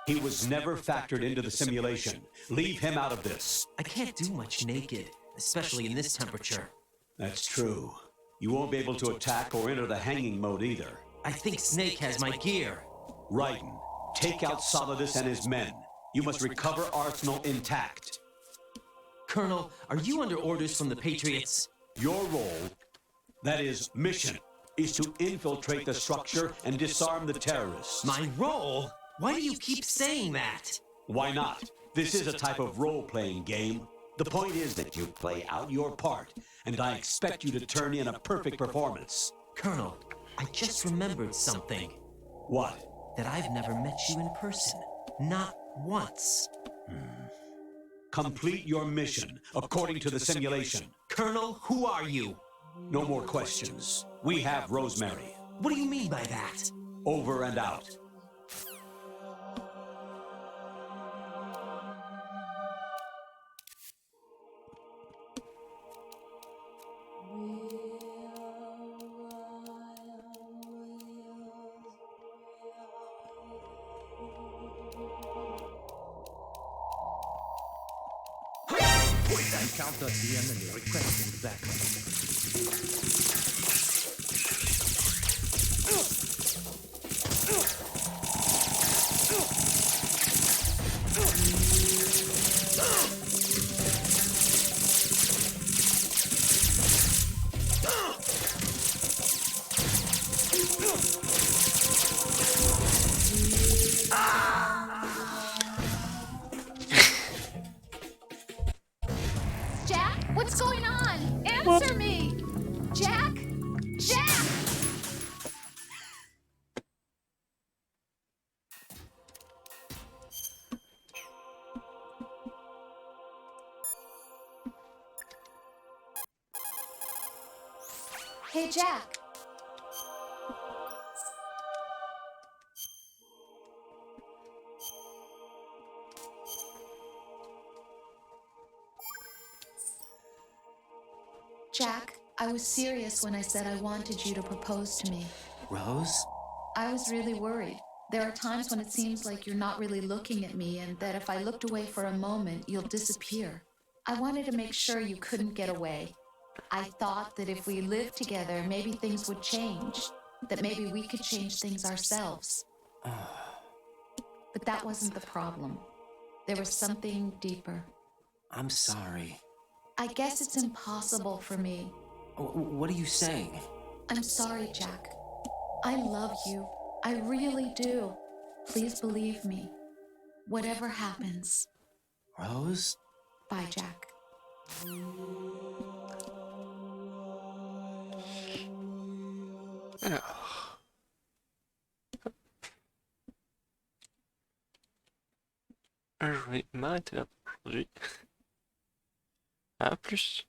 He was never factored into the simulation. Leave him out of this. I can't do much naked, especially in this temperature. That's true. You won't be able to attack or enter the hanging mode either. I think Snake has my gear. Raiden, take out Solidus and his men. You must recover Arsenal intact. Colonel, are you under orders from the Patriots? Your role, that is, mission, is to infiltrate the structure and disarm the terrorists. My role? Why do you keep saying that? Why not? This is a type of role-playing game. The point is that you play out your part, and I expect you to turn in a perfect performance. Colonel, I just remembered something. What? That I've never met you in person. Not once. Complete your mission, according to the simulation. Colonel, who are you? No more questions. We have Rosemary. What do you mean by that? Over and out. Encounter the enemy requesting backup. Jack, what's going on? Answer me! Jack! Jack! Hey, Jack. Jack, I was serious when I said I wanted you to propose to me. Rose? I was really worried. There are times when it seems like you're not really looking at me and that if I looked away for a moment, you'll disappear. I wanted to make sure you couldn't get away. I thought that if we lived together, maybe things would change. That maybe we could change things ourselves. But that wasn't the problem. There was something deeper. I'm sorry. I guess it's impossible for me. What are you saying? I'm sorry, Jack. I love you. I really do. Please believe me. Whatever happens. Rose? Bye, Jack. Alors. Je vais m'arrêter là pour aujourd'hui. À plus.